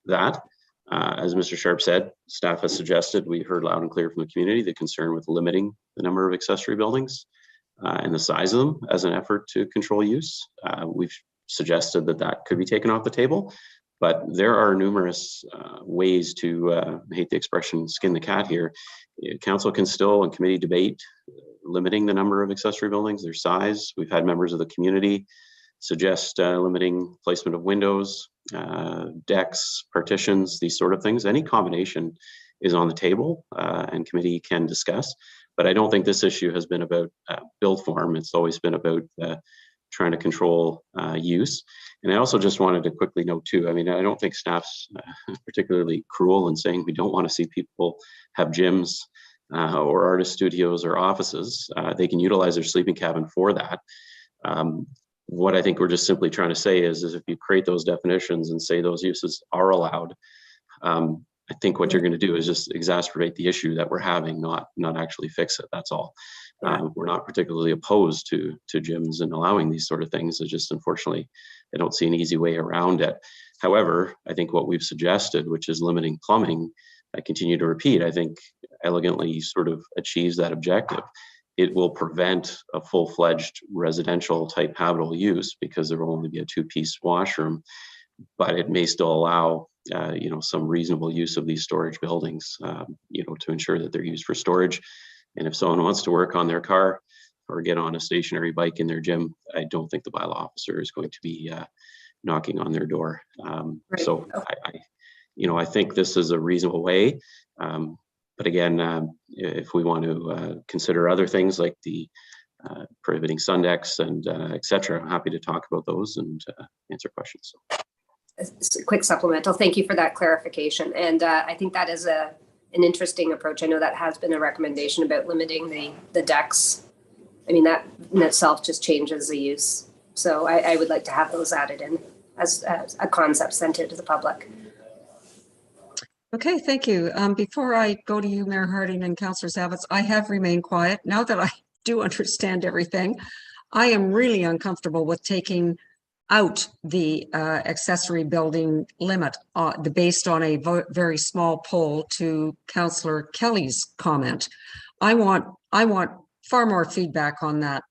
that. As Mr. Sharp said, staff has suggested, we heard loud and clear from the community, the concern with limiting the number of accessory buildings and the size of them as an effort to control use. We've suggested that could be taken off the table, but there are numerous ways to, I hate the expression, skin the cat here. Council can still and committee debate limiting the number of accessory buildings, their size. We've had members of the community suggest limiting placement of windows, decks, partitions, these sort of things. Any combination is on the table and committee can discuss, but I don't think this issue has been about build form. It's always been about trying to control use. And I also just wanted to quickly note too, I mean, I don't think staff's particularly cruel in saying we don't want to see people have gyms or artist studios or offices. They can utilize their sleeping cabin for that. What I think we're just simply trying to say is if you create those definitions and say those uses are allowed, I think what you're going to do is just exacerbate the issue that we're having, not actually fix it. That's all. We're not particularly opposed to gyms and allowing these sort of things. It's just, unfortunately, I don't see an easy way around it. However, I think what we've suggested, which is limiting plumbing, I continue to repeat, I think elegantly sort of achieves that objective. It will prevent a full-fledged residential type habitable use because there will only be a 2-piece washroom, but it may still allow some reasonable use of these storage buildings, to ensure that they're used for storage. And if someone wants to work on their car or get on a stationary bike in their gym, I don't think the bylaw officer is going to be knocking on their door. So I think this is a reasonable way. But again, if we want to consider other things like the prohibiting sun decks and et cetera, I'm happy to talk about those and answer questions. A quick supplemental. Thank you for that clarification. And I think that is an interesting approach. I know that has been a recommendation about limiting the decks. I mean, that in itself just changes the use. So I would like to have those added in as a concept sent out to the public. Okay, thank you. Before I go to you, Mayor Harding and Councillor Zavitz, I have remained quiet. Now that I do understand everything, I am really uncomfortable with taking out the accessory building limit based on a very small poll to Councillor Kelly's comment. I want far more feedback on that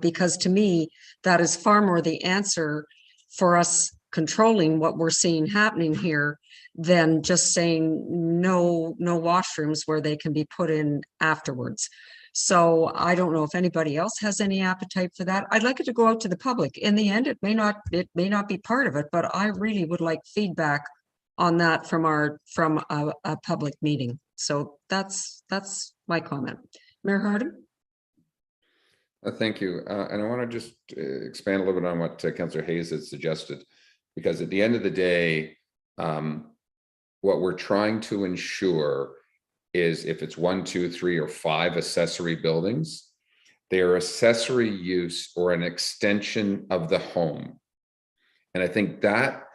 because to me, that is far more the answer for us controlling what we're seeing happening here than just saying no washrooms where they can be put in afterwards. So I don't know if anybody else has any appetite for that. I'd like it to go out to the public. In the end, it may not be part of it, but I really would like feedback on that from a public meeting. So that's my comment. Mayor Harding? Thank you. And I want to just expand a little bit on what Councillor Hayes has suggested, because at the end of the day, what we're trying to ensure is if it's 1, 2, 3, or 5 accessory buildings, they are accessory use or an extension of the home. And I think that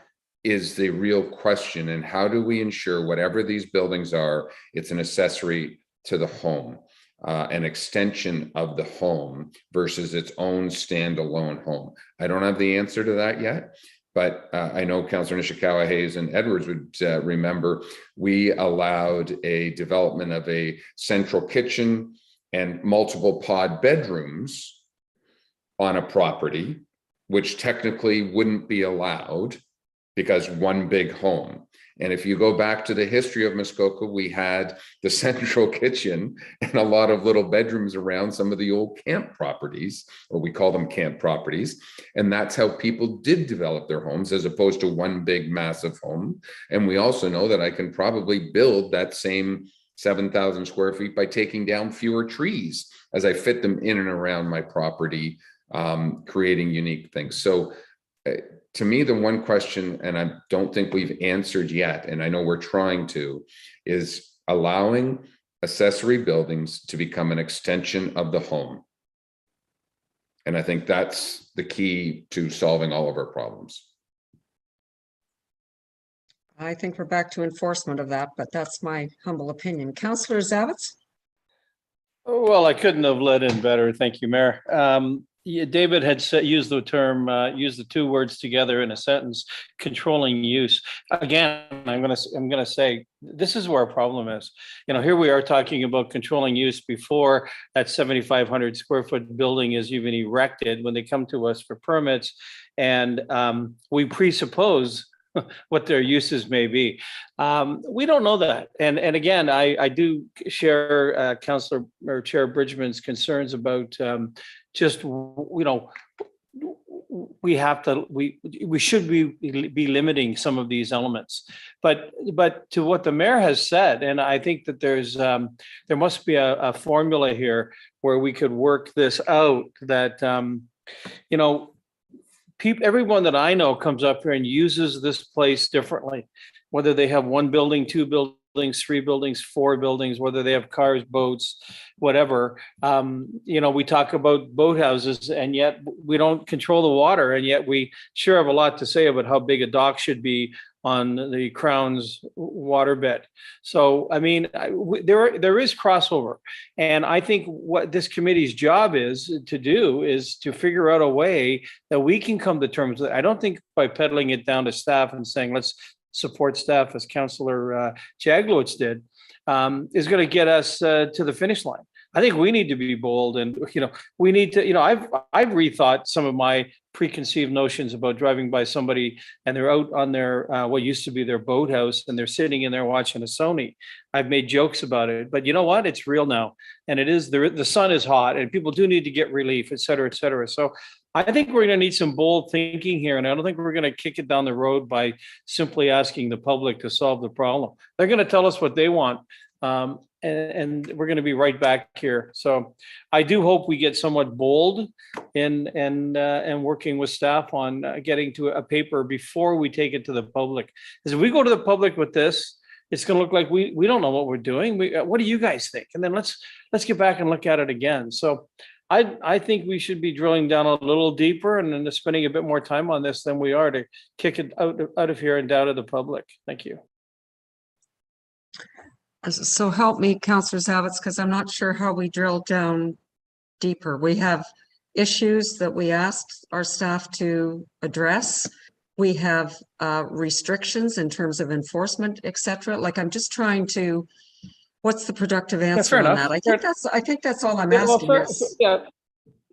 is the real question. And how do we ensure whatever these buildings are, it's an accessory to the home, an extension of the home versus its own standalone home? I don't have the answer to that yet. But I know Councillor Nishikawa, Hayes, and Edwards would remember we allowed a development of a central kitchen and multiple pod bedrooms on a property, which technically wouldn't be allowed because one big home. And if you go back to the history of Muskoka, we had the central kitchen and a lot of little bedrooms around some of the old camp properties, or we call them camp properties. And that's how people did develop their homes as opposed to one big massive home. And we also know that I can probably build that same 7,000 square feet by taking down fewer trees as I fit them in and around my property, creating unique things. So to me, the one question, and I don't think we've answered yet, and I know we're trying to, is allowing accessory buildings to become an extension of the home. And I think that's the key to solving all of our problems. I think we're back to enforcement of that, but that's my humble opinion. Councillor Zavitz? Well, I couldn't have let in better. Thank you, Mayor. David had used the term, used the 2 words together in a sentence, controlling use. Again, I'm going to say this is where our problem is. Here we are talking about controlling use before that 7,500 square foot building is even erected when they come to us for permits, and we presuppose what their uses may be. We don't know that. And again, I do share Councillor or Chair Bridgman's concerns about just, we should be limiting some of these elements. But to what the mayor has said, and I think that there must be a formula here where we could work this out that, everyone that I know comes up here and uses this place differently, whether they have 1 building, 2 buildings, buildings, 3 buildings, 4 buildings, whether they have cars, boats, whatever. We talk about boathouses, and yet we don't control the water, and yet we sure have a lot to say about how big a dock should be on the Crown's waterbed. So, I mean, there is crossover. And I think what this committee's job is to do is to figure out a way that we can come to terms with it. I don't think by peddling it down to staff and saying, let's support staff as Councillor Jaglowitz did, is going to get us to the finish line. I think we need to be bold, and we need to. I've rethought some of my preconceived notions about driving by somebody and they're out on their what used to be their boathouse and they're sitting in there watching a Sony. I've made jokes about it, but you know what? It's real now, and it is the sun is hot, and people do need to get relief, et cetera, et cetera. So I think we're going to need some bold thinking here, and I don't think we're going to kick it down the road by simply asking the public to solve the problem. They're going to tell us what they want. And we're going to be right back here. So I do hope we get somewhat bold in working with staff on getting to a paper before we take it to the public. Because if we go to the public with this, it's going to look like we don't know what we're doing. What do you guys think? And then let's get back and look at it again. So I think we should be drilling down a little deeper and then spending a bit more time on this than we are to kick it out of here and down to the public. Thank you. So help me, Councillor Zavitz, because I'm not sure how we drill down deeper. We have issues that we asked our staff to address. We have restrictions in terms of enforcement, et cetera. Like, I'm just trying to, what's the productive answer on that? I think that's all I'm asking. Yeah.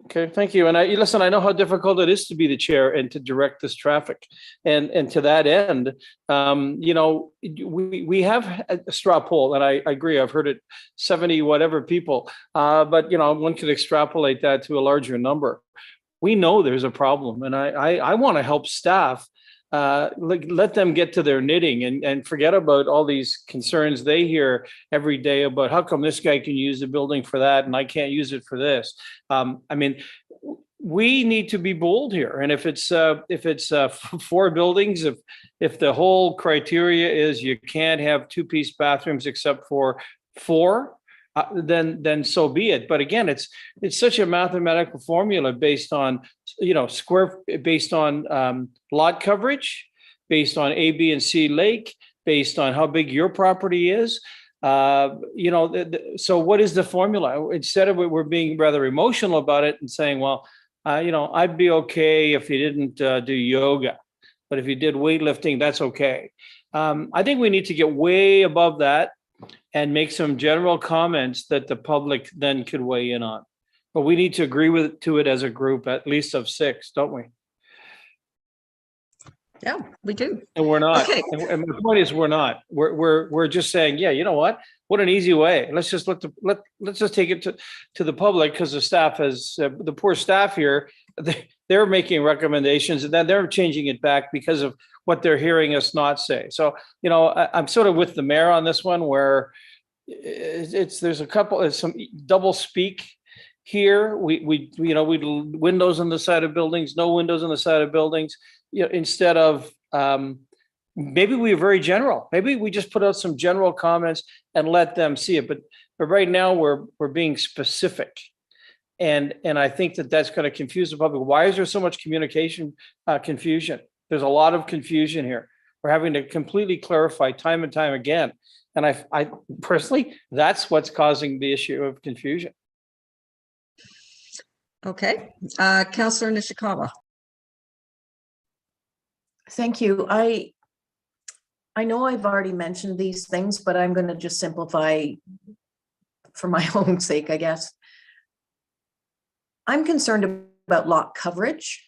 Okay, thank you. And listen, I know how difficult it is to be the chair and to direct this traffic. And to that end, we have a straw poll, and I agree. I've heard it 70 whatever people, but one could extrapolate that to a larger number. We know there's a problem, and I want to help staff. Let them get to their knitting and forget about all these concerns they hear every day about how come this guy can use the building for that and I can't use it for this. I mean, we need to be bold here. And if it's 4 buildings, if the whole criteria is you can't have 2-piece bathrooms except for 4, then so be it. But again, it's such a mathematical formula based on based on lot coverage, based on A, B, and C lake, based on how big your property is. So what is the formula? Instead of we're being rather emotional about it and saying, well, I'd be okay if you didn't do yoga, but if you did weightlifting, that's okay. I think we need to get way above that and make some general comments that the public then could weigh in on. But we need to agree to it as a group, at least of 6, don't we? Yeah, we do. And we're not. Okay. And the point is, we're not. We're just saying, yeah, you know what? What an easy way. Let's just let's just take it to the public, because the staff has the poor staff here. They're making recommendations, and then they're changing it back because of what they're hearing us not say. So, I'm sort of with the mayor on this one, where there's some double speak here. We windows on the side of buildings, no windows on the side of buildings. Instead of maybe we're very general. Maybe we just put out some general comments and let them see it. But right now we're being specific. And I think that's going to confuse the public. Why is there so much communication confusion? There's a lot of confusion here. We're having to completely clarify time and time again. And I personally, that's what's causing the issue of confusion. Okay. Councillor Nishikawa. Thank you. I know I've already mentioned these things, but I'm going to just simplify for my own sake, I guess. I'm concerned about lot coverage.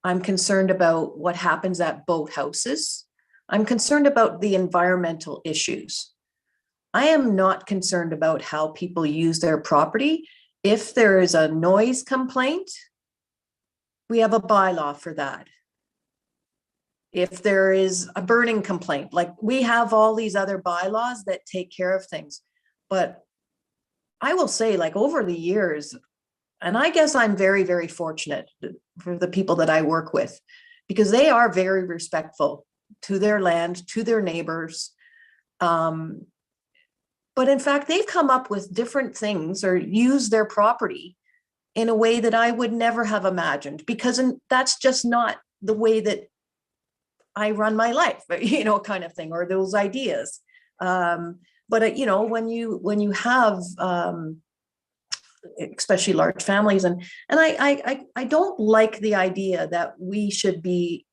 I'm concerned about what happens at boathouses. I'm concerned about the environmental issues. I am not concerned about how people use their property. If there is a noise complaint, we have a bylaw for that. If there is a burning complaint, like we have all these other bylaws that take care of things. But I will say, like, over the years, and I guess I'm very, very fortunate for the people that I work with, because they are very respectful to their land, to their neighbors. But in fact, they've come up with different things or use their property in a way that I would never have imagined, because that's just not the way that I run my life, kind of thing, or those ideas. But you know, when you have especially large families, and I don't like the idea that we should be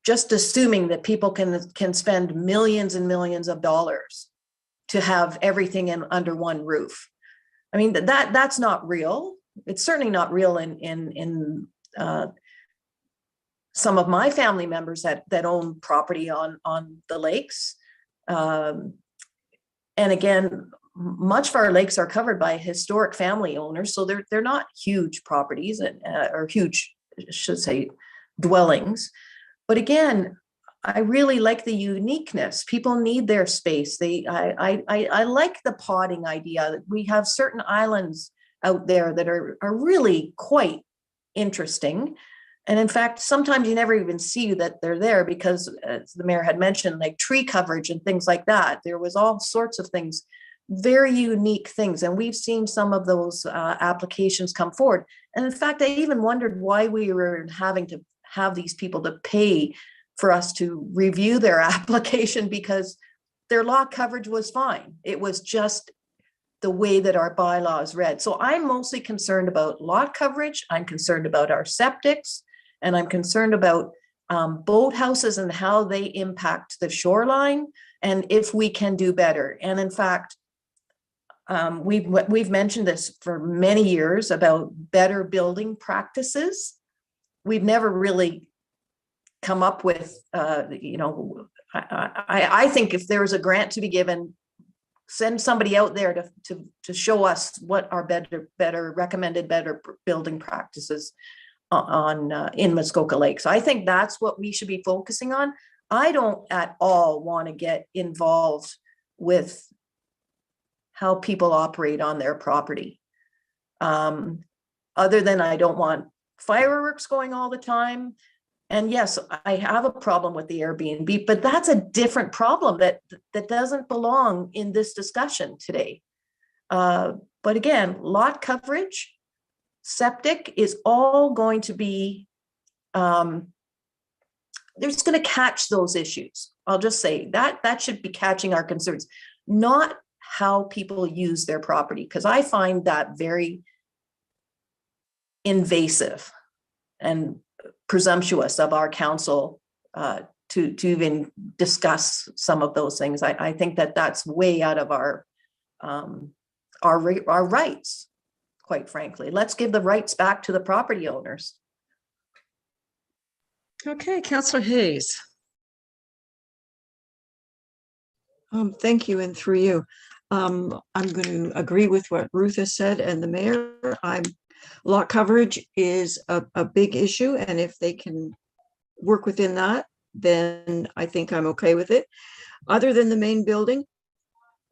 just assuming that people can spend millions and millions of dollars to have everything under one roof. I mean, that's not real. It's certainly not real in some of my family members that own property on the lakes. And again, much of our lakes are covered by historic family owners, so they're not huge properties or huge, I should say, dwellings. But again, I really like the uniqueness. People need their space. I like the potting idea. We have certain islands out there that are really quite interesting. And in fact, sometimes you never even see that they're there because, as the mayor had mentioned, like tree coverage and things like that. There was all sorts of things, very unique things. And we've seen some of those applications come forward. And in fact, I even wondered why we were having to have these people to pay for us to review their application, because their lot coverage was fine. It was just the way that our bylaws read. So I'm mostly concerned about lot coverage. I'm concerned about our septics, and I'm concerned about boathouses and how they impact the shoreline, and if we can do better. And in fact, we've mentioned this for many years about better building practices. We've never really come up with, I think if there was a grant to be given, send somebody out there to show us what are recommended better building practices in Muskoka Lake. So I think that's what we should be focusing on. I don't at all want to get involved with how people operate on their property. Other than I don't want fireworks going all the time. And yes, I have a problem with the Airbnb, but that's a different problem that doesn't belong in this discussion today. But again, lot coverage, septic is all going to be, they're just going to catch those issues. I'll just say that should be catching our concerns, not how people use their property, because I find that very invasive and presumptuous of our council to even discuss some of those things. I think that's way out of our rights, quite frankly. Let's give the rights back to the property owners. Okay, Councillor Hayes. Thank you, and through you. I'm going to agree with what Ruth has said and the mayor. Lot coverage is a big issue, and if they can work within that, then I think I'm okay with it. Other than the main building,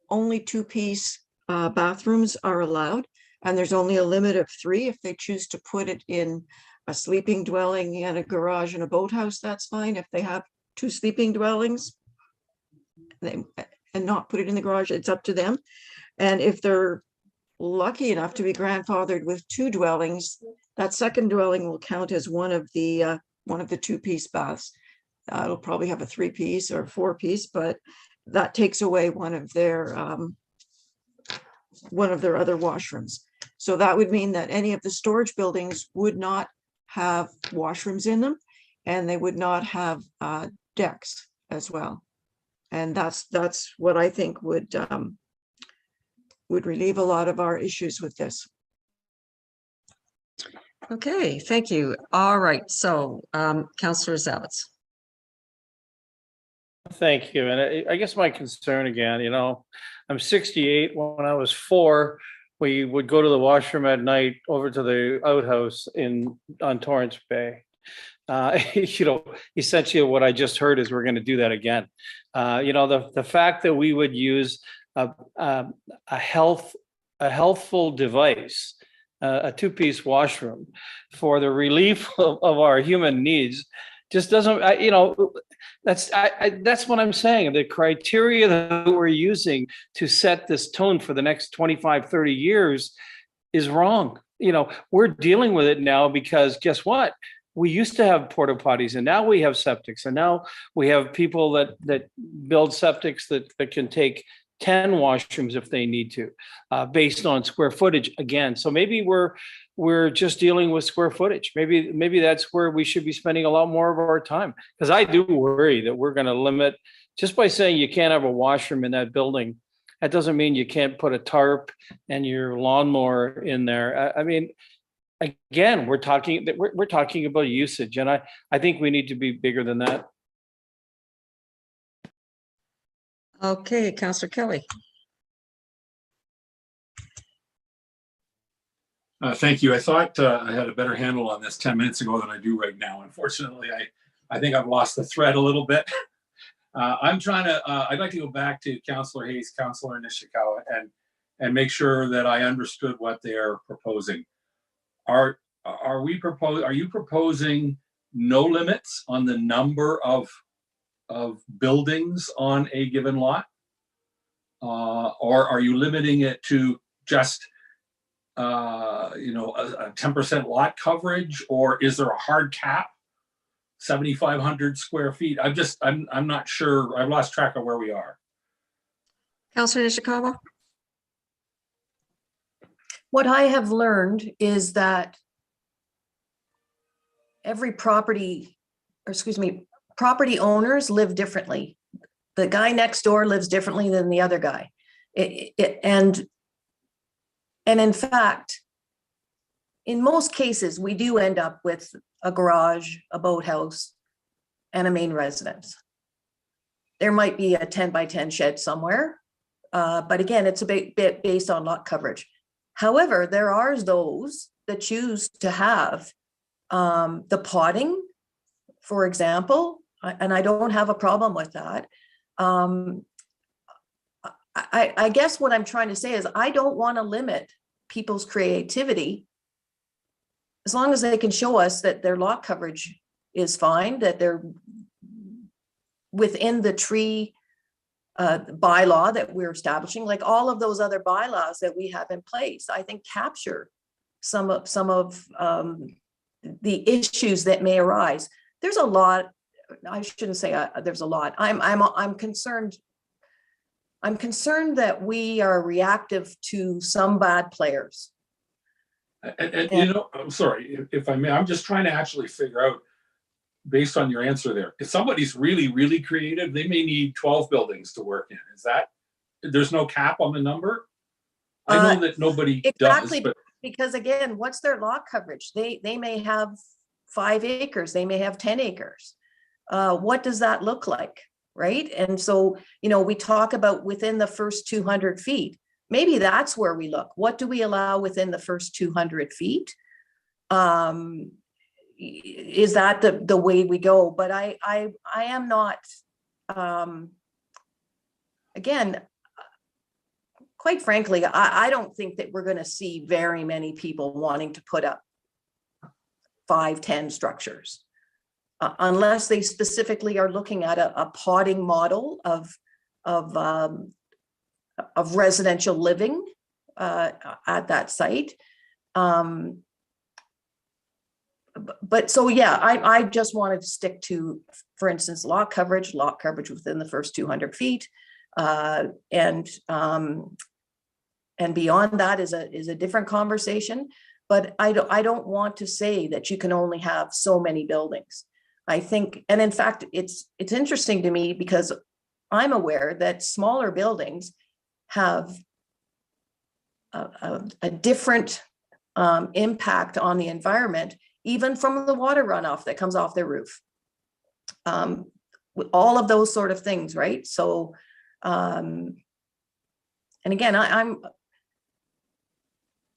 only two-piece bathrooms are allowed, and there's only a limit of 3. If they choose to put it in a sleeping dwelling and a garage and a boathouse, that's fine. If they have 2 sleeping dwellings and not put it in the garage, it's up to them. And if they're lucky enough to be grandfathered with 2 dwellings, that second dwelling will count as one of the 2-piece baths. It'll probably have a 3-piece or 4-piece, but that takes away one of their other washrooms. So that would mean that any of the storage buildings would not have washrooms in them, and they would not have decks as well. And that's what I think would relieve a lot of our issues with this. Okay, thank you. All right, so Councillor Zavitz. Thank you. And I guess my concern again, I'm 68. When I was 4, we would go to the washroom at night over to the outhouse on Torrance Bay. Essentially what I just heard is we're going to do that again. The fact that we would use a healthful device, a 2-piece washroom for the relief of our human needs just doesn't, That's what I'm saying. The criteria that we're using to set this tone for the next 25, 30 years is wrong. You know, we're dealing with it now because guess what? We used to have porta potties and now we have septics, and now we have people that build septics that can take 10 washrooms if they need to, based on square footage again. So maybe we're just dealing with square footage. Maybe that's where we should be spending a lot more of our time. Because I do worry that we're going to limit, just by saying you can't have a washroom in that building, that doesn't mean you can't put a tarp and your lawnmower in there. I mean, again, we're talking about usage, and I think we need to be bigger than that. Okay, Councillor Kelly. Thank you. I thought I had a better handle on this 10 minutes ago than I do right now. Unfortunately, I think I've lost the thread a little bit. I'd like to go back to Councillor Hayes, Councillor Nishikawa, and make sure that I understood what they are proposing. Are you proposing no limits on the number of buildings on a given lot? Or are you limiting it to just a 10% lot coverage, or is there a hard cap, 7,500 square feet? I'm not sure. I've lost track of where we are. Councillor Nishikawa. What I have learned is that every property owners live differently. The guy next door lives differently than the other guy. And in fact, in most cases, we do end up with a garage, a boathouse, and a main residence. There might be a 10 by 10 shed somewhere, but again, it's a bit based on lot coverage. However, there are those that choose to have the potting, for example, and I don't have a problem with that. I guess what I'm trying to say is I don't want to limit people's creativity as long as they can show us that their lot coverage is fine, that they're within the tree bylaw that we're establishing, like all of those other bylaws that we have in place, I think capture some of the issues that may arise. There's a lot. I shouldn't say there's a lot. I'm concerned. I'm concerned that we are reactive to some bad players. And I'm sorry if I may. I'm just trying to actually figure out, based on your answer there, if somebody's really, really creative, they may need 12 buildings to work in. Is that, there's no cap on the number? I know that nobody exactly does, but because again, what's their lot coverage? They may have 5 acres, they may have 10 acres. What does that look like, right? And so, we talk about within the first 200 feet. Maybe that's where we look. What do we allow within the first 200 feet? Is that the way we go? But I am not, again, quite frankly, I don't think that we're going to see very many people wanting to put up 5-10 structures, unless they specifically are looking at a potting model of residential living at that site. But so, yeah, I just wanted to stick to, for instance, lot coverage within the first 200 feet. And beyond that is a different conversation. But I don't want to say that you can only have so many buildings. I think, and in fact, it's interesting to me because I'm aware that smaller buildings have a different impact on the environment, even from the water runoff that comes off their roof. All of those sort of things, right? So, and again,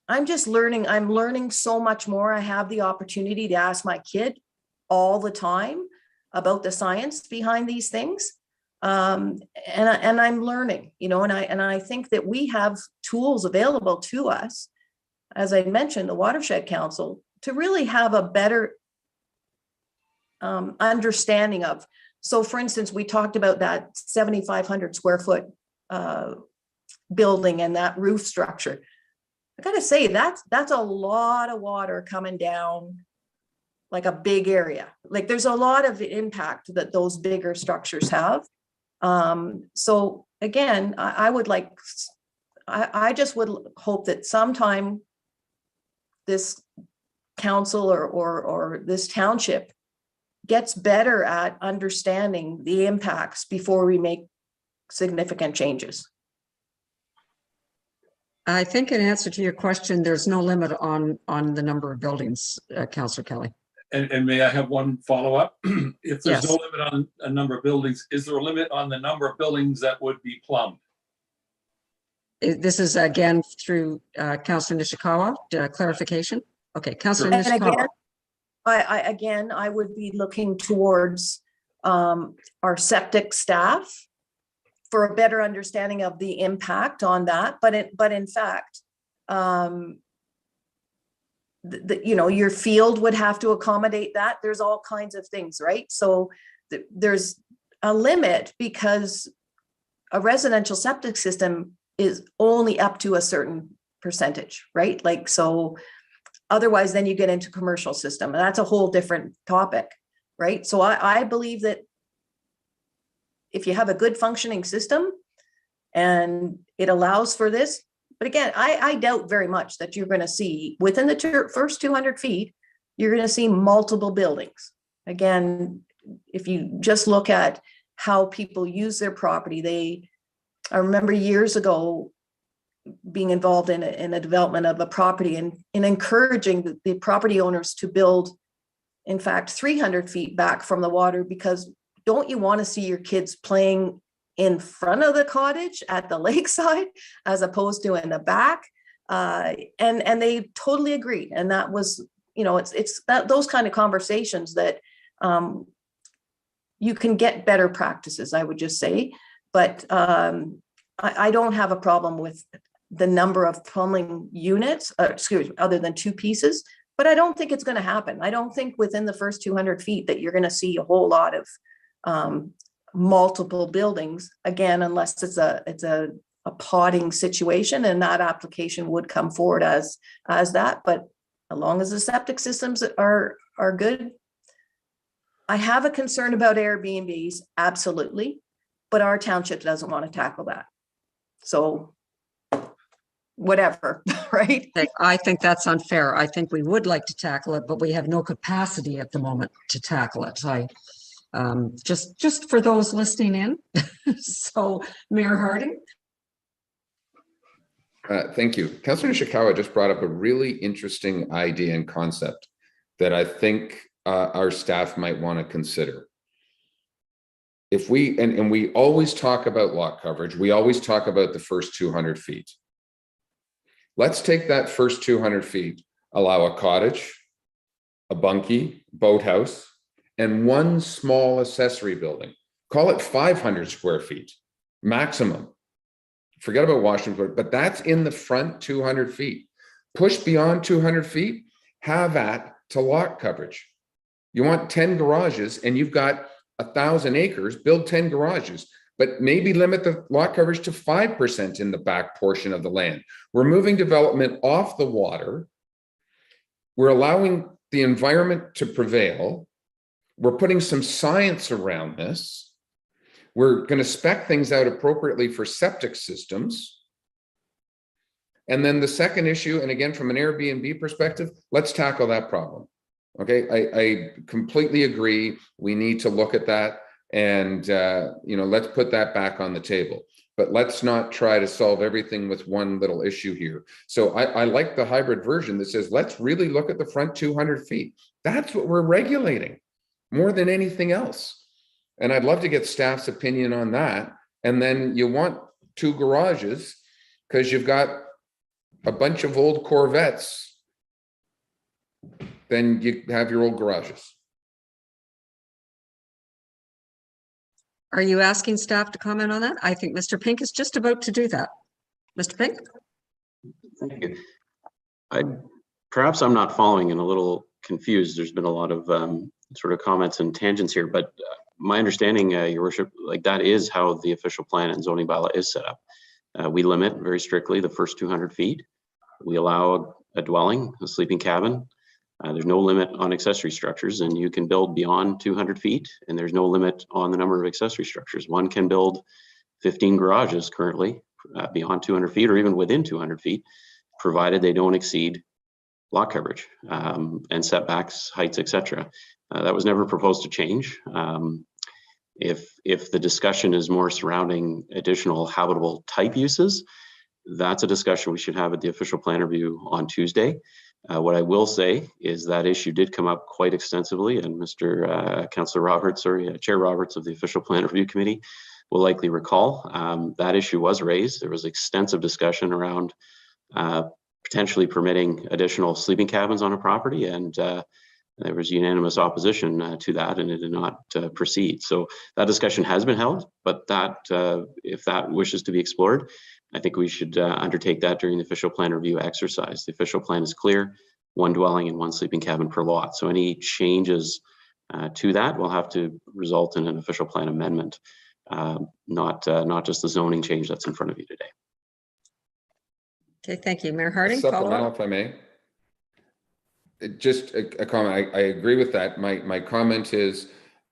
I'm just learning. I'm learning so much more. I have the opportunity to ask my kid all the time about the science behind these things. And I'm learning, and I think that we have tools available to us, as I mentioned, the Watershed Council, to really have a better understanding of So for instance, we talked about that 7,500 square foot building and that roof structure. I gotta say, that's a lot of water coming down like a big area. Like there's a lot of impact that those bigger structures have. So again, I just would hope that sometime this council or this township gets better at understanding the impacts before we make significant changes. I think in answer to your question, there's no limit on the number of buildings, Councillor Kelly. And may I have one follow-up? If there's no Yes. limit on a number of buildings, is there a limit on the number of buildings that would be plumbed? This is again through Councillor Nishikawa, clarification. Okay, Councillor And Nishikawa. again, I would be looking towards our septic staff for a better understanding of the impact on that. But in fact, you know, your field would have to accommodate that. There's all kinds of things, right? So there's a limit because a residential septic system is only up to a certain percentage, right? Like, so otherwise then you get into commercial system, and that's a whole different topic, right? So I believe that if you have a good functioning system and it allows for this, but again, I doubt very much that you're going to see within the first 200 feet, you're going to see multiple buildings. Again, if you just look at how people use their property, I remember years ago being involved in a development of a property and in encouraging the property owners to build, in fact, 300 feet back from the water, because don't you want to see your kids playing in front of the cottage at the lakeside as opposed to in the back? And they totally agreed. And that was, you know, it's those kind of conversations that you can get better practices, I would just say. But I don't have a problem with the number of plumbing units, other than 2 pieces, but I don't think it's going to happen. I don't think within the first 200 feet that you're going to see a whole lot of multiple buildings, again, unless it's a potting situation, and that application would come forward as that. But as long as the septic systems are good, I have a concern about Airbnbs, absolutely, but our township doesn't want to tackle that. So whatever, right? I think that's unfair. I think we would like to tackle it, but we have no capacity at the moment to tackle it. Just for those listening in. So Mayor Harding. Thank you. Councillor Nishikawa just brought up a really interesting idea and concept that I think our staff might want to consider. If we, and we always talk about lot coverage, we always talk about the first 200 feet. Let's take that first 200 feet, allow a cottage, a bunkie, boathouse, and 1 small accessory building. Call it 500 square feet maximum. Forget about Washington, but that's in the front 200 feet. Push beyond 200 feet, have at to lot coverage. You want 10 garages and you've got 1,000 acres, build 10 garages, but maybe limit the lot coverage to 5% in the back portion of the land. We're moving development off the water. We're allowing the environment to prevail. We're putting some science around this. We're going to spec things out appropriately for septic systems. And then the second issue, and again, from an Airbnb perspective, let's tackle that problem. Okay, I completely agree. We need to look at that and, you know, let's put that back on the table. But let's not try to solve everything with one little issue here. So I like the hybrid version that says, let's really look at the front 200 feet. That's what we're regulating more than anything else. And I'd love to get staff's opinion on that. And then you want 2 garages because you've got a bunch of old Corvettes, then you have your old garages. Are you asking staff to comment on that? I think Mr. Pink is just about to do that. Mr. Pink? Thank you. Perhaps I'm not following and a little confused. There's been a lot of sort of comments and tangents here, but my understanding, Your Worship, like that is how the official plan and zoning bylaw is set up. We limit very strictly the first 200 feet. We allow a dwelling, a sleeping cabin. There's no limit on accessory structures, and you can build beyond 200 feet, and there's no limit on the number of accessory structures. One can build 15 garages currently beyond 200 feet or even within 200 feet, provided they don't exceed lot coverage and setbacks, heights, etc. That was never proposed to change. If the discussion is more surrounding additional habitable type uses, that's a discussion we should have at the official plan review on Tuesday. What I will say is that issue did come up quite extensively, and Mr. Councillor Roberts, or Chair Roberts of the official plan review committee will likely recall that issue was raised. There was extensive discussion around potentially permitting additional sleeping cabins on a property, and there was unanimous opposition to that, and it did not proceed. So that discussion has been held, but that if that wishes to be explored, I think we should undertake that during the official plan review exercise. The official plan is clear, one dwelling and one sleeping cabin per lot. So any changes to that will have to result in an official plan amendment, not just the zoning change that's in front of you today. Okay, thank you. Mayor Harding, Supplemental, if I may. Just a comment. I agree with that. My comment is,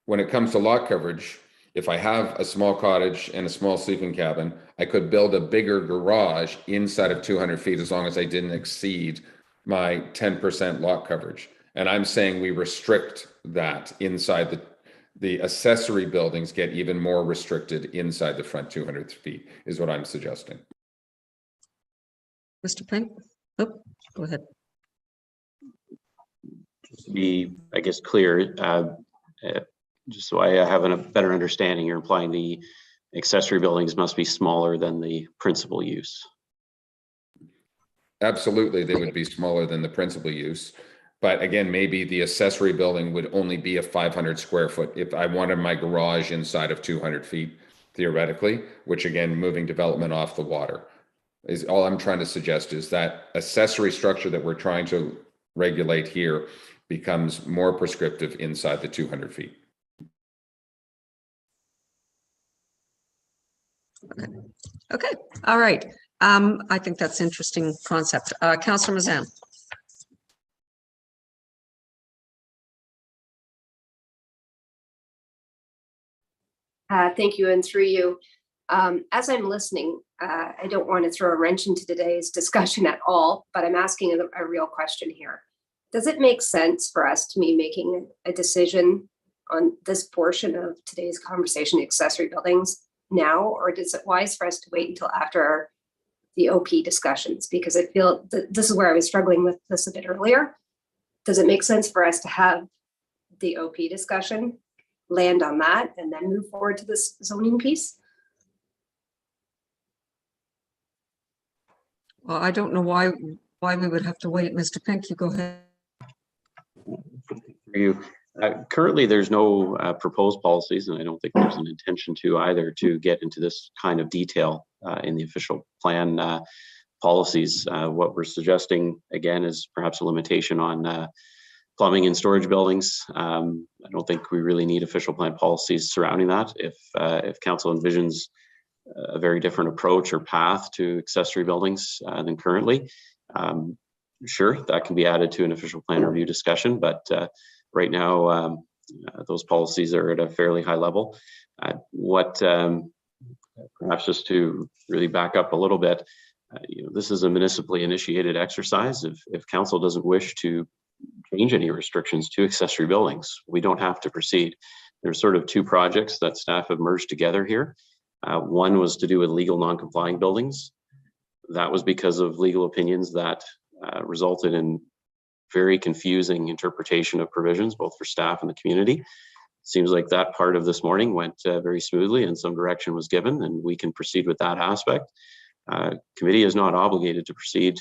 when it comes to lot coverage, if I have a small cottage and a small sleeping cabin, I could build a bigger garage inside of 200 feet as long as I didn't exceed my 10% lot coverage. And I'm saying we restrict that inside the accessory buildings, get even more restricted inside the front 200 feet is what I'm suggesting. Mr. Pink? Oh, go ahead. Just to be, I guess, clear, just so I have a better understanding, you're implying the accessory buildings must be smaller than the principal use. Absolutely, they would be smaller than the principal use. But again, maybe the accessory building would only be a 500 square foot if I wanted my garage inside of 200 feet, theoretically, which again, moving development off the water. Is all I'm trying to suggest is that accessory structure that we're trying to regulate here becomes more prescriptive inside the 200 feet. Okay, all right. I think that's an interesting concept. Councillor Mazan. Thank you, and through you. As I'm listening, I don't want to throw a wrench into today's discussion at all, but I'm asking a real question here. Does it make sense for us to be making a decision on this portion of today's conversation, accessory buildings, now, or is it wise for us to wait until after the OP discussions? Because I feel that this is where I was struggling with this a bit earlier. Does it make sense for us to have the OP discussion, land on that, and then move forward to this zoning piece? Well, I don't know why we would have to wait. Mr. Pink, you go ahead. For you, currently there's no proposed policies, and I don't think there's an intention to either to get into this kind of detail in the official plan policies. What we're suggesting again is perhaps a limitation on plumbing and storage buildings. I don't think we really need official plan policies surrounding that. If council envisions a very different approach or path to accessory buildings than currently, sure, that can be added to an official plan review discussion, but right now those policies are at a fairly high level. Perhaps just to really back up a little bit, this is a municipally initiated exercise. If council doesn't wish to change any restrictions to accessory buildings, we don't have to proceed. There's sort of two projects that staff have merged together here. One was to do with legal non-complying buildings. That was because of legal opinions that resulted in very confusing interpretation of provisions, both for staff and the community. Seems like that part of this morning went very smoothly and some direction was given, and we can proceed with that aspect. Committee is not obligated to proceed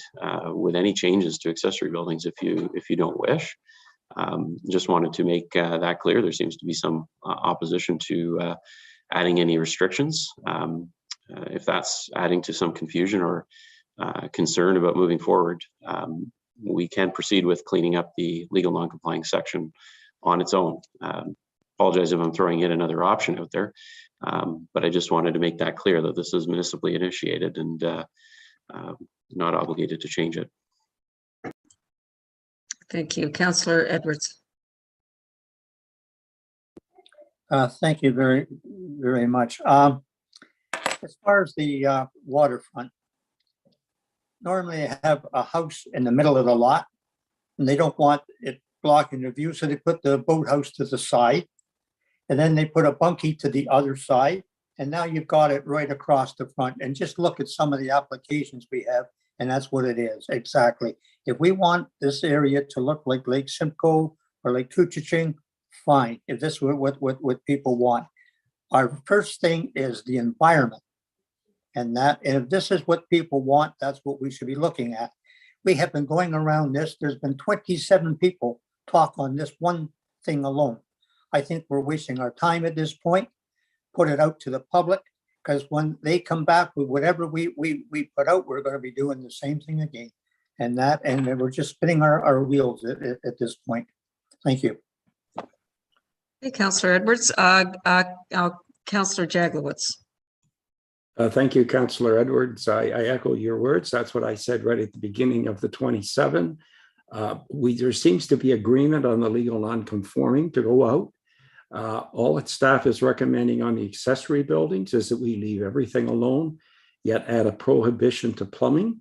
with any changes to accessory buildings if you don't wish. Just wanted to make that clear. There seems to be some opposition to adding any restrictions. If that's adding to some confusion or concern about moving forward, we can proceed with cleaning up the legal non-complying section on its own. apologize if I'm throwing yet another option out there. But I just wanted to make that clear that this is municipally initiated and not obligated to change it. Thank you. Councillor Edwards. Thank you very, very much. As far as the waterfront, normally they have a house in the middle of the lot and they don't want it blocking the view, so they put the boathouse to the side and then they put a bunkie to the other side, and now you've got it right across the front. And just look at some of the applications we have, and that's what it is exactly. If we want this area to look like Lake Simcoe or Lake Tuchaching, fine. If this is what people want, our first thing is the environment, and if this is what people want, that's what we should be looking at. We have been going around this. There's been 27 people talk on this one thing alone. I think we're wasting our time at this point. Put it out to the public, because when they come back with whatever we put out, we're going to be doing the same thing again. And we're just spinning our wheels at this point. Thank you. Hey, Councillor Edwards. Councillor Jaglowitz. Thank you, Councillor Edwards. I echo your words. That's what I said right at the beginning of the 27. There seems to be agreement on the legal non-conforming to go out. All that staff is recommending on the accessory buildings is that we leave everything alone, yet add a prohibition to plumbing.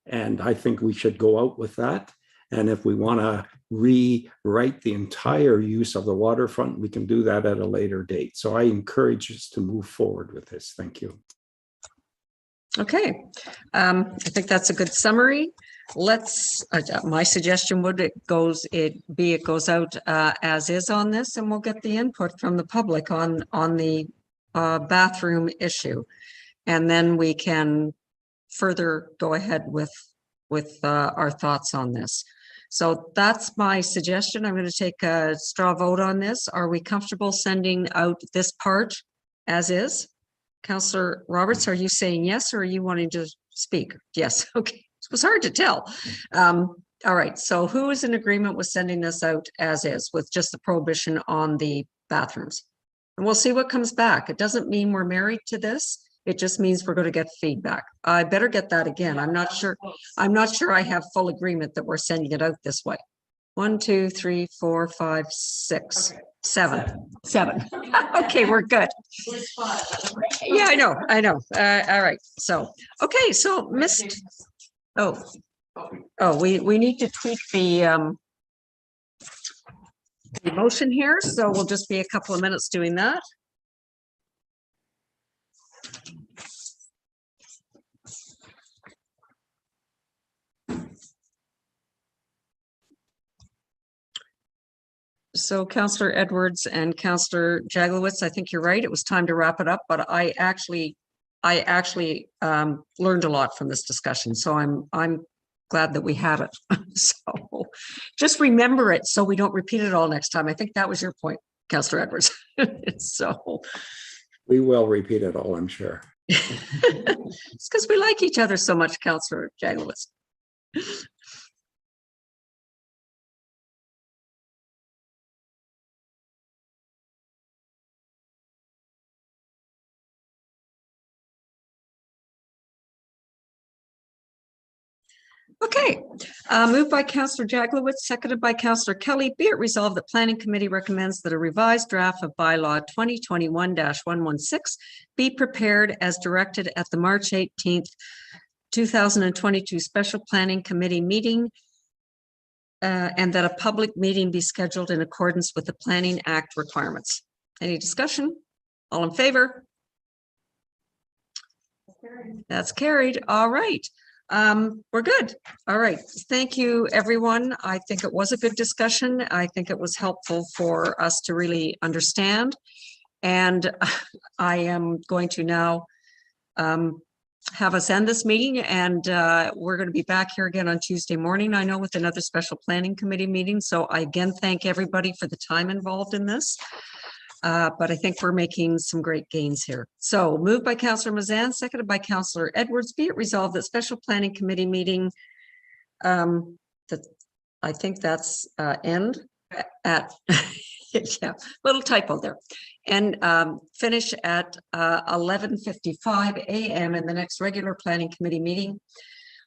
And I think we should go out with that. And if we want to rewrite the entire use of the waterfront, we can do that at a later date. So I encourage us to move forward with this. Thank you. Okay, I think that's a good summary. Let's, my suggestion would it goes out as is on this, and we'll get the input from the public on the bathroom issue. And then we can further go ahead with our thoughts on this. So that's my suggestion. I'm going to take a straw vote on this. Are we comfortable sending out this part as is? Councillor Roberts, are you saying yes, or are you wanting to speak? Yes. Okay. It was hard to tell. All right. So who is in agreement with sending this out as is, with just the prohibition on the bathrooms? And we'll see what comes back. It doesn't mean we're married to this. It just means we're going to get feedback. I better get that again. I'm not sure I have full agreement that we're sending it out this way. 1, 2, 3, 4, 5, 6, 7. Okay, we're good. Yeah, I know. All right. So, okay. So we need to tweak the motion here. So we'll just be a couple of minutes doing that. So Councillor Edwards and Councillor Jaglowitz, I think you're right. It was time to wrap it up, but I actually learned a lot from this discussion. So I'm glad that we had it. So just remember it so we don't repeat it all next time. I think that was your point, Councillor Edwards. So we will repeat it all, I'm sure. It's because we like each other so much, Councillor Jaglowitz. Okay, moved by Councillor Jaglowitz, seconded by Councillor Kelly. Be it resolved that Planning Committee recommends that a revised draft of bylaw 2021-116 be prepared as directed at the March 18th, 2022 Special Planning Committee meeting, and that a public meeting be scheduled in accordance with the Planning Act requirements. Any discussion? All in favor? That's carried. All right. We're good. All right. Thank you, everyone. I think it was a good discussion. I think it was helpful for us to really understand. And I am going to now have us end this meeting, and we're going to be back here again on Tuesday morning, I know, with another special planning committee meeting. So I again thank everybody for the time involved in this. But I think we're making some great gains here. So moved by Councillor Mazan, seconded by Councillor Edwards. Be it resolved that special planning committee meeting, that I think that's end. at, yeah, little typo there. And finish at 11:55 a.m. And the next regular planning committee meeting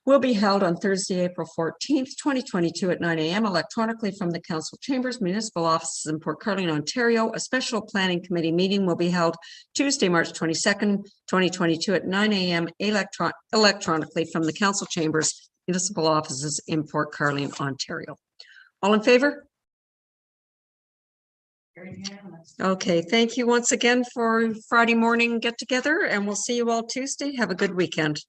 will be held on Thursday, April 14th, 2022 at 9 a.m. electronically from the council chambers, municipal offices in Port Carling, Ontario. A special planning committee meeting will be held Tuesday, March 22nd, 2022 at 9 a.m. electronically from the council chambers, municipal offices in Port Carling, Ontario. All in favor? Okay, thank you once again for Friday morning get together, and we'll see you all Tuesday. Have a good weekend.